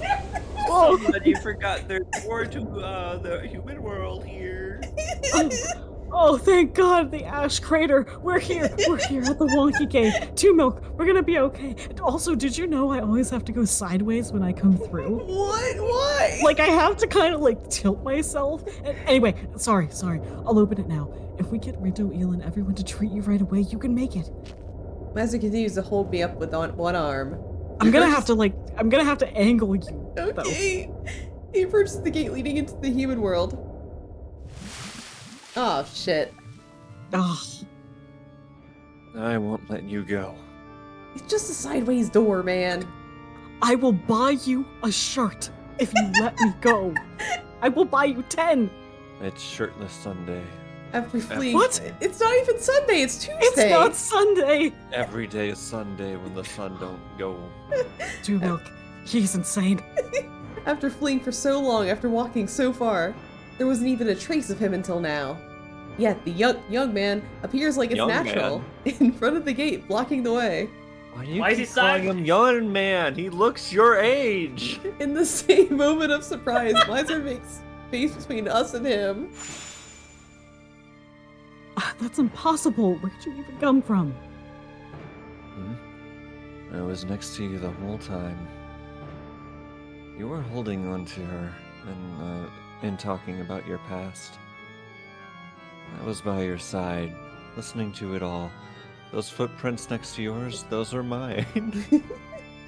Speaker 9: somebody forgot their door to the human world here.
Speaker 5: Oh, thank God, the ash crater. We're here. We're here at the wonky cave. 2 milk. We're gonna be okay. Also, did you know I always have to go sideways when I come through?
Speaker 1: What? Why?
Speaker 5: Like, I have to kind of, like, tilt myself. Anyway, sorry. I'll open it now. If we get Rinto, Eel, and everyone to treat you right away, you can make it.
Speaker 1: Misyr continues to hold me up with one arm.
Speaker 5: I'm gonna have to angle you.
Speaker 1: Okay. He approaches the gate leading into the human world. Oh, shit.
Speaker 5: Ugh.
Speaker 4: I won't let you go.
Speaker 1: It's just a sideways door, man.
Speaker 5: I will buy you a shirt if you let me go. I will buy you 10.
Speaker 4: It's shirtless Sunday.
Speaker 1: After fleeing.
Speaker 5: What?
Speaker 1: It's not even Sunday, it's Tuesday.
Speaker 5: It's not Sunday.
Speaker 4: Every day is Sunday when the sun don't go.
Speaker 5: 2 milk. He's insane.
Speaker 1: After fleeing for so long, after walking so far, there wasn't even a trace of him until now. Yet the young man appears like it's
Speaker 9: Young
Speaker 1: natural in front of the gate, blocking the way.
Speaker 9: Why is he calling him young man? He looks your age.
Speaker 1: In the same moment of surprise, Misyr makes space between us and him.
Speaker 5: That's impossible. Where'd you even come from?
Speaker 4: I was next to you the whole time. You were holding on to her and talking about your past. I was by your side, listening to it all. Those footprints next to yours, those are mine.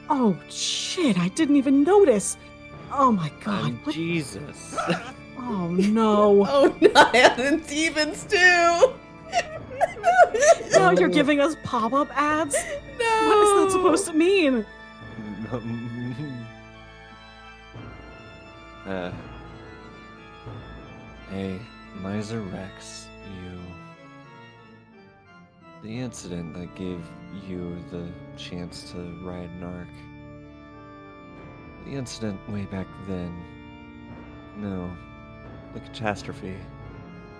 Speaker 5: Oh, shit, I didn't even notice. Oh my God.
Speaker 4: I'm Jesus.
Speaker 5: Oh no.
Speaker 1: Oh, Nyan and demons too!
Speaker 5: Now you're giving us pop-up ads?
Speaker 1: No!
Speaker 5: What is that supposed to mean?
Speaker 4: Hey, Misyr Rex, the incident that gave you the chance to ride an arc. The incident way back then. No, the catastrophe.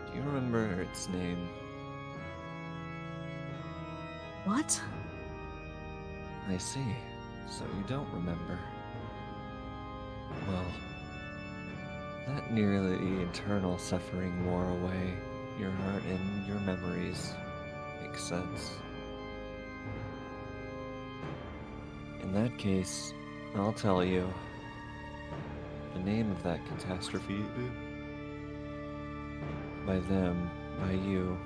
Speaker 4: Do you remember its name?
Speaker 5: What?
Speaker 4: I see. So you don't remember. Well, that nearly eternal suffering wore away your heart and your memories. Makes sense. In that case, I'll tell you. The name of that catastrophe. By them, by you.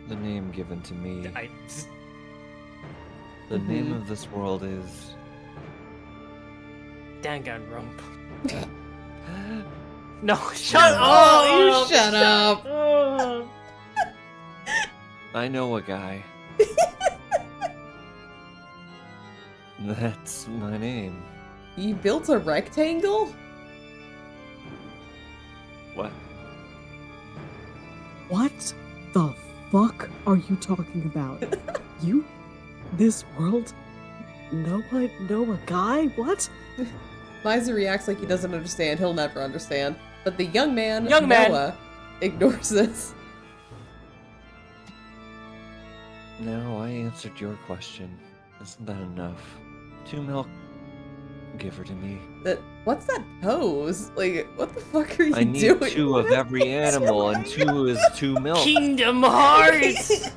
Speaker 4: The name given to me. The name of this world is...
Speaker 2: Danganronpa. No, shut up!
Speaker 1: Oh, you shut up!
Speaker 4: I know a guy. That's my name.
Speaker 1: You built a rectangle?
Speaker 4: What?
Speaker 5: What the fuck are you talking about? You? This world? Noah guy? What?
Speaker 1: Misyr reacts like he doesn't understand. He'll never understand. But the young man, Noah, ignores this.
Speaker 4: Now I answered your question. Isn't that enough? 2 milk. Give her to me.
Speaker 1: What's that pose? Like, what the fuck are you
Speaker 4: I need
Speaker 1: doing?
Speaker 4: 2 of every animal, and 2 is 2 milk.
Speaker 2: Kingdom Hearts!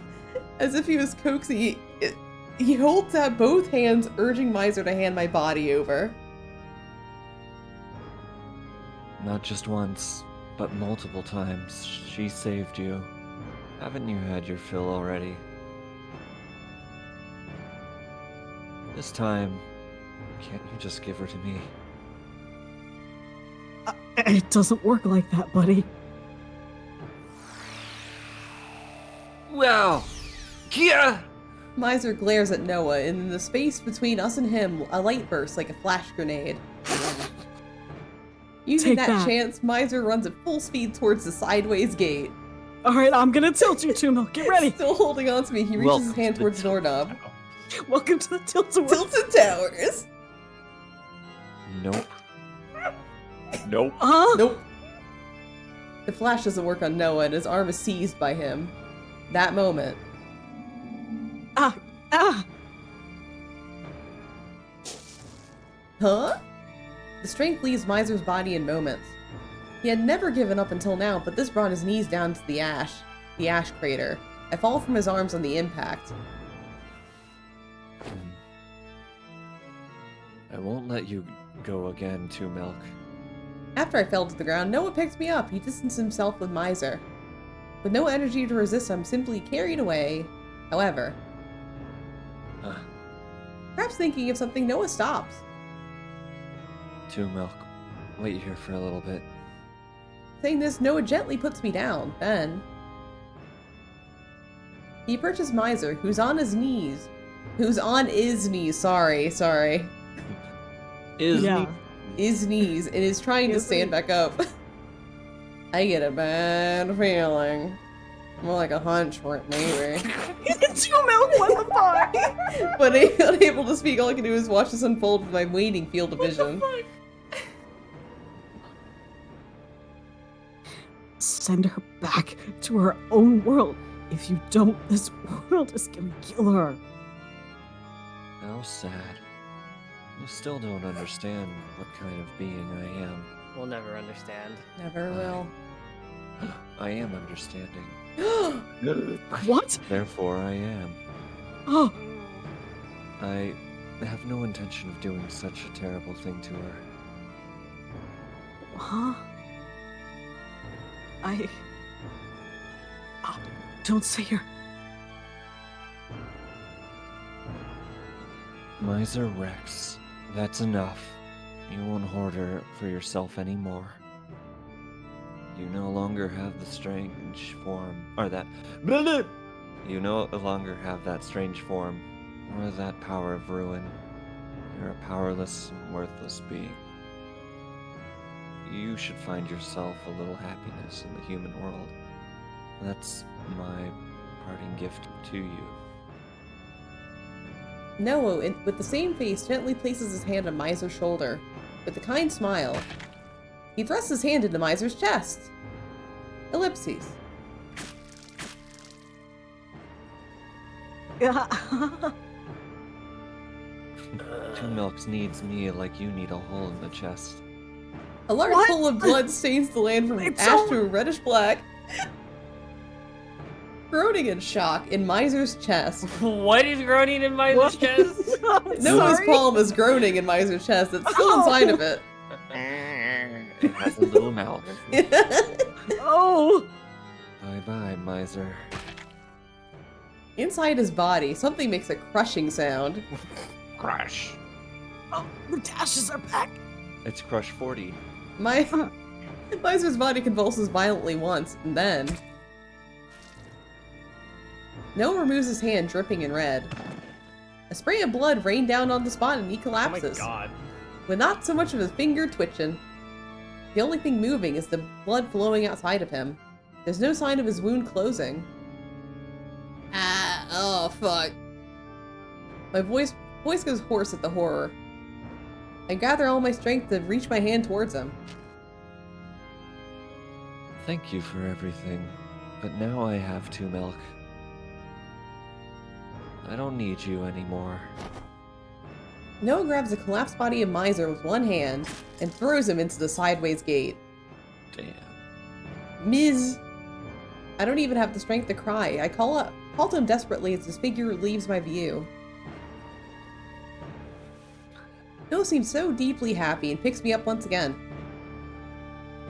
Speaker 1: As if he was coaxing. He holds out both hands, urging Misyr to hand my body over.
Speaker 4: Not just once, but multiple times. She saved you. Haven't you had your fill already? This time, can't you just give her to me?
Speaker 5: It doesn't work like that, buddy.
Speaker 4: Well, Kia!
Speaker 1: Misyr glares at Noah, and in the space between us and him, a light bursts like a flash grenade. Using that chance, Misyr runs at full speed towards the sideways gate.
Speaker 5: Alright, I'm gonna tilt you, 2 milk. Get ready!
Speaker 1: Still holding on to me, he reaches his hand towards the doorknob.
Speaker 5: Welcome to the Tilt-A-Whirl.
Speaker 1: Tilted Towers!
Speaker 4: Nope.
Speaker 9: Nope.
Speaker 1: Nope. The flash doesn't work on Noah, and his arm is seized by him. That moment. Huh? The The strength leaves Miser's body in moments. He had never given up until now, but this brought his knees down to the ash crater. I fall from his arms on the impact.
Speaker 4: I won't let you go again, Two Milk.
Speaker 1: After I fell to the ground, Noah picked me up. He distanced himself with Miser. With no energy to resist, I'm simply carried away. However, perhaps thinking of something, Noah stops.
Speaker 4: Two Milk, wait here for a little bit.
Speaker 1: Saying this, Noah gently puts me down. Then he approaches Miser, who's on his knees. Sorry. His knees, and is trying to stand back up. I get a bad feeling. More like a hunch, maybe.
Speaker 8: Two Milk, what the fuck?
Speaker 1: But unable to speak, all I can do is watch this unfold with my waning field of vision.
Speaker 5: Send her back to her own world. If you don't, this world is gonna kill her.
Speaker 4: How sad. You still don't understand what kind of being I am.
Speaker 2: We'll never understand.
Speaker 1: Never will.
Speaker 4: I am understanding.
Speaker 5: What?
Speaker 4: Therefore I am.
Speaker 5: Oh,
Speaker 4: I have no intention of doing such a terrible thing to her.
Speaker 5: huh? Oh, don't say her.
Speaker 4: Miser Rex, that's enough. You won't hoard her for yourself anymore. You no longer have the strange form, or that... You no longer have that strange form, or that power of ruin. You're a powerless, worthless being. You should find yourself a little happiness in the human world. That's my parting gift to you.
Speaker 1: Noah, with the same face, gently places his hand on Miser's shoulder. With a kind smile, he thrusts his hand into Miser's chest. Ellipses.
Speaker 4: Two Milks needs me like you need a hole in the chest.
Speaker 1: A large pool of blood stains the land from ash to a reddish black. Groaning in shock in Miser's chest.
Speaker 2: What is groaning in Miser's chest?
Speaker 1: Noah's palm is groaning in Miser's chest. It's still inside of it.
Speaker 4: It has a little mouth.
Speaker 5: Oh!
Speaker 4: Bye-bye, Miser.
Speaker 1: Inside his body, something makes a crushing sound.
Speaker 4: Crush.
Speaker 5: Oh, the dashes are back.
Speaker 4: It's Crush 40.
Speaker 1: Miser's body convulses violently once, and then... Noah removes his hand, dripping in red. A spray of blood rained down on the spot and he collapses.
Speaker 2: Oh my god.
Speaker 1: With not so much of his finger twitching. The only thing moving is the blood flowing outside of him. There's no sign of his wound closing. Oh fuck. My voice goes hoarse at the horror. I gather all my strength to reach my hand towards him.
Speaker 4: Thank you for everything, but now I have Two Milk. I don't need you anymore.
Speaker 1: Noah grabs the collapsed body of Miser with one hand and throws him into the sideways gate.
Speaker 4: Damn.
Speaker 1: Ms. I don't even have the strength to cry. I call to him desperately as his figure leaves my view. Noah seems so deeply happy and picks me up once again.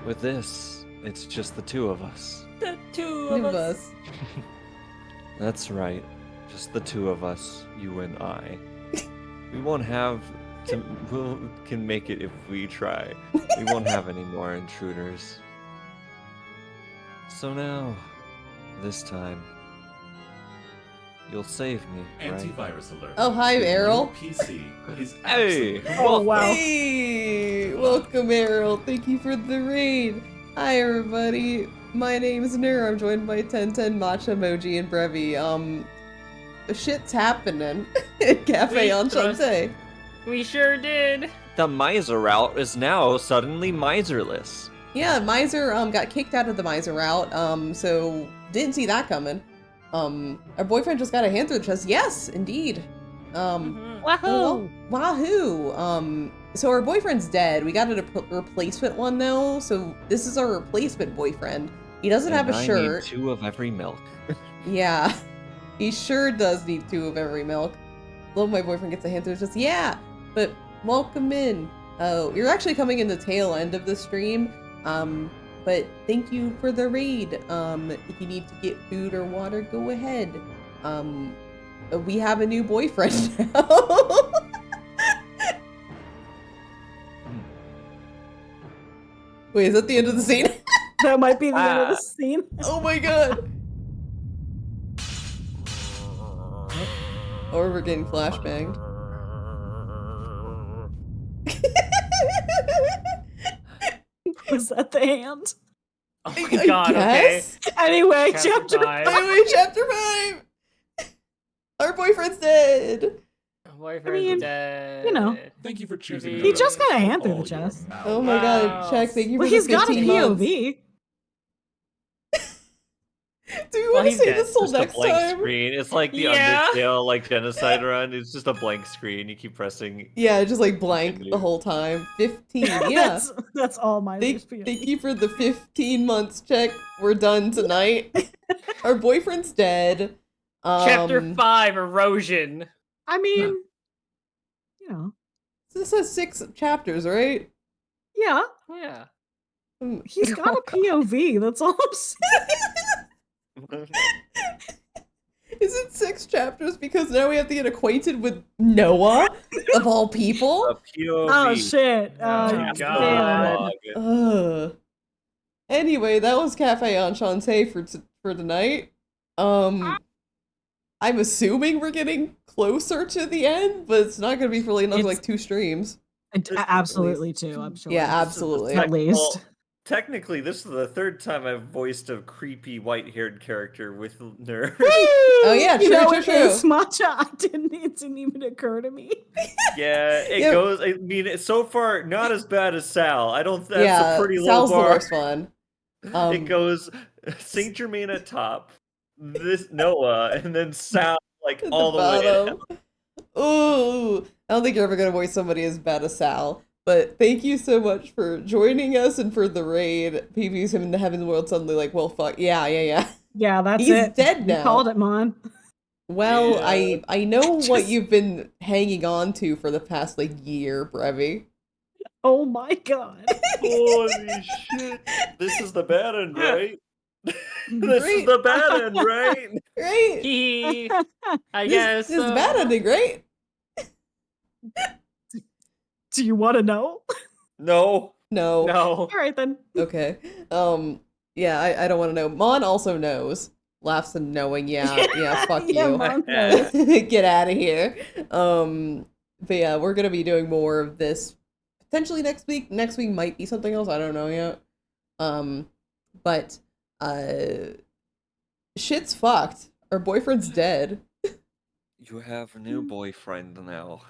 Speaker 4: With this, it's just the two of us.
Speaker 2: The two of us.
Speaker 4: That's right. Just the two of us, you and I. We won't have to... We can make it if we try. We won't have any more intruders. So now, this time, you'll save me, right?
Speaker 7: Antivirus alert.
Speaker 1: Oh, hi, Errol.
Speaker 7: PC is
Speaker 4: Hey!
Speaker 8: Oh, wow.
Speaker 1: Hey! Welcome, Errol. Thank you for the raid. Hi, everybody. My name is Nur. I'm joined by 1010, Matcha, Moji, and Brevi. Shit's happening at Cafe Enchanté.
Speaker 2: We sure did.
Speaker 9: The Miser route is now suddenly miserless.
Speaker 1: Yeah, Miser got kicked out of the Miser route, so didn't see that coming. Our boyfriend just got a hand through the chest. Yes, indeed.
Speaker 10: Wahoo!
Speaker 1: Wahoo! so our boyfriend's dead. We got a replacement one though. So this is our replacement boyfriend. He doesn't have a shirt.
Speaker 4: I need 2 of every milk.
Speaker 1: Yeah, he sure does need 2 of every milk. Love my boyfriend gets a hint. There's just but welcome in. Oh, you're actually coming in the tail end of the stream. But thank you for the raid. If you need to get food or water, go ahead. We have a new boyfriend now. Wait, is that the end of the scene?
Speaker 5: That might be the end of the scene.
Speaker 1: Oh my god. Or we're getting flashbanged.
Speaker 5: Was that the hand?
Speaker 2: Oh my god, okay.
Speaker 5: Anyway,
Speaker 2: Chapter 5.
Speaker 1: Anyway, chapter 5. Our boyfriend's dead.
Speaker 2: Boyfriend's dead.
Speaker 5: You know.
Speaker 7: Thank you for choosing.
Speaker 5: He just got a hand through the chest.
Speaker 1: Oh my god, check. Thank you for
Speaker 5: Well,
Speaker 1: the
Speaker 5: he's got a
Speaker 1: 15 months.
Speaker 5: POV.
Speaker 1: Do we want to
Speaker 2: he's
Speaker 1: say
Speaker 2: dead.
Speaker 1: this till
Speaker 9: Just a
Speaker 1: next
Speaker 9: blank
Speaker 1: time?
Speaker 9: screen. It's like the
Speaker 2: Yeah.
Speaker 9: Undertale like genocide run. It's just a blank screen. You keep pressing.
Speaker 1: Yeah, just like blank the whole time. 15, yeah.
Speaker 5: That's all my
Speaker 1: Thank you for the 15 months check. We're done tonight. Our boyfriend's dead.
Speaker 2: Chapter 5, Erosion.
Speaker 5: I mean, you know.
Speaker 1: This has 6 chapters, right?
Speaker 5: Yeah.
Speaker 2: Yeah.
Speaker 5: He's got a POV, that's all I'm saying.
Speaker 1: Is it 6 chapters because now we have to get acquainted with Noah, of all people?
Speaker 9: A POV.
Speaker 5: Oh shit.
Speaker 2: my God.
Speaker 1: Anyway, that was Cafe Enchanté for tonight. I'm assuming we're getting closer to the end, but it's not going to be for another like 2 streams.
Speaker 5: Absolutely too, I'm sure.
Speaker 1: Yeah, absolutely.
Speaker 5: At least.
Speaker 9: Well, technically, this is the 3rd time I've voiced a creepy white-haired character with nerves.
Speaker 1: Oh yeah,
Speaker 5: You know,
Speaker 1: true.
Speaker 5: it's matcha. It didn't even occur to me.
Speaker 9: Yeah, it
Speaker 1: Yeah.
Speaker 9: goes. I mean, it's so far not as bad as Sal. I don't. That's
Speaker 1: Yeah,
Speaker 9: a pretty
Speaker 1: Sal's
Speaker 9: low
Speaker 1: the
Speaker 9: bar.
Speaker 1: worst one.
Speaker 9: It goes Saint Germain at top, this Noah, and then Sal like
Speaker 1: At
Speaker 9: all the way.
Speaker 1: bottom. Ooh, I don't think you're ever gonna voice somebody as bad as Sal. But thank you so much for joining us and for the raid. PB's him in the Heaven's World suddenly like, well, fuck, yeah.
Speaker 5: Yeah, that's
Speaker 1: He's
Speaker 5: it.
Speaker 1: dead now.
Speaker 5: You called it, Mon.
Speaker 1: Well,
Speaker 9: Yeah.
Speaker 1: I know what
Speaker 5: Just-
Speaker 1: you've been hanging on to for the past like year, Brevi.
Speaker 5: Oh my god.
Speaker 9: Holy shit! This is the bad end, right? This
Speaker 1: Right.
Speaker 9: is the bad end, right?
Speaker 1: Right?
Speaker 2: Hee. I guess.
Speaker 1: This is bad ending, right?
Speaker 5: Do you want to know?
Speaker 9: No.
Speaker 1: No.
Speaker 2: No.
Speaker 5: All right then.
Speaker 1: Okay. Yeah, I don't want to know. Mon also knows. Laughs and knowing, yeah, fuck
Speaker 5: Yeah,
Speaker 1: you.
Speaker 5: Mon knows.
Speaker 1: Get out of here. But yeah, we're gonna be doing more of this potentially next week. Next week might be something else. I don't know yet. But shit's fucked. Our boyfriend's dead.
Speaker 4: You have a new boyfriend now.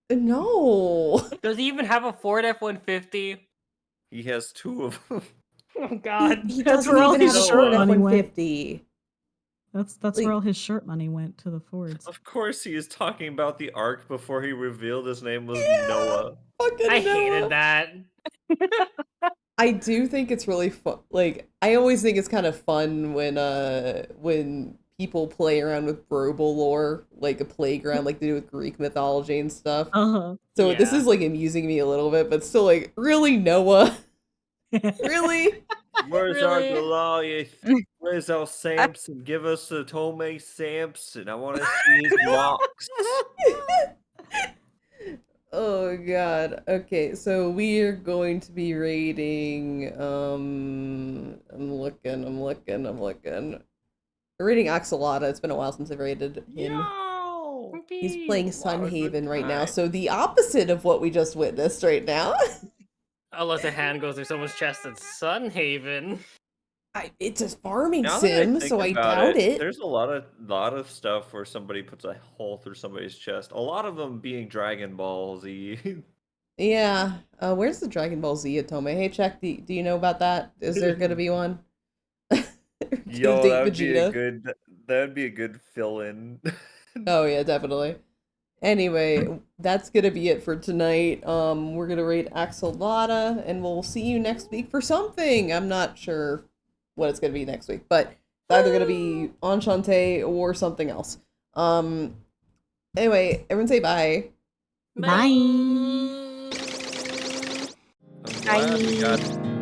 Speaker 1: No.
Speaker 2: Does he even have a Ford F-150?
Speaker 9: He has 2 of them.
Speaker 2: Oh god.
Speaker 1: He
Speaker 5: That's
Speaker 1: doesn't
Speaker 5: where all
Speaker 1: even
Speaker 5: his
Speaker 1: have a
Speaker 5: shirt
Speaker 1: Ford
Speaker 5: money went.
Speaker 1: F-150.
Speaker 5: That's
Speaker 1: Like-
Speaker 5: where all his shirt money went, to the Fords.
Speaker 9: Of course, he is talking about the Ark before he revealed his name was
Speaker 1: Yeah.
Speaker 9: Noah.
Speaker 1: Fucking
Speaker 2: I
Speaker 1: Noah.
Speaker 2: hated that.
Speaker 1: I do think it's really fun. Like, I always think it's kind of fun when people play around with Brobel lore, like a playground, like they do with Greek mythology and stuff.
Speaker 5: Uh-huh.
Speaker 1: So this
Speaker 2: Yeah.
Speaker 1: is like amusing me a little bit, but still, like, really, Noah? Really?
Speaker 9: Where's our
Speaker 2: Really?
Speaker 9: Goliath? Where's our Samson? Give us a Tome Samson. I want to see his locks.
Speaker 1: Oh god. Okay, so we are going to be raiding I'm looking. We're raiding Axolotl. It's been a while since I've raided him.
Speaker 9: No!
Speaker 1: He's playing
Speaker 9: lot of good
Speaker 1: Sunhaven right now,
Speaker 9: time.
Speaker 1: so the opposite of what we just witnessed right now.
Speaker 2: Unless a hand goes through someone's chest at Sunhaven.
Speaker 1: It's a farming
Speaker 9: Now that
Speaker 1: sim,
Speaker 9: think
Speaker 1: so I
Speaker 9: about
Speaker 1: doubt it.
Speaker 9: There's a lot of stuff where somebody puts a hole through somebody's chest. A lot of them being Dragon Ball Z.
Speaker 1: Yeah. Where's the Dragon Ball Z Atome? Hey, check. Do you know about that? Is there gonna be one?
Speaker 9: Yo,
Speaker 1: Date
Speaker 9: that would be a
Speaker 1: Vegeta.
Speaker 9: good. That would be a good fill-in.
Speaker 1: Oh yeah, definitely. Anyway, that's gonna be it for tonight. We're gonna rate Axolotl, and we'll see you next week for something. I'm not sure what it's gonna be next week, but it's either gonna be Enchante or something else. Anyway, everyone say bye.
Speaker 10: Bye.
Speaker 9: I'm glad we got